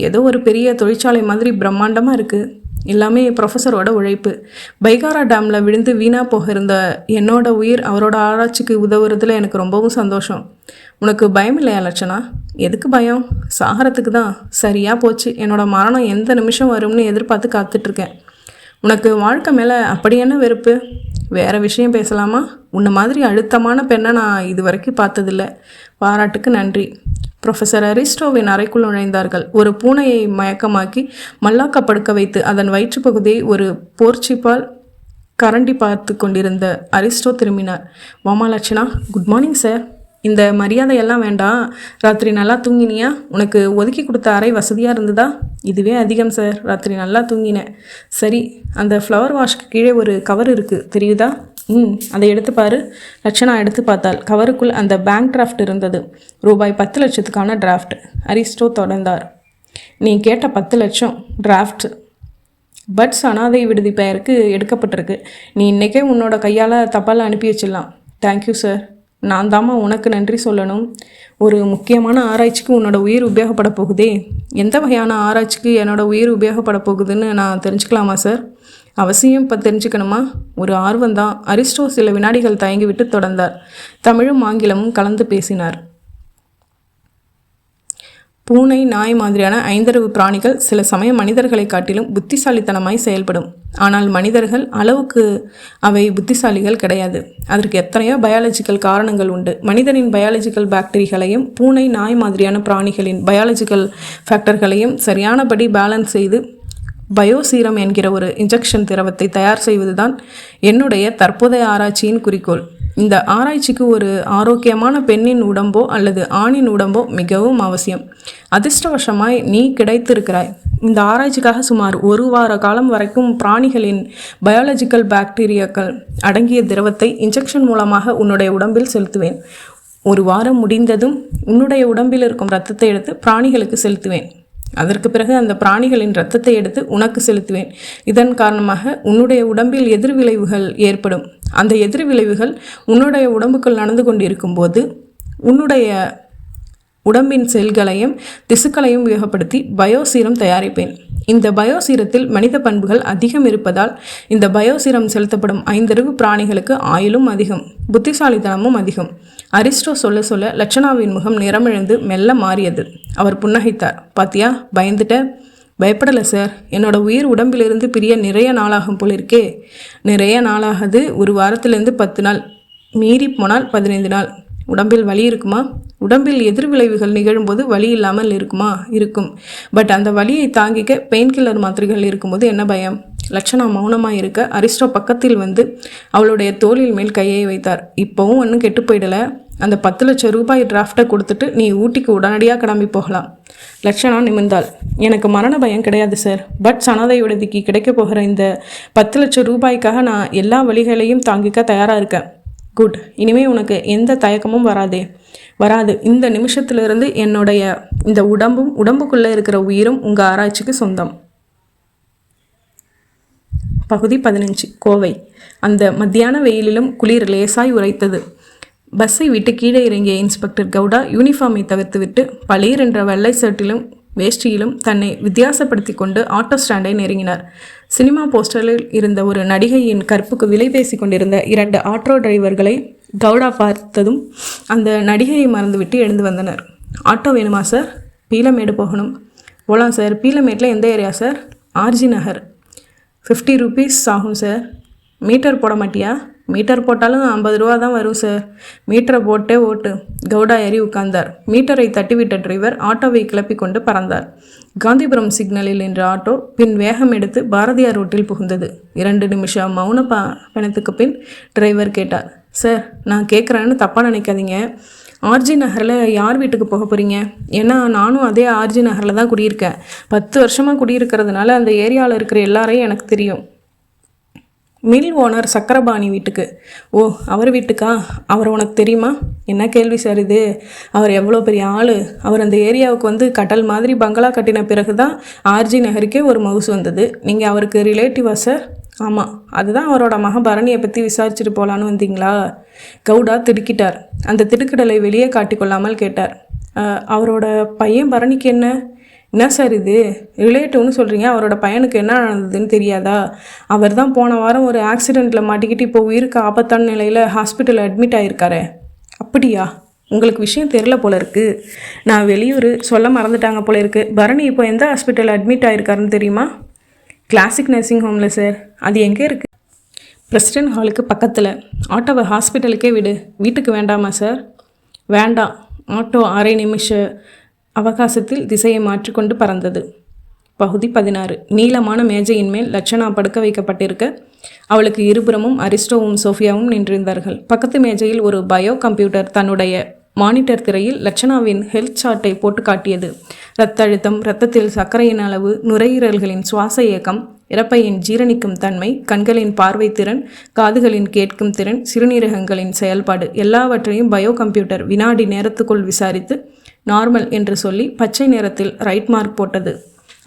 ஏதோ ஒரு பெரிய தொழிற்சாலை மாதிரி பிரம்மாண்டமாக இருக்குது. எல்லாமே ப்ரொஃபஸரோட உழைப்பு. பைகாரா டேமில் விழுந்து வீணாக போக இருந்த என்னோட உயிர் அவரோட ஆராய்ச்சிக்கு உதவுறதுல எனக்கு ரொம்பவும் சந்தோஷம். உனக்கு பயம் இல்லையா லட்சணா? எதுக்கு பயம்? சாகரத்துக்கு தான். சரியாக போச்சு. என்னோடய மரணம் எந்த நிமிஷம் வரும்னு எதிர்பார்த்து காத்துட்ருக்கேன். உனக்கு வாழ்க்கை மேலே அப்படி என்ன வெறுப்பு? வேறு விஷயம் பேசலாமா? உன்னை மாதிரி அழுத்தமான பெண்ணை நான் இது வரைக்கும் பார்த்ததில்ல. பாராட்டுக்கு நன்றி. ப்ரொஃபஸர் அரிஸ்டோவின் அறைக்குள் நுழைந்தார்கள். ஒரு பூனையை மயக்கமாக்கி மல்லாக்க படுக்க வைத்து அதன் வயிற்றுப்பகுதியை ஒரு போர்ச்சிப்பால் கரண்டி பார்த்து கொண்டிருந்த அரிஸ்டோ திரும்பினார். வாமா லட்சணா. Good morning sir. இந்த மரியாதையெல்லாம் வேண்டாம். ராத்திரி நல்லா தூங்கினியா? உனக்கு ஒதுக்கி கொடுத்த அறை வசதியாக இருந்ததா? இதுவே அதிகம் சார். ராத்திரி நல்லா தூங்கினேன். சரி, அந்த ஃப்ளவர் வாஷ்க்கு கீழே ஒரு கவர் இருக்குது, தெரியுதா? அதை எடுத்து பாரு. லட்சணா எடுத்து பார்த்தாள். கவருக்குள் அந்த பேங்க் டிராஃப்ட் இருந்தது. ரூபாய் 10 லட்சத்துக்கான டிராஃப்ட். அரிஸ்டோ தொடர்ந்தார். நீ கேட்ட 10 லட்சம் டிராஃப்ட் பட்ஸ் அனாதை விடுதி பெயருக்கு எடுக்கப்பட்டிருக்கு. நீ இன்றைக்கே உன்னோட கையால் தபால் அனுப்பி வச்சிடலாம். Thank you sir. நான் தாம்மா உனக்கு நன்றி சொல்லணும். ஒரு முக்கியமான ஆராய்ச்சிக்கு உன்னோட உயிர் உபயோகப்பட போகுதே. எந்த வகையான ஆராய்ச்சிக்கு என்னோட உயிர் உபயோகப்பட போகுதுன்னு நான் தெரிஞ்சுக்கலாமா சார்? அவசியம் இப்போ தெரிஞ்சுக்கணுமா? ஒரு ஆர்வம்தான். அரிஸ்டோ சில வினாடிகள் தயங்கிவிட்டு தொடர்ந்தார். தமிழும் ஆங்கிலமும் கலந்து பேசினார். பூனை, நாய் மாதிரியான ஐந்தறிவு பிராணிகள் சில சமயம் மனிதர்களை காட்டிலும் புத்திசாலித்தனமாய் செயல்படும். ஆனால் மனிதர்கள் அளவுக்கு அவை புத்திசாலிகள் கிடையாது. அதற்கு எத்தனையோ பயாலஜிக்கல் காரணங்கள் உண்டு. மனிதனின் பயாலஜிக்கல் பாக்டீரியாக்களையும் பூனை, நாய் மாதிரியான பிராணிகளின் பயாலஜிக்கல் ஃபேக்டர்களையும் சரியானபடி பேலன்ஸ் செய்து பயோசீரம் என்கிற ஒரு இன்ஜெக்ஷன் திரவத்தை தயார் செய்வதுதான் என்னுடைய தற்போதைய ஆராய்ச்சியின் குறிக்கோள். இந்த ஆராய்ச்சிக்கு ஒரு ஆரோக்கியமான பெண்ணின் உடம்போ அல்லது ஆணின் உடம்போ மிகவும் அவசியம். அதிர்ஷ்டவசமாய் நீ கிடைத்திருக்கிறாய். இந்த ஆராய்ச்சிக்காக சுமார் 1 வார காலம் வரைக்கும் பிராணிகளின் பயாலஜிக்கல் பாக்டீரியாக்கள் அடங்கிய திரவத்தை இன்ஜெக்ஷன் மூலமாக உன்னுடைய உடம்பில் செலுத்துவேன். 1 வாரம் முடிந்ததும் உன்னுடைய உடம்பில் இருக்கும் இரத்தத்தை எடுத்து பிராணிகளுக்கு செலுத்துவேன். அதற்கு பிறகு அந்த பிராணிகளின் இரத்தத்தை எடுத்து உனக்கு செலுத்துவேன். இதன் காரணமாக உன்னுடைய உடம்பில் எதிர்விளைவுகள் ஏற்படும். அந்த எதிர்விளைவுகள் உன்னுடைய உடம்புக்குள் நடந்து கொண்டிருக்கும் போது உன்னுடைய உடம்பின் செல்களையும் திசுக்களையும் உபயோகப்படுத்தி பயோசீரம் தயாரிப்பேன். இந்த பயோசீரத்தில் மனித பண்புகள் அதிகம் இருப்பதால் இந்த பயோசீரம் செலுத்தப்படும் 5 அறிவு பிராணிகளுக்கு ஆயுளும் அதிகம், புத்திசாலித்தனமும் அதிகம். அரிஸ்டோ சொல்ல சொல்ல லட்சணாவின் முகம் நிறமிழந்து மெல்ல மாறியது. அவர் புன்னகைத்தார். பாத்தியா, பயந்துட்ட? பயப்படலை சார். என்னோட உயிர் உடம்பிலிருந்து பிரிய நிறைய நாளாகும் போல் இருக்கே. நிறைய நாளாகுது. 1 வாரத்திலேருந்து 10 நாள், மீறி போனால் 15 நாள். உடம்பில் வலி இருக்குமா? உடம்பில் எதிர்விளைவுகள் நிகழும்போது வலி இல்லாமல் இருக்குமா? இருக்கும். பட் அந்த வலியை தாங்கிக்க பெயின் கில்லர் மாத்திரைகள் இருக்கும்போது என்ன பயம்? லட்சணா மௌனமாக இருக்க அரிஸ்டோ பக்கத்தில் வந்து அவளுடைய தோளில் மேல் கையை வைத்தார். இப்போவும் ஒன்றும் கெட்டு போயிடலை. அந்த 10 லட்சம் ரூபாய் டிராஃப்டை கொடுத்துட்டு நீ ஊட்டிக்கு உடனடியாக கிளம்பி போகலாம். லட்சணா நிமிர்ந்தாள். எனக்கு மரண பயம் கிடையாது சார். பட் சனதை விடுதிக்கு கிடைக்க போகிற இந்த 10 லட்சம் ரூபாய்க்காக நான் எல்லா வழிகளையும் தாங்கிக்க தயாராக இருக்கேன். குட். இனிமேல் உனக்கு எந்த தயக்கமும் வராது. இந்த நிமிஷத்திலிருந்து என்னுடைய இந்த உடம்புக்குள்ளே இருக்கிற உயிரும் உங்கள் ஆராய்ச்சிக்கு சொந்தம். பகுதி 15. கோவை. அந்த மத்தியான வெயிலிலும் குளிர் லேசாய் உரைத்தது. பஸ்ஸை விட்டு கீழே இறங்கிய இன்ஸ்பெக்டர் கவுடா யூனிஃபார்மை தவிர்த்துவிட்டு பளீர் என்ற வெள்ளை ஷர்ட்டிலும் வேஷ்டியிலும் தன்னை வித்தியாசப்படுத்தி கொண்டு ஆட்டோ ஸ்டாண்டை நெருங்கினார். சினிமா போஸ்டரில் இருந்த ஒரு நடிகையின் கற்புக்கு விலை பேசி கொண்டிருந்த 2 ஆட்டோ டிரைவர்களை கவுடா பார்த்ததும் அந்த நடிகையை மறந்துவிட்டு எழுந்து வந்தனர். ஆட்டோ வேணுமா சார்? பீலமேடு போகணும். போகலாம் சார். பீலமேட்டில் எந்த ஏரியா சார்? ஆர்ஜி நகர். 50 ரூபீஸ் ஆகும் சார். மீட்டர் போட மாட்டியா? மீட்டர் போட்டாலும் 50 ரூபா தான் வரும் சார். மீட்டரை போட்டே ஓட்டு. கவுடா ஏறி உட்கார்ந்தார். மீட்டரை தட்டிவிட்ட டிரைவர் ஆட்டோவை கிளப்பி கொண்டு பறந்தார். காந்திபுரம் சிக்னலில் நின்ற ஆட்டோ பின் வேகம் எடுத்து பாரதியார் ரோட்டில் புகுந்தது. 2 நிமிஷம் மௌன பணத்துக்கு பின் டிரைவர் கேட்டார். சார், நான் கேட்குறேன்னு தப்பாக நினைக்காதீங்க. ஆர்ஜி நகரில் யார் வீட்டுக்கு போக போகிறீங்க? ஏன்னா நானும் அதே ஆர்ஜி நகரில் தான் குடியிருக்கேன். 10 வருஷமாக குடியிருக்கிறதுனால அந்த ஏரியாவில் இருக்கிற எல்லாரையும் எனக்கு தெரியும். மில் ஓனர் சக்கரபாணி வீட்டுக்கு. ஓ, அவர் வீட்டுக்கா? அவர் உனக்கு தெரியுமா? என்ன கேள்வி சார் இது? அவர் எவ்வளோ பெரிய ஆள். அவர் அந்த ஏரியாவுக்கு வந்து கட்டல் மாதிரி பங்களா கட்டின பிறகு தான் ஆர்ஜி நகருக்கே ஒரு மவுசு வந்தது. நீங்கள் அவருக்கு ரிலேட்டிவா சார்? ஆமாம். அதுதான் அவரோட மகன் பரணியை பற்றி விசாரிச்சுட்டு போகலான்னு வந்தீங்களா? கவுடா திடுக்கிட்டார். அந்த திடுக்கிடலை வெளியே காட்டிக்கொள்ளாமல் கேட்டார். அவரோட பையன் பரணிக்கு என்ன சார் இது? ரிலேட்டிவ்னு சொல்கிறீங்க. அவரோட பையனுக்கு என்ன நடந்ததுன்னு தெரியாதா? அவர் தான் போன வாரம் ஒரு ஆக்சிடெண்ட்டில் மாட்டிக்கிட்டு இப்போ உயிருக்கு ஆபத்தான நிலையில் ஹாஸ்பிட்டலில் அட்மிட் ஆகியிருக்காரு. அப்படியா? உங்களுக்கு விஷயம் தெரியல போல இருக்குது. நான் வெளியூர் சொல்ல மறந்துட்டாங்க போல இருக்குது. பரணி இப்போ எந்த ஹாஸ்பிட்டலில் அட்மிட் ஆகியிருக்காருன்னு தெரியுமா? கிளாசிக் நர்சிங் ஹோமில் சார். அது எங்கே இருக்குது? பிரசிடென்ட் ஹாலுக்கு பக்கத்தில். ஆட்டோவை ஹாஸ்பிட்டலுக்கே விடு. வீட்டுக்கு வேண்டாமா சார்? வேண்டாம். ஆட்டோ அரை நிமிஷ அவகாசத்தில் திசையை மாற்றிக்கொண்டு பறந்தது. பகுதி 16. நீளமான மேஜையின் மேல் லட்சணா படுக்க வைக்கப்பட்டிருக்க அவளுக்கு இருபுறமும் அரிஸ்டோவும் சோஃபியாவும் நின்றிருந்தார்கள். பக்கத்து மேஜையில் ஒரு பயோ கம்ப்யூட்டர் தன்னுடைய மானிட்டர் திரையில் லட்சணாவின் ஹெல்த் சார்ட்டை போட்டு காட்டியது. இரத்த அழுத்தம், இரத்தத்தில் சர்க்கரையின் அளவு, நுரையீரல்களின் சுவாச இயக்கம், இறப்பையின் ஜீரணிக்கும் தன்மை, கண்களின் பார்வை திறன், காதுகளின் கேட்கும் திறன், சிறுநீரகங்களின் செயல்பாடு எல்லாவற்றையும் பயோ கம்ப்யூட்டர் வினாடி நேரத்துக்குள் விசாரித்து நார்மல் என்று சொல்லி பச்சை நிறத்தில் ரைட் மார்க் போட்டது.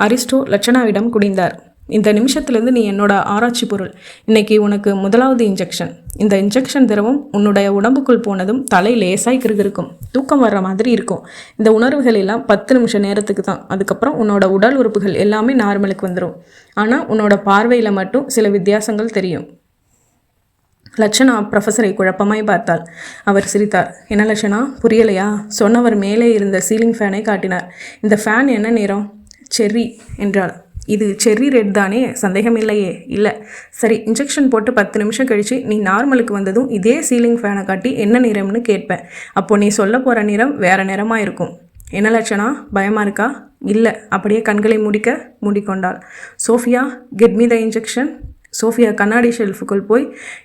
அரிஸ்டோ லட்சணாவிடம் குடிந்தார். இந்த நிமிஷத்துலேருந்து நீ என்னோட ஆராய்ச்சி பொருள். இன்னைக்கு உனக்கு முதலாவது இன்ஜெக்ஷன். இந்த இன்ஜெக்ஷன் திரவம் உன்னுடைய உடம்புக்குள் போனதும் தலை லேசாய் கிருகிருக்கும். தூக்கம் வர்ற மாதிரி இருக்கும். இந்த உணர்வுகள் எல்லாம் 10 நிமிஷம் நேரத்துக்கு தான். அதுக்கப்புறம் உன்னோட உடல் உறுப்புகள் எல்லாமே நார்மலுக்கு வந்துடும். ஆனால் உன்னோட பார்வையில் மட்டும் சில வித்தியாசங்கள் தெரியும். லட்சணா ப்ரொஃபஸரை குழப்பமாய் பார்த்தாள். அவர் சிரித்தார். என்ன லட்சணா, புரியலையா? சொன்னவர் மேலே இருந்த சீலிங் ஃபேனை காட்டினார். இந்த ஃபேன் என்ன நிறம்? செர்ரி என்றாள். இது செர்ரி ரெட் தானே, சந்தேகம் இல்லையே. இல்லை. சரி, இன்ஜெக்ஷன் போட்டு 10 நிமிஷம் கழித்து நீ நார்மலுக்கு வந்ததும் இதே சீலிங் ஃபேனை காட்டி என்ன நிறம்னு கேட்பேன். அப்போது நீ சொல்ல போகிற நிறம் வேறு நிறமாக இருக்கும். என்ன லட்சணா, பயமாக இருக்கா? இல்லை. அப்படியே கண்களை மூடிக்கொண்டாள். Sophia, get me the injection. Sophia கண்ணாடி ஷெல்ஃபுக்குள் போய்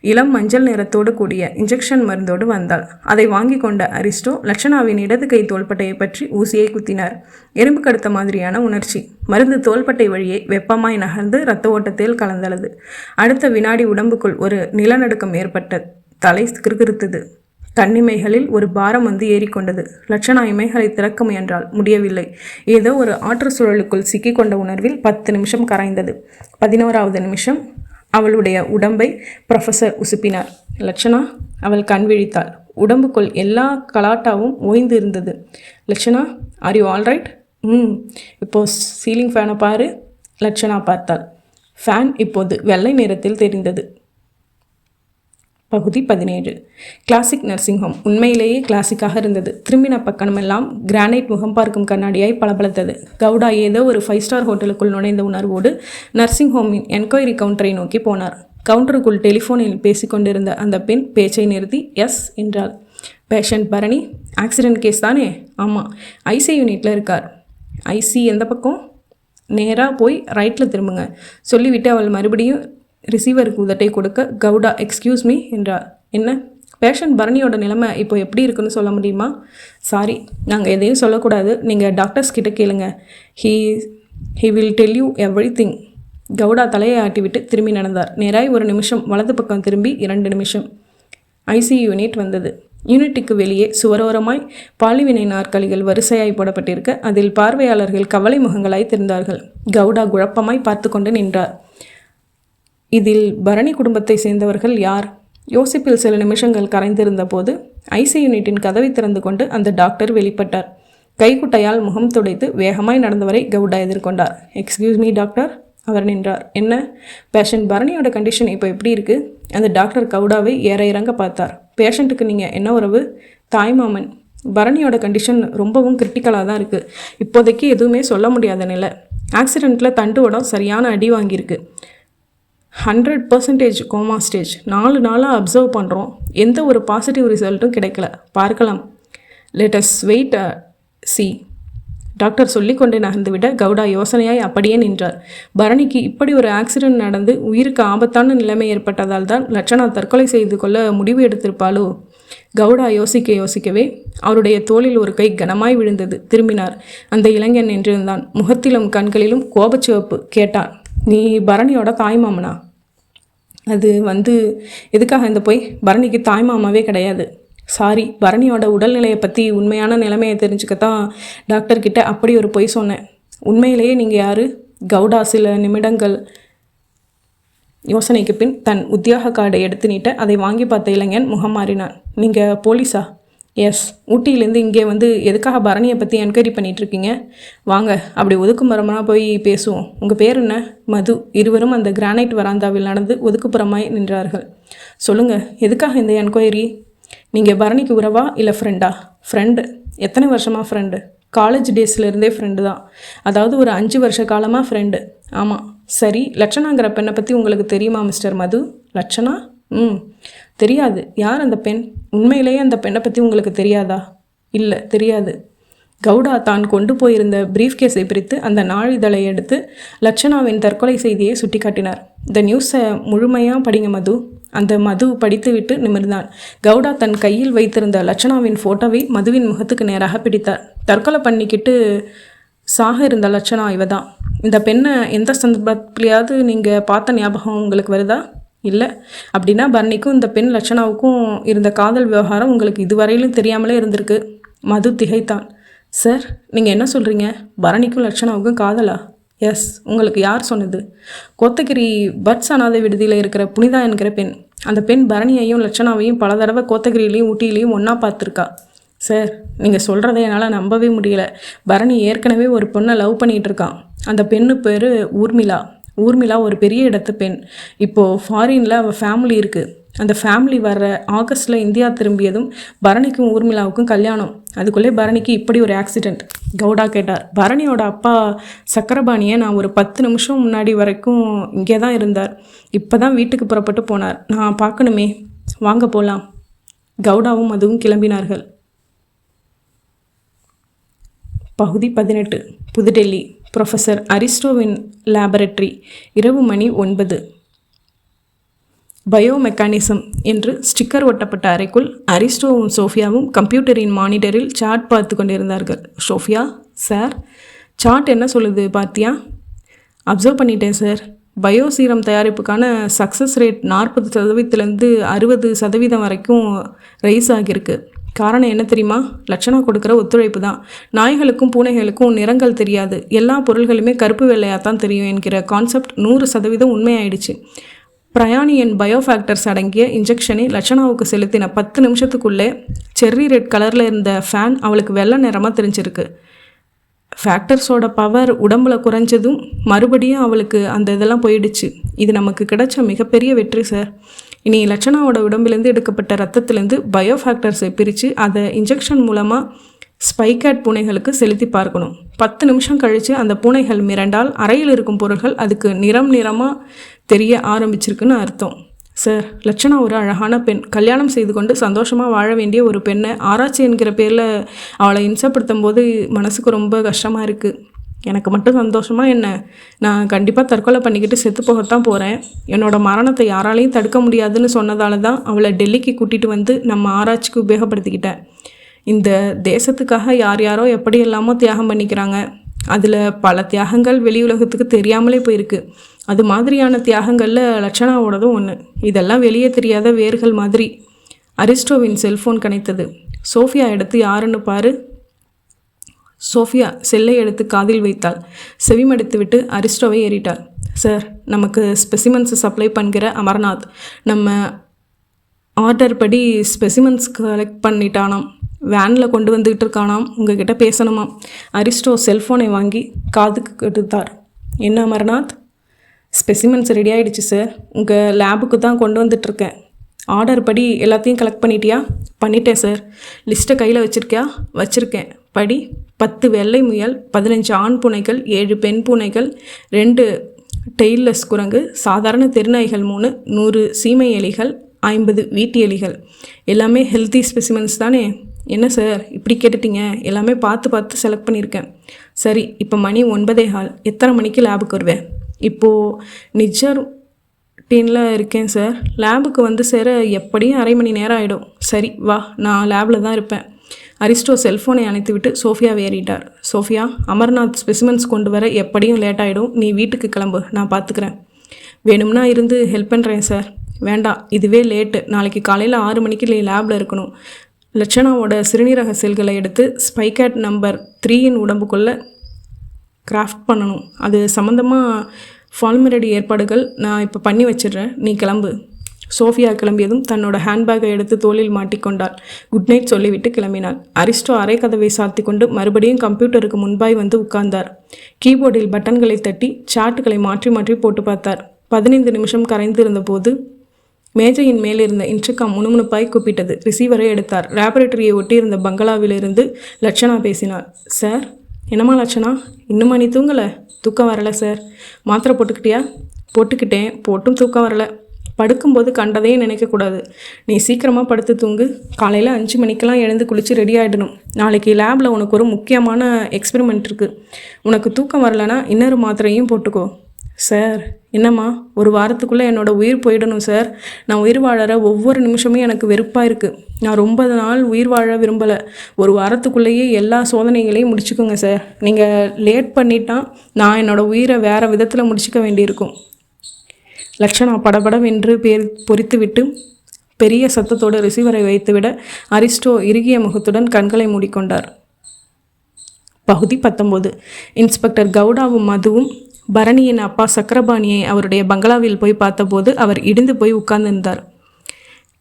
இளம் மஞ்சள் நிறத்தோடு கூடிய இன்ஜெக்ஷன் மருந்தோடு வந்தாள். அதை வாங்கி கொண்ட அரிஸ்டோ லட்சணாவின் இடது கை தோள்பட்டையை பற்றி ஊசியை குத்தினார். எறும்பு கடுத்த மாதிரியான உணர்ச்சி. மருந்து தோள்பட்டை வழியே வெப்பமாய் நகர்ந்து இரத்த ஓட்டத்தில் கலந்தளது. அடுத்த வினாடி உடம்புக்குள் ஒரு நிலநடுக்கம் ஏற்பட்ட. தலை கிறுகிறுத்தது. கண்ணிமைகளில் ஒரு பாரம் வந்து ஏறிக்கொண்டது. லட்சணா இமைகளை திறக்க முயன்றால் முடியவில்லை. ஏதோ ஒரு ஆற்று சுழலுக்குள் சிக்கிக்கொண்ட உணர்வில் 10 நிமிஷம் கரைந்தது. 11வது நிமிஷம் அவளுடைய உடம்பை ப்ரொஃபஸர் உசுப்பினார். லட்சணா, அவள் கண் விழித்தாள். உடம்புக்குள் எல்லா கலாட்டாவும் ஓய்ந்து இருந்தது. லட்சணா, ஆர் யூ ஆல்ரைட்? இப்போது சீலிங் ஃபேனை பாரு. லட்சணா பார்த்தாள். ஃபேன் இப்போது வெள்ளை நிறத்தில் தெரிந்தது. பகுதி 17. கிளாசிக் நர்சிங் ஹோம் உண்மையிலேயே கிளாசிக்காக இருந்தது. திரும்பின பக்கமெல்லாம் கிரானைட் முகம் பார்க்கும் கண்ணாடியாய் பளபளத்தது. கவுடா ஏதோ ஒரு 5 ஸ்டார் ஹோட்டலுக்குள் நுழைந்த உணர்வோடு நர்சிங் ஹோமின் என்கொயரி கவுண்டரை நோக்கி போனார். கவுண்டருக்குள் டெலிஃபோனில் பேசிக்கொண்டிருந்த அந்த பெண் பேச்சை நிறுத்தி எஸ் என்றாள். பேஷண்ட் பரணி, ஆக்சிடென்ட் கேஸ் தானே? ஆமாம். ஐசி யூனிட்டில் இருக்கார். ஐசி எந்த பக்கம்? நேராக போய் ரைட்டில் திரும்புங்க சொல்லிவிட்டு அவள் மறுபடியும் ரிசீவருக்கு உதட்டை கொடுக்க கவுடா எக்ஸ்கியூஸ் மீ என்றார். என்ன? பேஷண்ட் பரணியோட நிலைமை இப்போ எப்படி இருக்குன்னு சொல்ல முடியுமா? சாரி, நாங்கள் எதையும் சொல்லக்கூடாது. நீங்கள் டாக்டர்ஸ் கிட்ட கேளுங்க. He will tell you everything. Gowda தலையை ஆட்டிவிட்டு திரும்பி நடந்தார். நேராய் 1 நிமிஷம், வலது பக்கம் திரும்பி 2 நிமிஷம். ஐசி யூனிட் வந்தது. யூனிட்டுக்கு வெளியே சுவரோரமாய் பாலிவினை நாற்காலிகள் வரிசையாய் போடப்பட்டிருக்க அதில் பார்வையாளர்கள் கவலை முகங்களாய் தெரிந்தார்கள். கவுடா குழப்பமாய் பார்த்து கொண்டு நின்றார். இதில் பரணி குடும்பத்தை சேர்ந்தவர்கள் யார்? யோசிப்பில் சில நிமிஷங்கள் கரைந்திருந்த போது ஐசி யூனிட்டின் கதவை திறந்து கொண்டு அந்த டாக்டர் வெளிப்பட்டார். கைக்குட்டையால் முகம் துடைத்து வேகமாய் நடந்தவரை கவுடா எதிர்கொண்டார். Excuse me doctor. அவர் நின்றார். என்ன? பேஷண்ட் பரணியோட கண்டிஷன் இப்போ எப்படி இருக்குது? அந்த டாக்டர் கவுடாவை ஏற இறங்க பார்த்தார். பேஷண்ட்டுக்கு நீங்கள் என்ன உறவு? தாய்மாமன். பரணியோட கண்டிஷன் ரொம்பவும் கிரிட்டிக்கலாக தான் இருக்குது. இப்போதைக்கு எதுவுமே சொல்ல முடியாத நிலை. ஆக்சிடெண்ட்டில் தண்டு உடம் சரியான அடி வாங்கியிருக்கு. 100% கோமா ஸ்டேஜ். 4 நாளாக அப்சர்வ் பண்ணுறோம். எந்த ஒரு பாசிட்டிவ் ரிசல்ட்டும் கிடைக்கல. பார்க்கலாம். Lettuce wait C. டாக்டர் சொல்லிக்கொண்டே நகர்ந்துவிட கவுடா யோசனையாய் அப்படியே நின்றார். பரணிக்கு இப்படி ஒரு ஆக்சிடென்ட் நடந்து உயிருக்கு ஆபத்தான நிலைமை ஏற்பட்டதால் தான் லட்சணா தற்கொலை செய்து கொள்ள முடிவு எடுத்திருப்பாளோ? கவுடா யோசிக்கவே அவருடைய தோளில் ஒரு கை கனமாய் விழுந்தது. திரும்பினார். அந்த இளைஞன் நின்றிருந்தான். முகத்திலும் கண்களிலும் கோபச்சிவப்பு. கேட்டான், நீ பரணியோட தாய்மாமனா? அது எதுக்காக இந்த போய்? பரணிக்கு தாய்மாமாவே கிடையாது. சாரி, பரணியோட உடல்நிலையை பற்றி உண்மையான நிலைமையை தெரிஞ்சுக்கத்தான் டாக்டர்கிட்ட அப்படி ஒரு பொய் சொன்னேன். உண்மையிலேயே நீங்கள் யார்? கவுடா சில நிமிடங்கள் யோசனைக்கு பின் தன் உத்தியோக கார்டை எடுத்து நீட்ட அதை வாங்கி பார்த்த இளைஞன் முகம் மாறினான். நீங்கள் போலீஸா? எஸ். ஊட்டியிலேருந்து இங்கே எதுக்காக பரணியை பற்றி என்கொயரி பண்ணிகிட்ருக்கீங்க? வாங்க, அப்படி ஒதுக்குப்புறமாக போய் பேசுவோம். உங்கள் பேர் என்ன? மது. இருவரும் அந்த கிரானைட் வராந்தாவில் நடந்து ஒதுக்குப்புறமாய் நின்றார்கள். சொல்லுங்கள், எதுக்காக இந்த என்கொயரி? நீங்கள் பரணிக்கு உறவா இல்லை ஃப்ரெண்டா? ஃப்ரெண்டு. எத்தனை வருஷமாக ஃப்ரெண்டு? காலேஜ் டேஸ்லேருந்தே ஃப்ரெண்டு தான். அதாவது ஒரு 5 வருஷ காலமாக ஃப்ரெண்டு. ஆமாம். சரி, லட்சணாங்கிற பெண்ணை பற்றி உங்களுக்கு தெரியுமா மிஸ்டர் மது? லட்சணா? தெரியாது. யார் அந்த பெண்? உண்மையிலேயே அந்த பெண்ணை பற்றி உங்களுக்கு தெரியாதா? இல்லை, தெரியாது. கவுடா தான் கொண்டு போயிருந்த பிரீஃப் கேஸை பிரித்து அந்த நாளிதழை எடுத்து லட்சணாவின் தற்கொலை செய்தியை சுட்டி காட்டினார். இந்த நியூஸை முழுமையாக படிங்க மது. அந்த மது படித்துவிட்டு நிமிர்ந்தான். கவுடா தன் கையில் வைத்திருந்த லட்சணாவின் ஃபோட்டோவை மதுவின் முகத்துக்கு நேராக பிடித்தார். தற்கொலை பண்ணிக்கிட்டு சாக இருந்த லட்சணா இவ தான். இந்த பெண்ணை எந்த சந்தர்ப்பத்திலையாவது நீங்கள் பார்த்த ஞாபகம் உங்களுக்கு வருதா? இல்லை. அப்படின்னா பரணிக்கும் இந்த பெண் லட்சணாவுக்கும் இருந்த காதல் விவகாரம் உங்களுக்கு இதுவரையிலும் தெரியாமலே இருந்திருக்கு. மது திகைத்தான். சார், நீங்கள் என்ன சொல்கிறீங்க? பரணிக்கும் லட்சணாவுக்கும் காதலா? எஸ். உங்களுக்கு யார் சொன்னது? கோத்தகிரி பட்ஸ் அனாதை விடுதியில் இருக்கிற புனிதா என்கிற பெண். அந்த பெண் பரணியையும் லட்சணாவையும் பல தடவை கோத்தகிரியிலையும் ஊட்டியிலையும் ஒன்றா பார்த்துருக்கா. சார், நீங்கள் சொல்கிறத என்னால் நம்பவே முடியல. பரணி ஏற்கனவே ஒரு பொண்ணை லவ் பண்ணிகிட்டு இருக்கான். அந்த பெண்ணு பேர் ஊர்மிளா. ஊர்மிளா ஒரு பெரிய இடத்து பெண். இப்போது ஃபாரினில் அவள் ஃபேமிலி இருக்குது. அந்த ஃபேமிலி வர்ற ஆகஸ்ட்டில் இந்தியா திரும்பியதும் பரணிக்கும் ஊர்மிளாவுக்கும் கல்யாணம். அதுக்குள்ளே பரணிக்கு இப்படி ஒரு ஆக்சிடெண்ட். கவுடா கேட்டார். பரணியோட அப்பா சக்கரபாணியை நான் ஒரு 10 நிமிஷம் முன்னாடி வரைக்கும் இங்கே தான் இருந்தார். இப்போ தான் வீட்டுக்கு புறப்பட்டு போனார். நான் பார்க்கணுமே, வாங்க போகலாம். கவுடாவும் அதுவும் கிளம்பினார்கள். பகுதி 18. புதுடெல்லி. ப்ரொஃபஸர் அரிஸ்டோவின் லேபரட்டரி. இரவு மணி 9. பயோமெக்கானிசம் என்று ஸ்டிக்கர் ஒட்டப்பட்ட அறைக்குள் அரிஸ்டோவும் சோஃபியாவும் கம்ப்யூட்டரின் மானிட்டரில் சார்ட் பார்த்து கொண்டிருந்தார்கள். சோஃபியா, சார், சார்ட் என்ன சொல்லுது பார்த்தியா? அப்சர்வ் பண்ணிட்டேன் சார். பயோ சீரம் தயாரிப்புக்கான சக்ஸஸ் ரேட் 40% 60% வரைக்கும் ரைஸ் ஆகியிருக்கு. காரணம் என்ன தெரியுமா? லட்சணா கொடுக்குற ஒத்துழைப்பு தான். நாய்களுக்கும் பூனைகளுக்கும் நிறங்கள் தெரியாது, எல்லா பொருள்களுமே கருப்பு வெள்ளையாக தான் தெரியும் என்கிற கான்செப்ட் 100% உண்மையாயிடுச்சு. பிரயாணியன் பயோஃபேக்டர்ஸ் அடங்கிய இன்ஜெக்ஷனை லட்சணாவுக்கு செலுத்தின 10 நிமிஷத்துக்குள்ளே செர்ரி ரெட் கலரில் இருந்த ஃபேன் அவளுக்கு வெள்ளை நிறமாக தெரிஞ்சிருக்கு. ஃபேக்டர்ஸோட பவர் உடம்புல குறைஞ்சதும் மறுபடியும் அவளுக்கு அந்த இதெல்லாம் போயிடுச்சு. இது நமக்கு கிடைச்ச மிகப்பெரிய வெற்றி சார். இனி லட்சணாவோட உடம்புலேருந்து எடுக்கப்பட்ட ரத்தத்துலேருந்து பயோஃபேக்டர்ஸை பிரித்து அதை இன்ஜெக்ஷன் மூலமாக ஸ்பைகேட் பூனைகளுக்கு செலுத்தி பார்க்கணும். 10 நிமிஷம் கழித்து அந்த பூனைகள் மிரண்டால் அறையில் இருக்கும் பொருள்கள் அதுக்கு நிறமாக தெரிய ஆரம்பிச்சிருக்குன்னு அர்த்தம். சார், லட்சணா ஒரு அழகான பெண். கல்யாணம் செய்து கொண்டு சந்தோஷமாக வாழ வேண்டிய ஒரு பெண்ணை ஆராய்ச்சி என்கிற பேரில் அவளை இம்சப்படுத்தும் போது மனசுக்கு ரொம்ப கஷ்டமாக இருக்குது. எனக்கு மட்டும் சந்தோஷமாக என்ன? நான் கண்டிப்பாக தற்கொலை பண்ணிக்கிட்டு செத்து போகத்தான் போகிறேன். என்னோடய மரணத்தை யாராலையும் தடுக்க முடியாதுன்னு சொன்னதால தான் அவளை டெல்லிக்கு கூட்டிகிட்டு வந்து நம்ம ஆராய்ச்சிக்கு உபயோகப்படுத்திக்கிட்டேன். இந்த தேசத்துக்காக யார் யாரோ எப்படி எல்லாமோ தியாகம் பண்ணிக்கிறாங்க. அதில் பல தியாகங்கள் வெளி உலகத்துக்கு தெரியாமலே போயிருக்கு. அது மாதிரியான தியாகங்களில் லட்சணாவோடதும் ஒன்று. இதெல்லாம் வெளியே தெரியாத வேர்கள் மாதிரி. அரிஸ்டோவின் செல்ஃபோன் கனைத்தது. சோஃபியா எடுத்து யாருன்னு பாரு. சோஃபியா செல்லை எடுத்து காதில் வைத்தாள். செவிமடுத்து விட்டு அரிஸ்டோவை ஏறிட்டாள். சார், நமக்கு ஸ்பெசிமன்ஸ் சப்ளை பண்ணுகிற அமர்நாத் நம்ம ஆர்டர் படி ஸ்பெசிமன்ஸ் கலெக்ட் பண்ணிட்டானாம். வேனில் கொண்டு வந்துக்கிட்டு இருக்கானாம். உங்ககிட்ட பேசணுமாம். அரிஸ்டோ செல்ஃபோனை வாங்கி காதுக்கு எடுத்தார். என்ன அமர்நாத்? ஸ்பெசிமன்ஸ் ரெடி ஆகிடுச்சு சார். உங்கள் லேபுக்கு தான் கொண்டு வந்துட்டுருக்கேன். ஆர்டர் படி எல்லாத்தையும் கலெக்ட் பண்ணிட்டியா? பண்ணிட்டேன் சார். லிஸ்ட்டை கையில் வச்சுருக்கியா? வச்சுருக்கேன். படி. 10 வெள்ளை முயல், 15 ஆண் பூனைகள், 7 பெண் பூனைகள், 2 டெய்ல்லெஸ் குரங்கு, சாதாரண தெருநாய்கள் 3, 100 சீமை எலிகள், 50 வீட்டு எலிகள். எல்லாமே ஹெல்த்தி ஸ்பெசிமன்ஸ் தானே? என்ன சார் இப்படி கேட்டுட்டீங்க? எல்லாமே பார்த்து செலக்ட் பண்ணியிருக்கேன். சரி, இப்போ மணி 9:15. எத்தனை மணிக்கு லேபுக்கு வருவேன்? இப்போது நிஜர் டீனில் இருக்கேன் சார். லேபுக்கு வந்து சேர எப்படியும் அரை மணி நேரம் ஆகிடும். சரி வா, நான் லேபில் தான் இருப்பேன். அரிஸ்டோ செல்ஃபோனை அணைத்துவிட்டு சோஃபியாவை ஏறிட்டார். சோஃபியா, அமர்நாத் ஸ்பெசிமன்ஸ் கொண்டு வர எப்படியும் லேட் ஆகிடும். நீ வீட்டுக்கு கிளம்பு, நான் பார்த்துக்கிறேன். வேணும்னா இருந்து ஹெல்ப் பண்ணுறேன் சார். வேண்டாம், இதுவே லேட்டு. நாளைக்கு காலையில் 6 மணிக்கு லேபில் இருக்கணும். லட்சணாவோட சிறுநீரக செல்களை எடுத்து ஸ்பைகேட் நம்பர் 3 உடம்புக்குள்ளே கிராஃப்ட் பண்ணணும். அது சம்மந்தமாக ஃபார்மலிட்டி ஏற்பாடுகள் நான் இப்போ பண்ணி வச்சிடுறேன். நீ கிளம்பு. சோஃபியா கிளம்பியதும் தன்னோட ஹேண்ட்பேக்கை எடுத்து தோளில் மாட்டிக்கொண்டாள். குட் நைட் சொல்லிவிட்டு கிளம்பினாள். அரிஸ்டோ அரை கதவை சாத்தி கொண்டு மறுபடியும் கம்ப்யூட்டருக்கு முன்பாய் வந்து உட்கார்ந்தார். கீபோர்டில் பட்டன்களை தட்டி சார்ட்டுகளை மாற்றி போட்டு பார்த்தார். 15 நிமிஷம் கரைந்து இருந்தபோது மேஜையின் மேலிருந்த இன்டர்காம் முணுமுணுப்பாய் கூப்பிட்டது. ரிசீவரை எடுத்தார். லேபரேட்டரியை ஒட்டியிருந்த பங்களாவிலிருந்து லட்சணா பேசினார். சார். என்னம்மா லட்சணா, இன்னுமா நீ தூங்கலை? தூக்கம் வரலை சார். மாத்திரை போட்டுக்கிட்டியா? போட்டுக்கிட்டேன். போட்டும் தூக்கம் வரலை. படுக்கும்போது கண்டதையும் நினைக்கக்கூடாது. நீ சீக்கிரமாக படுத்து தூங்கு. காலையில் 5 மணிக்கெல்லாம் எழுந்து குளித்து ரெடி ஆகிடணும். நாளைக்கு லேபில் உனக்கு ஒரு முக்கியமான எக்ஸ்பெரிமெண்ட் இருக்குது. உனக்கு தூக்கம் வரலைன்னா இன்னொரு மாத்திரையும் போட்டுக்கோ. சார். என்னம்மா? ஒரு வாரத்துக்குள்ளே என்னோடய உயிர் போயிடணும் சார். நான் உயிர் வாழற ஒவ்வொரு நிமிஷமும் எனக்கு வெறுப்பாக இருக்குது. நான் ரொம்ப நாள் உயிர் வாழ விரும்பலை. ஒரு வாரத்துக்குள்ளேயே எல்லா சோதனைகளையும் முடிச்சுக்கோங்க சார். நீங்கள் லேட் பண்ணிட்டா நான் என்னோடய உயிரை வேறு விதத்தில் முடிச்சுக்க வேண்டியிருக்கும். லட்சணா படபடவென்று பொறித்துவிட்டு பெரிய சத்தத்தோடு ரிசீவரை வைத்துவிட அரிஸ்டோ இறுகிய முகத்துடன் கண்களை மூடிக்கொண்டார். பகுதி 19. இன்ஸ்பெக்டர் கவுடாவும் மதுவும் பரணியின் அப்பா சக்கரபாணியை அவருடைய பங்களாவில் போய் பார்த்தபோது அவர் இடிந்து போய் உட்கார்ந்திருந்தார்.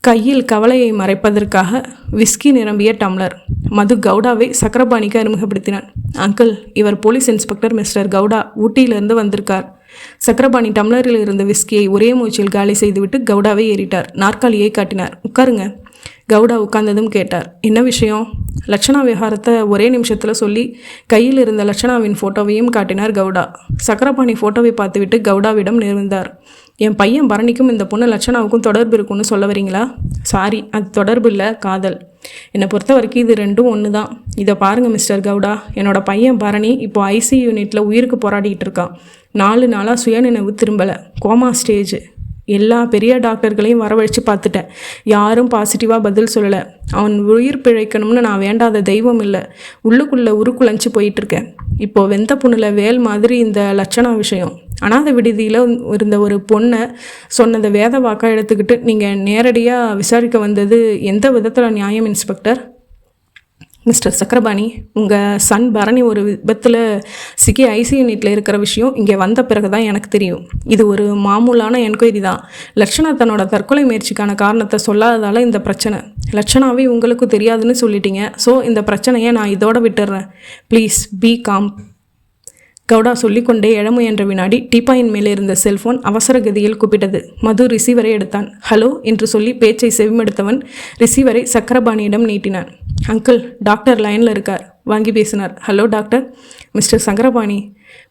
கையில் கவலையை மறைப்பதற்காக விஸ்கி நிரம்பிய டம்ளர். மது கவுடாவை சக்கரபாணிக்கு அறிமுகப்படுத்தினான். அங்கிள், இவர் போலீஸ் இன்ஸ்பெக்டர் மிஸ்டர் கவுடா, ஊட்டியிலிருந்து வந்திருக்கார். சக்கரபாணி டம்ளரில் இருந்த விஸ்கியை ஒரே மூச்சில் காலி செய்துவிட்டு கவுடாவை ஏறிட்டார். நாற்காலியை காட்டினார். உட்காருங்க. கவுடா உட்கார்ந்ததும் கேட்டார், என்ன விஷயம்? லட்சணா விவகாரத்தை ஒரே நிமிஷத்தில் சொல்லி கையில் இருந்த லட்சணாவின் ஃபோட்டோவையும் காட்டினார் கவுடா. சக்கரபாணி ஃபோட்டோவை பார்த்துவிட்டு கவுடாவிடம் நிறுந்தார். என் பையன் பரணிக்கும் இந்த பொண்ணு லட்சணாவுக்கும் தொடர்பு இருக்குன்னு சொல்ல வரீங்களா? சாரி, அது தொடர்பு இல்லை, காதல். என்னை பொறுத்த வரைக்கும் இது ரெண்டும் ஒன்று தான். இதை பாருங்கள் மிஸ்டர் கவுடா, என்னோட பையன் பரணி இப்போ ஐசி யூனிட்டில் உயிருக்கு போராடிக்கிட்டு இருக்கான். 4 நாளாக சுயநினைவு திரும்பலை, கோமா ஸ்டேஜ். எல்லா பெரிய டாக்டர்களையும் வரவழைச்சு பார்த்துட்டேன், யாரும் பாசிட்டிவாக பதில் சொல்லலை. அவன் உயிர் பிழைக்கணும்னு நான் வேண்டாத தெய்வம் இல்லை. உள்ளுக்குள்ளே உருக்குலைஞ்சு போயிட்டுருக்கேன். இப்போது வெந்த புண்ணில் வேல் மாதிரி இந்த லட்சணா விஷயம். அனாதை விடுதியில் இருந்த ஒரு பொண்ணை சொன்னதை வேத வாக்காக எடுத்துக்கிட்டு நீங்கள் நேரடியாக விசாரிக்க வந்தது எந்த விதத்தில் நியாயம் இன்ஸ்பெக்டர்? மிஸ்டர் சக்கரபாணி, உங்கள் சன் பரணி ஒரு விபத்தில் சிக்கி ஐசி யூனிட்டில் இருக்கிற விஷயம் இங்கே வந்த பிறகு தான் எனக்கு தெரியும். இது ஒரு மாமூலான என்கொயரி தான். லட்சணா தன்னோட தற்கொலை முயற்சிக்கான காரணத்தை சொல்லாததால் இந்த பிரச்சனை. லட்சணாவே உங்களுக்கு தெரியாதுன்னு சொல்லிட்டீங்க. ஸோ இந்த பிரச்சனையை நான் இதோட விட்டுடுறேன். Please be calm. கவுடா சொல்லிக்கொண்டே எழமுயன்ற வினாடி டீப்பாயின் மேலே இருந்த செல்போன் அவசர கதியில் கூப்பிட்டது. மது ரிசீவரை எடுத்தான். ஹலோ என்று சொல்லி பேச்சை செவிமெடுத்தவன் ரிசீவரை சக்கரபாணியிடம் நீட்டினான். அங்கிள், டாக்டர் லைனில் இருக்கார், வாங்கி பேசினார். Hello doctor. மிஸ்டர் சக்கரபாணி,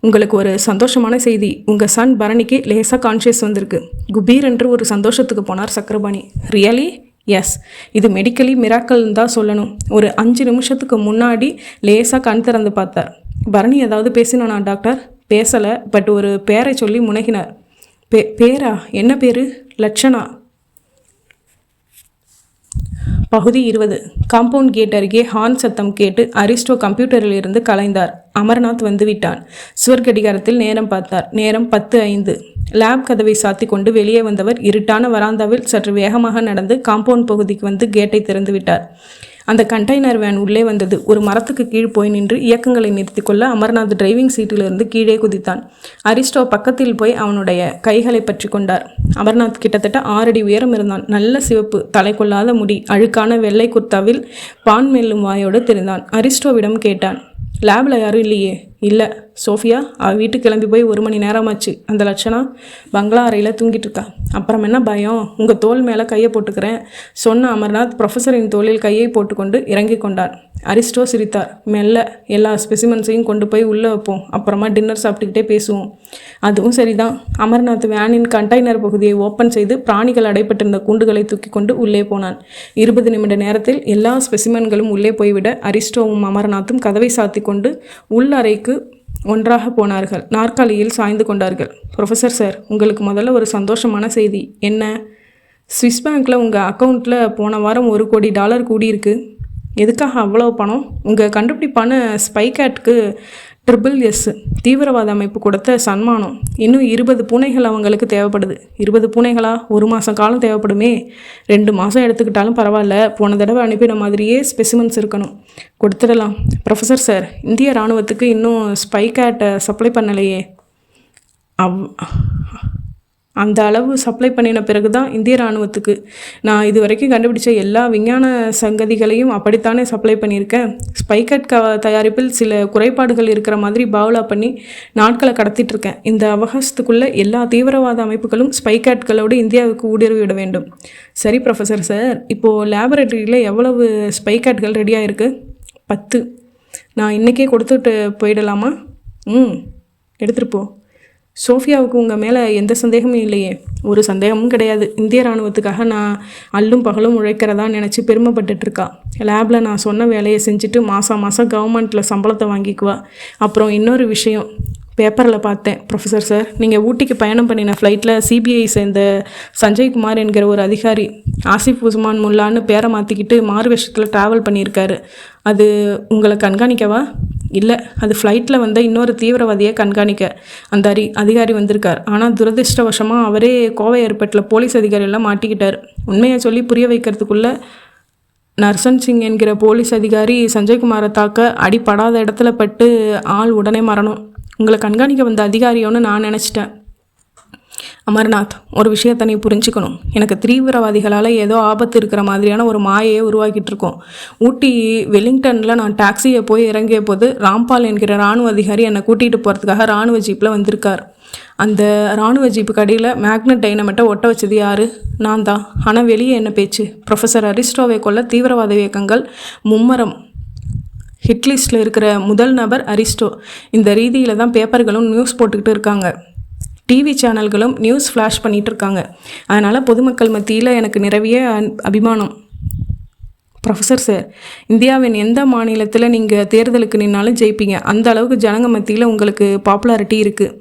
உங்களுக்கு ஒரு சந்தோஷமான செய்தி. உங்கள் சன் பரணிக்கு லேசாக கான்ஷியஸ் வந்திருக்கு. குபீர் என்று ஒரு சந்தோஷத்துக்கு போனார் சக்கரபாணி. ரியலி? எஸ், இது மெடிக்கலி மிராக்கல்னு தான் சொல்லணும். ஒரு 5 நிமிஷத்துக்கு முன்னாடி லேசாக கண் திறந்து பார்த்தார். பரணி ஏதாவது பேசினானா டாக்டர்? பேசலை, பட் ஒரு பேரை சொல்லி முனகினார். பேரா? என்ன பேர்? லட்சணா. பகுதி 20. காம்பவுண்ட் கேட் அருகே ஹார்ன் சத்தம் கேட்டு அரிஸ்டோ கம்ப்யூட்டரில் இருந்து கலைந்தார். அமர்நாத் வந்துவிட்டான். சுவர் கடிகாரத்தில் நேரம் பார்த்தார். நேரம் 10:05. லேப் கதவை சாத்தி கொண்டு வெளியே வந்தவர் இருட்டான வராந்தாவில் சற்று வேகமாக நடந்து காம்பவுண்ட் பகுதிக்கு வந்து கேட்டை திறந்து விட்டார். அந்த கண்டெய்னர் வேன் உள்ளே வந்தது. ஒரு மரத்துக்கு கீழ் போய் நின்று இயக்கங்களை நிறுத்திக்கொள்ள அமர்நாத் டிரைவிங் சீட்டிலிருந்து கீழே குதித்தான். அரிஸ்டோ பக்கத்தில் போய் அவனுடைய கைகளை பற்றி கொண்டார். அமர்நாத் கிட்டத்தட்ட 6 அடி உயரம் இருந்தான். நல்ல சிவப்பு, தலை கொள்ளாத முடி, அழுக்கான வெள்ளை குர்த்தாவில் பான் மெல்லும் வாயோடு தெரிந்தான். அரிஸ்டோவிடம் கேட்டான், லேபில் யாரும் இல்லையே? இல்லை. சோஃபியா? அவள் வீட்டுக்கு கிளம்பி போய் 1 மணி நேரமாச்சு. அந்த லட்சணா பங்களா அறையில் தூங்கிட்டு இருக்கா. அப்புறம் என்ன பயம்? உங்கள் தோல் மேலே கையை போட்டுக்கிறேன் சொன்ன அமர்நாத் ப்ரொஃபஸரின் தோளில் கையை போட்டுக்கொண்டு இறங்கி கொண்டான். அரிஸ்டோ சிரித்தார். மெல்ல எல்லா ஸ்பெசிமென்ஸையும் கொண்டு போய் உள்ளே வைப்போம், அப்புறமா டின்னர் சாப்பிட்டுக்கிட்டே பேசுவோம். அதுவும் சரிதான். அமர்நாத் வேனின் கண்டெய்னர் பகுதியை ஓப்பன் செய்து பிராணிகள் அடைப்பட்டிருந்த கூண்டுகளை தூக்கி கொண்டு உள்ளே போனான். 20 நிமிட நேரத்தில் எல்லா ஸ்பெசிமென்களும் உள்ளே போய்விட அரிஸ்டோவும் அமர்நாத்தும் கதவை சாத்தி கொண்டு உள்ளறைக்கு ஒன்றாக போனார்கள். நாற்காலியில் சாய்ந்து கொண்டார்கள். ப்ரொஃபஸர் சார், உங்களுக்கு முதல்ல ஒரு சந்தோஷமான செய்தி. என்ன? ஸ்விஸ் பேங்க்கில் உங்கள் அக்கௌண்ட்டில் போன வாரம் $1 கோடி கூடியிருக்கு. எதுக்காக அவ்வளோ பணம்? உங்கள் கண்டுபிடிப்பான ஸ்பைகேட்டுக்கு SSS தீவிரவாத அமைப்பு கொடுத்த சன்மானம். இன்னும் 20 பூனைகள் அவங்களுக்கு தேவைப்படுது. 20 பூனைகளா? 1 மாதம் காலம் தேவைப்படுமே. 2 மாதம் எடுத்துக்கிட்டாலும் பரவாயில்ல. போன தடவை அனுப்பின மாதிரியே ஸ்பெசிமென்ஸ் இருக்கணும். கொடுத்துடலாம். ப்ரொஃபஸர் சார், இந்திய இராணுவத்துக்கு இன்னும் ஸ்பைகேட்டை சப்ளை பண்ணலையே. அந்த அளவு சப்ளை பண்ணின பிறகு தான் இந்திய இராணுவத்துக்கு. நான் இது வரைக்கும் கண்டுபிடிச்ச எல்லா விஞ்ஞான சங்கதிகளையும் அப்படித்தானே சப்ளை பண்ணியிருக்கேன். ஸ்பைகட் தயாரிப்பில் சில குறைபாடுகள் இருக்கிற மாதிரி பாவலா பண்ணி நாட்களை கடத்திட்டுருக்கேன். இந்த அவகாசத்துக்குள்ளே எல்லா தீவிரவாத அமைப்புகளும் ஸ்பைகேட்களோடு இந்தியாவுக்கு ஊடுருவிட வேண்டும். சரி ப்ரொஃபஸர் சார், இப்போது லேபரேட்டரியில் எவ்வளவு ஸ்பைகேட்கள் ரெடியாக இருக்குது? 10. நான் இன்றைக்கே கொடுத்துட்டு போயிடலாமா? எடுத்துகிட்டு போ. சோஃபியாவுக்கு உங்கள் மேலே எந்த சந்தேகமும் இல்லையே? ஒரு சந்தேகமும் கிடையாது. இந்திய இராணுவத்துக்காக நான் அல்லும் பகலும் உழைக்கிறதா நினச்சி பெருமைப்பட்டுருக்கா. லேபில் நான் சொன்ன வேலையை செஞ்சுட்டு மாதம் கவர்மெண்ட்டில் சம்பளத்தை வாங்கிக்குவா. அப்புறம் இன்னொரு விஷயம், பேப்பரில் பார்த்தேன் ப்ரொஃபஸர் சார், நீங்கள் ஊட்டிக்கு பயணம் பண்ணின ஃப்ளைட்டில் சிபிஐ சேர்ந்த சஞ்சய்குமார் என்கிற ஒரு அதிகாரி ஆசிஃப் உஸ்மான் முல்லான்னு பேரை மாற்றிக்கிட்டு மாறு வேஷத்தில் ட்ராவல் பண்ணியிருக்காரு. அது உங்களை கண்காணிக்கவா? இல்லை, அது ஃப்ளைட்டில் வந்த இன்னொரு தீவிரவாதியை கண்காணிக்க அந்த அதிகாரி வந்திருக்கார். ஆனால் துரதிருஷ்டவசமாக அவரே கோவை ஏர்போர்ட்டில் போலீஸ் அதிகாரியெல்லாம் மாட்டிக்கிட்டார். உண்மையை சொல்லி புரிய வைக்கிறதுக்குள்ளே நர்சன் சிங் என்கிற போலீஸ் அதிகாரி சஞ்சய்குமாரை தாக்க அடிப்படாத இடத்துல பட்டு ஆள் உடனே மரணம். உங்களை கண்காணிக்க வந்த அதிகாரியோன்னு நான் நினச்சிட்டேன். அமர்நாத், ஒரு விஷயத்தை நீ புரிஞ்சுக்கணும். எனக்கு தீவிரவாதிகளால் ஏதோ ஆபத்து இருக்கிற மாதிரியான ஒரு மாயையை உருவாக்கிட்டு இருக்கோம். ஊட்டி வெலிங்டனில் நான் டாக்ஸியை போய் இறங்கிய போது ராம்பால் என்கிற இராணுவ அதிகாரி என்னை கூட்டிகிட்டு போகிறதுக்காக இராணுவ ஜீப்பில் வந்திருக்கார். அந்த இராணுவ ஜீப்புக்கு அடியில் மேக்னட் டைனமெட்டை ஒட்ட வச்சது யார்? நான் தான். ஆனால் வெளியே என்ன பேச்சு? ப்ரொஃபஸர் அரிஸ்டோவை கொல்ல தீவிரவாத இயக்கங்கள் மும்மரம். ஹிட்லிஸ்டில் இருக்கிற முதல் நபர் அரிஸ்டோ. இந்த ரீதியில் தான் பேப்பர்களும் நியூஸ் போட்டுக்கிட்டு இருக்காங்க. டிவி சேனல்களும் நியூஸ் ஃப்ளாஷ் பண்ணிகிட்டு இருக்காங்க. அதனால் பொதுமக்கள் மத்தியில் எனக்கு நிறைய அபிமானம். ப்ரொஃபஸர் சார், இந்தியாவின் எந்த மாநிலத்தில் நீங்கள் தேர்தலுக்கு நின்னாலும் ஜெயிப்பீங்க. அந்த அளவுக்கு ஜனங்க மத்தியில் உங்களுக்கு பாப்புலாரிட்டி இருக்குது.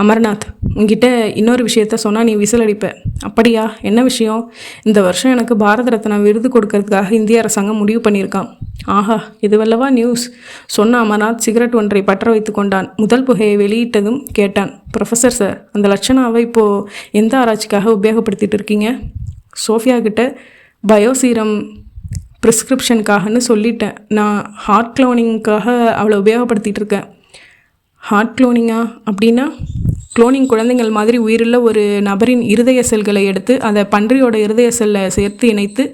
அமர்நாத், உங்ககிட்ட இன்னொரு விஷயத்த சொன்னால் நீ விசில் அடிப்ப. அப்படியா? என்ன விஷயம்? இந்த வருஷம் எனக்கு பாரத ரத்னா விருது கொடுக்கறதுக்காக இந்திய அரசாங்கம் முடிவு பண்ணியிருக்கான். ஆஹா, இதுவல்லவா நியூஸ்? சொன்ன அமர்நாத் சிகரெட் ஒன்றை பற்ற வைத்து கொண்டான். முதல் புகையை வெளியிட்டதும் கேட்டான், ப்ரொஃபஸர் சார், அந்த லட்சணாவை இப்போது எந்த ஆராய்ச்சிக்காக உபயோகப்படுத்திட்டு இருக்கீங்க? சோஃபியா கிட்ட பயோசீரம் ப்ரிஸ்கிரிப்ஷனுக்காகன்னு சொல்லிட்டேன். நான் ஹார்ட் க்ளோனிங்காக அவளை உபயோகப்படுத்திகிட்டு இருக்கேன். ஹார்ட் க்ளோனிங்கா அப்படின்னா? குளோனிங் குழந்தைங்கள் மாதிரி உயிருள்ள ஒரு நபரின் இருதய செல்களை எடுத்து அதை பன்றியோட இருதய செல்லை சேர்த்து இணைத்து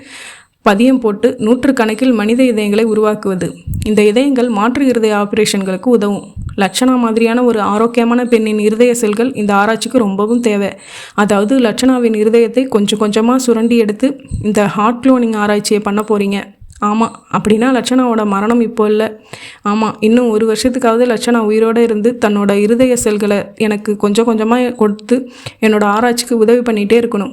பதியம் போட்டு நூற்றுக்கணக்கில் மனித இதயங்களை உருவாக்குவது. இந்த இதயங்கள் மாற்று இருதய ஆப்ரேஷன்களுக்கு உதவும். லட்சணா மாதிரியான ஒரு ஆரோக்கியமான பெண்ணின் இருதய செல்கள் இந்த ஆராய்ச்சிக்கு ரொம்பவும் தேவை. அதாவது லட்சணாவின் இருதயத்தை கொஞ்சம் கொஞ்சமாக சுரண்டி எடுத்து இந்த ஹார்ட் குளோனிங் ஆராய்ச்சியை பண்ண போகிறீங்க. ஆமாம். அப்படின்னா லட்சணாவோட மரணம் இப்போ இல்லை. ஆமாம், இன்னும் 1 வருஷத்துக்காவது லட்சணா உயிரோடு இருந்து தன்னோட இருதய செல்களை எனக்கு கொஞ்சம் கொஞ்சமாக கொடுத்து என்னோடய ஆராய்ச்சிக்கு உதவி பண்ணிகிட்டே இருக்கணும்.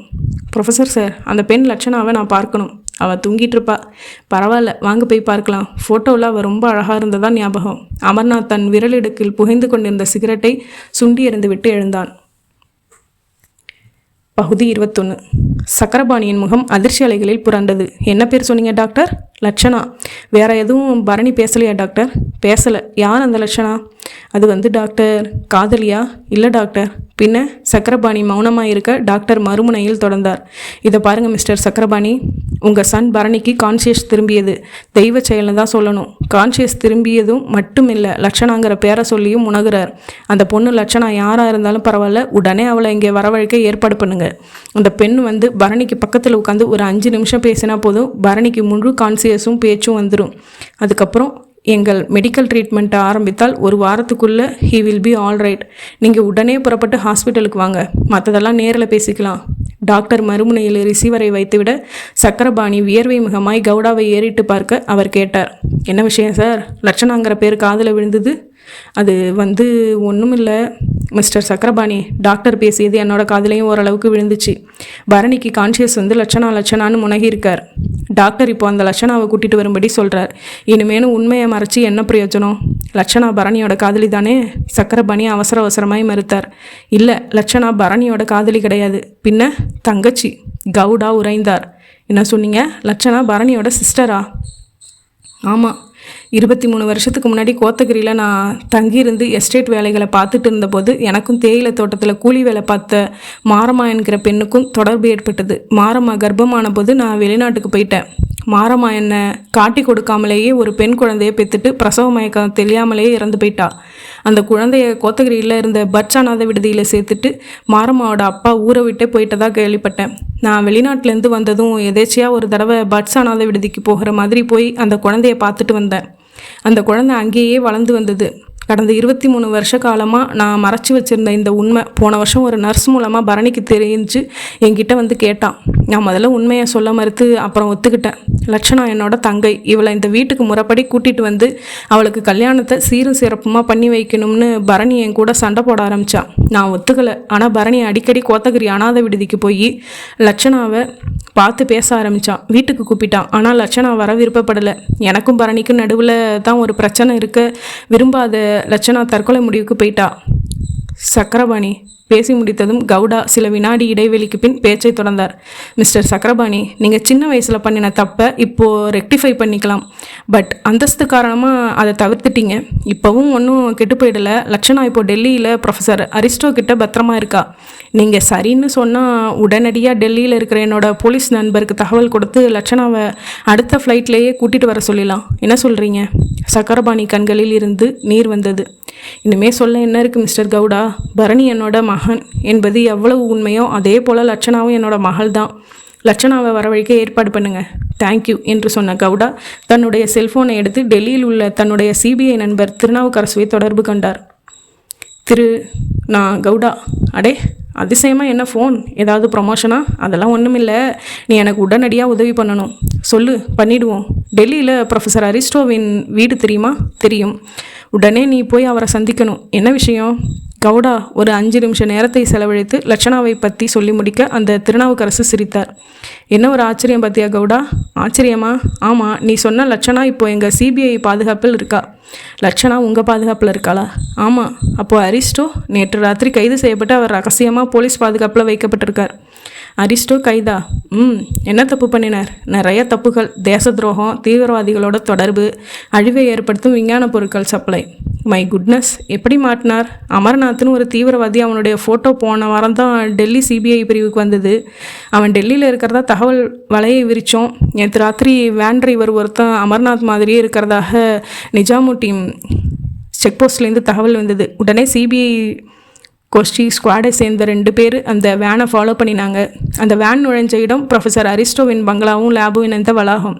ப்ரொஃபஸர் சார், அந்த பெண் லட்சணாவை நான் பார்க்கணும். அவள் தூங்கிட்டு இருப்பா. பரவாயில்ல, வாங்க போய் பார்க்கலாம். ஃபோட்டோவில் அவள் ரொம்ப அழகாக இருந்ததான் ஞாபகம். அமர்நாத் தன் விரலிடுக்கில் புகைந்து கொண்டிருந்த சிகரெட்டை சுண்டி எறிந்து விட்டு எழுந்தான். பகுதி 21. சக்கரபாணியின் முகம் அதிர்ச்சி அலைகளில் புரண்டது. என்ன பேர் சொன்னீங்க டாக்டர்? லட்சணா. வேற எதுவும் பரணி பேசலையா டாக்டர்? பேசலை. யார் அந்த லட்சணா? அது டாக்டர் காதலியா? இல்லை டாக்டர். பின்ன? சக்கரபாணி மௌனமாக இருக்க டாக்டர் மறுமுனையில் தொடர்ந்தார். இதை பாருங்கள் மிஸ்டர் சக்கரபாணி, உங்கள் சன் பரணிக்கு கான்ஷியஸ் திரும்பியது தெய்வ செயல்னு தான் சொல்லணும். கான்ஷியஸ் திரும்பியதும் மட்டும் இல்லை, லட்சணாங்கிற பேரை சொல்லியும் உணகுறார். அந்த பொண்ணு லட்சணா யாராக இருந்தாலும் பரவாயில்ல, உடனே அவளை இங்கே வரவழைக்க ஏற்பாடு பண்ணுங்க. அந்த பெண் பரணிக்கு பக்கத்தில் உட்காந்து ஒரு 5 நிமிஷம் பேசினா போதும், பரணிக்கு முழு கான்சியஸும் பேச்சும் வந்துடும். அதுக்கப்புறம் எங்கள் மெடிக்கல் ட்ரீட்மெண்ட்டை ஆரம்பித்தால் 1 வாரத்துக்குள்ளே he will be all right. நீங்கள் உடனே புறப்பட்டு ஹாஸ்பிட்டலுக்கு வாங்க, மற்றதெல்லாம் நேரில் பேசிக்கலாம். டாக்டர் மறுமுனையில் ரிசீவரை வைத்துவிட சக்கரபாணி வியர்வை முகமாய் கவுடாவை ஏறிட்டு பார்க்க அவர் கேட்டார், என்ன விஷயம் சார்? லட்சணாங்கிற பேர் காதில் விழுந்தது. அது ஒன்றும் இல்லை மிஸ்டர் சக்கரபாணி, டாக்டர் பேசியது என்னோட காதிலையும் ஓரளவுக்கு விழுந்துச்சு. பரணிக்கு கான்ஷியஸ் லட்சணான்னு முனகியிருக்கார். டாக்டர் இப்போ அந்த லட்சணாவை கூட்டிகிட்டு வரும்படி சொல்கிறார். இனிமேலும் உண்மையை மறைச்சி என்ன பிரயோஜனம்? லட்சணா பரணியோட காதலி தானே? சக்கரபாணி அவசரமாய் மறுத்தார். இல்லை, லட்சணா பரணியோட காதலி கிடையாது. பின்ன தங்கச்சி. கவுடா உரைந்தார். என்ன சொன்னீங்க? லட்சணா பரணியோட சிஸ்டரா? ஆமாம். 23 வருஷத்துக்கு முன்னாடி கோத்தகிரியில் நான் தங்கியிருந்து எஸ்டேட் வேலைகளை பார்த்துட்டு இருந்தபோது எனக்கும் தேயிலை தோட்டத்தில் கூலி வேலை பார்த்த மாரம்மா என்கிற பெண்ணுக்கும் தொடர்பு ஏற்பட்டது. மாரம்மா கர்ப்பமான போது நான் வெளிநாட்டுக்கு போயிட்டேன். மாரம்மா என்னை காட்டி கொடுக்காமலேயே ஒரு பெண் குழந்தையை பெற்றுட்டு பிரசவ மயக்கம் தெரியாமலேயே இறந்து போயிட்டா. அந்த குழந்தைய கோத்தகிரியில் இருந்த பட்ஸ் அனாதை விடுதியில் சேர்த்துட்டு மாரம்மாவோட அப்பா ஊரை விட்டே போயிட்டதா கேள்விப்பட்டேன். நான் வெளிநாட்டிலேருந்து வந்ததும் எதேச்சியாக ஒரு தடவை பட்ஸ் அனாதை விடுதிக்கு போகிற மாதிரி போய் அந்த குழந்தைய பார்த்துட்டு வந்தேன். அந்த குழந்தை அங்கேயே வளர்ந்து வந்தது. கடந்த 23 வருஷ காலமாக நான் மறைச்சி வச்சுருந்த இந்த உண்மை போன வருஷம் ஒரு நர்ஸ் மூலமாக பரணிக்கு தெரிஞ்சு என்கிட்ட கேட்டான். நான் முதல்ல உண்மையை சொல்ல மறுத்து அப்புறம் ஒத்துக்கிட்டேன். லட்சணா என்னோட தங்கை. இவளை இந்த வீட்டுக்கு முறைப்படி கூட்டிகிட்டு அவளுக்கு கல்யாணத்தை சீரும் சிறப்புமாக பண்ணி வைக்கணும்னு பரணி என் கூட சண்டை போட ஆரம்பித்தான். நான் ஒத்துக்கலை. ஆனால் பரணி அடிக்கடி கோத்தகிரி அனாதை விடுதிக்கு போய் லட்சணாவை பார்த்து பேச ஆரம்பித்தான். வீட்டுக்கு கூப்பிட்டான். ஆனால் லட்சணா வர விருப்பப்படலை. எனக்கும் பரணிக்கும் நடுவில் தான் ஒரு பிரச்சனை இருக்க விரும்பாத லட்சணா தற்கொலை முடிவுக்கு போயிட்டா. சக்கரபாணி பேசி முடித்ததும் கவுடா சில வினாடி இடைவெளிக்கு பின் பேச்சை தொடர்ந்தார். மிஸ்டர் சக்கரபாணி, நீங்கள் சின்ன வயசில் பண்ணின தப்பை இப்போது ரெக்டிஃபை பண்ணிக்கலாம். பட் அந்தஸ்து காரணமாக அதை தவிர்த்துட்டீங்க. இப்போவும் ஒன்றும் கெட்டு போயிடலை. லட்சணா இப்போ டெல்லியில் ப்ரொஃபஸர் அரிஸ்டோ கிட்ட பத்திரமா இருக்கா. நீங்கள் சரின்னு சொன்னால் உடனடியாக டெல்லியில் இருக்கிற என்னோட போலீஸ் நண்பருக்கு தகவல் கொடுத்து லட்சணாவை அடுத்த ஃப்ளைட்லேயே கூட்டிகிட்டு வர சொல்லலாம். என்ன சொல்கிறீங்க? சக்கரபாணி கண்களில் இருந்து நீர் வந்தது. இனிமே சொல்ல என்ன இருக்குது மிஸ்டர் கவுடா? பரணி என்னோட மகன் என்பது எவ்வளவு உண்மையோ அதே போல் லட்சணாவும் என்னோட மகள் தான். லட்சணாவை வரவழைக்க ஏற்பாடு பண்ணுங்க. தேங்க்யூ என்று சொன்ன கவுடா தன்னுடைய செல்ஃபோனை எடுத்து டெல்லியில் உள்ள தன்னுடைய சிபிஐ நண்பர் திருநாவுக்கரசுவை தொடர்பு கொண்டார். நான் கவுடா. அடே, அதிசயமாக என்ன ஃபோன்? ஏதாவது ப்ரமோஷனா? அதெல்லாம் ஒன்றுமில்லை. நீ எனக்கு உடனடியாக உதவி பண்ணணும். சொல்லு, பண்ணிவிடுவோம். டெல்லியில் ப்ரொஃபஸர் அரிஸ்டோவின் வீடு தெரியுமா? தெரியும். உடனே நீ போய் அவரை சந்திக்கணும். என்ன விஷயம்? கவுடா ஒரு 5 நிமிஷ நேரத்தை செலவழித்து லட்சணாவை பற்றி சொல்லி முடிக்க அந்த திருநாவுக்கரசு சிரித்தார். என்ன ஒரு ஆச்சரியம் பார்த்தியா கவுடா? ஆச்சரியமா? ஆமாம், நீ சொன்ன லட்சணா இப்போ எங்கள் சிபிஐ பாதுகாப்பில் இருக்கா. லட்சணா உங்கள் பாதுகாப்பில் இருக்காளா? ஆமாம். அப்போது அரிஸ்டோ நேற்று ராத்திரி கைது செய்யப்பட்டு அவர் ரகசியமாக போலீஸ் பாதுகாப்பில் வைக்கப்பட்டிருக்கார். அரிஸ்டோ கைதா? என்ன தப்பு பண்ணினார்? நிறைய தப்புகள். தேச துரோகம், தீவிரவாதிகளோட தொடர்பு, அழிவை ஏற்படுத்தும் விஞ்ஞான பொருட்கள் சப்ளை. மை குட்னஸ், எப்படி மாட்டினார்? அமர்நாத்னு ஒரு தீவிரவாதி, அவனுடைய ஃபோட்டோ போன வாரம் தான் டெல்லி சிபிஐ பிரிவுக்கு வந்தது. அவன் டெல்லியில் இருக்கிறதா தகவல் வலையை விரித்தோம். நேற்று ராத்திரி வேன் டிரைவர் ஒருத்தன் அமர்நாத் மாதிரியே இருக்கிறதாக நிஜாமுட்டீன் செக் போஸ்ட்லேருந்து தகவல் வந்தது. உடனே சிபிஐ கோஷ்டி ஸ்குவாடை சேர்ந்த 2 பேர் அந்த வேனை ஃபாலோ பண்ணினாங்க. அந்த வேன் நுழைஞ்ச இடம் ப்ரொஃபஸர் அரிஸ்டோவின் பங்களாவும் லேபும் இணைந்த வளாகம்.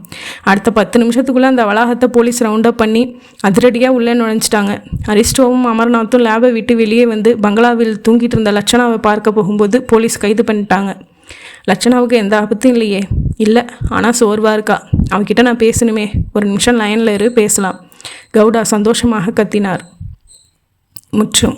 அடுத்த 10 நிமிஷத்துக்குள்ளே அந்த வளாகத்தை போலீஸ் ரவுண்டப் பண்ணி அதிரடியாக உள்ளே நுழைஞ்சிட்டாங்க. அரிஸ்டோவும் அமர்நாத்தும் லேபை விட்டு வெளியே வந்து பங்களாவில் தூங்கிட்டு இருந்த லட்சணாவை பார்க்க போகும்போது போலீஸ் கைது பண்ணிட்டாங்க. லட்சணாவுக்கு எந்த ஆபத்தும் இல்லையே? இல்லை, ஆனால் சோர்வாக இருக்கா. அவகிட்ட நான் பேசணுமே. ஒரு நிமிஷம் லைனில் பேசலாம். கவுடா சந்தோஷமாக கத்தினார். முற்றும்.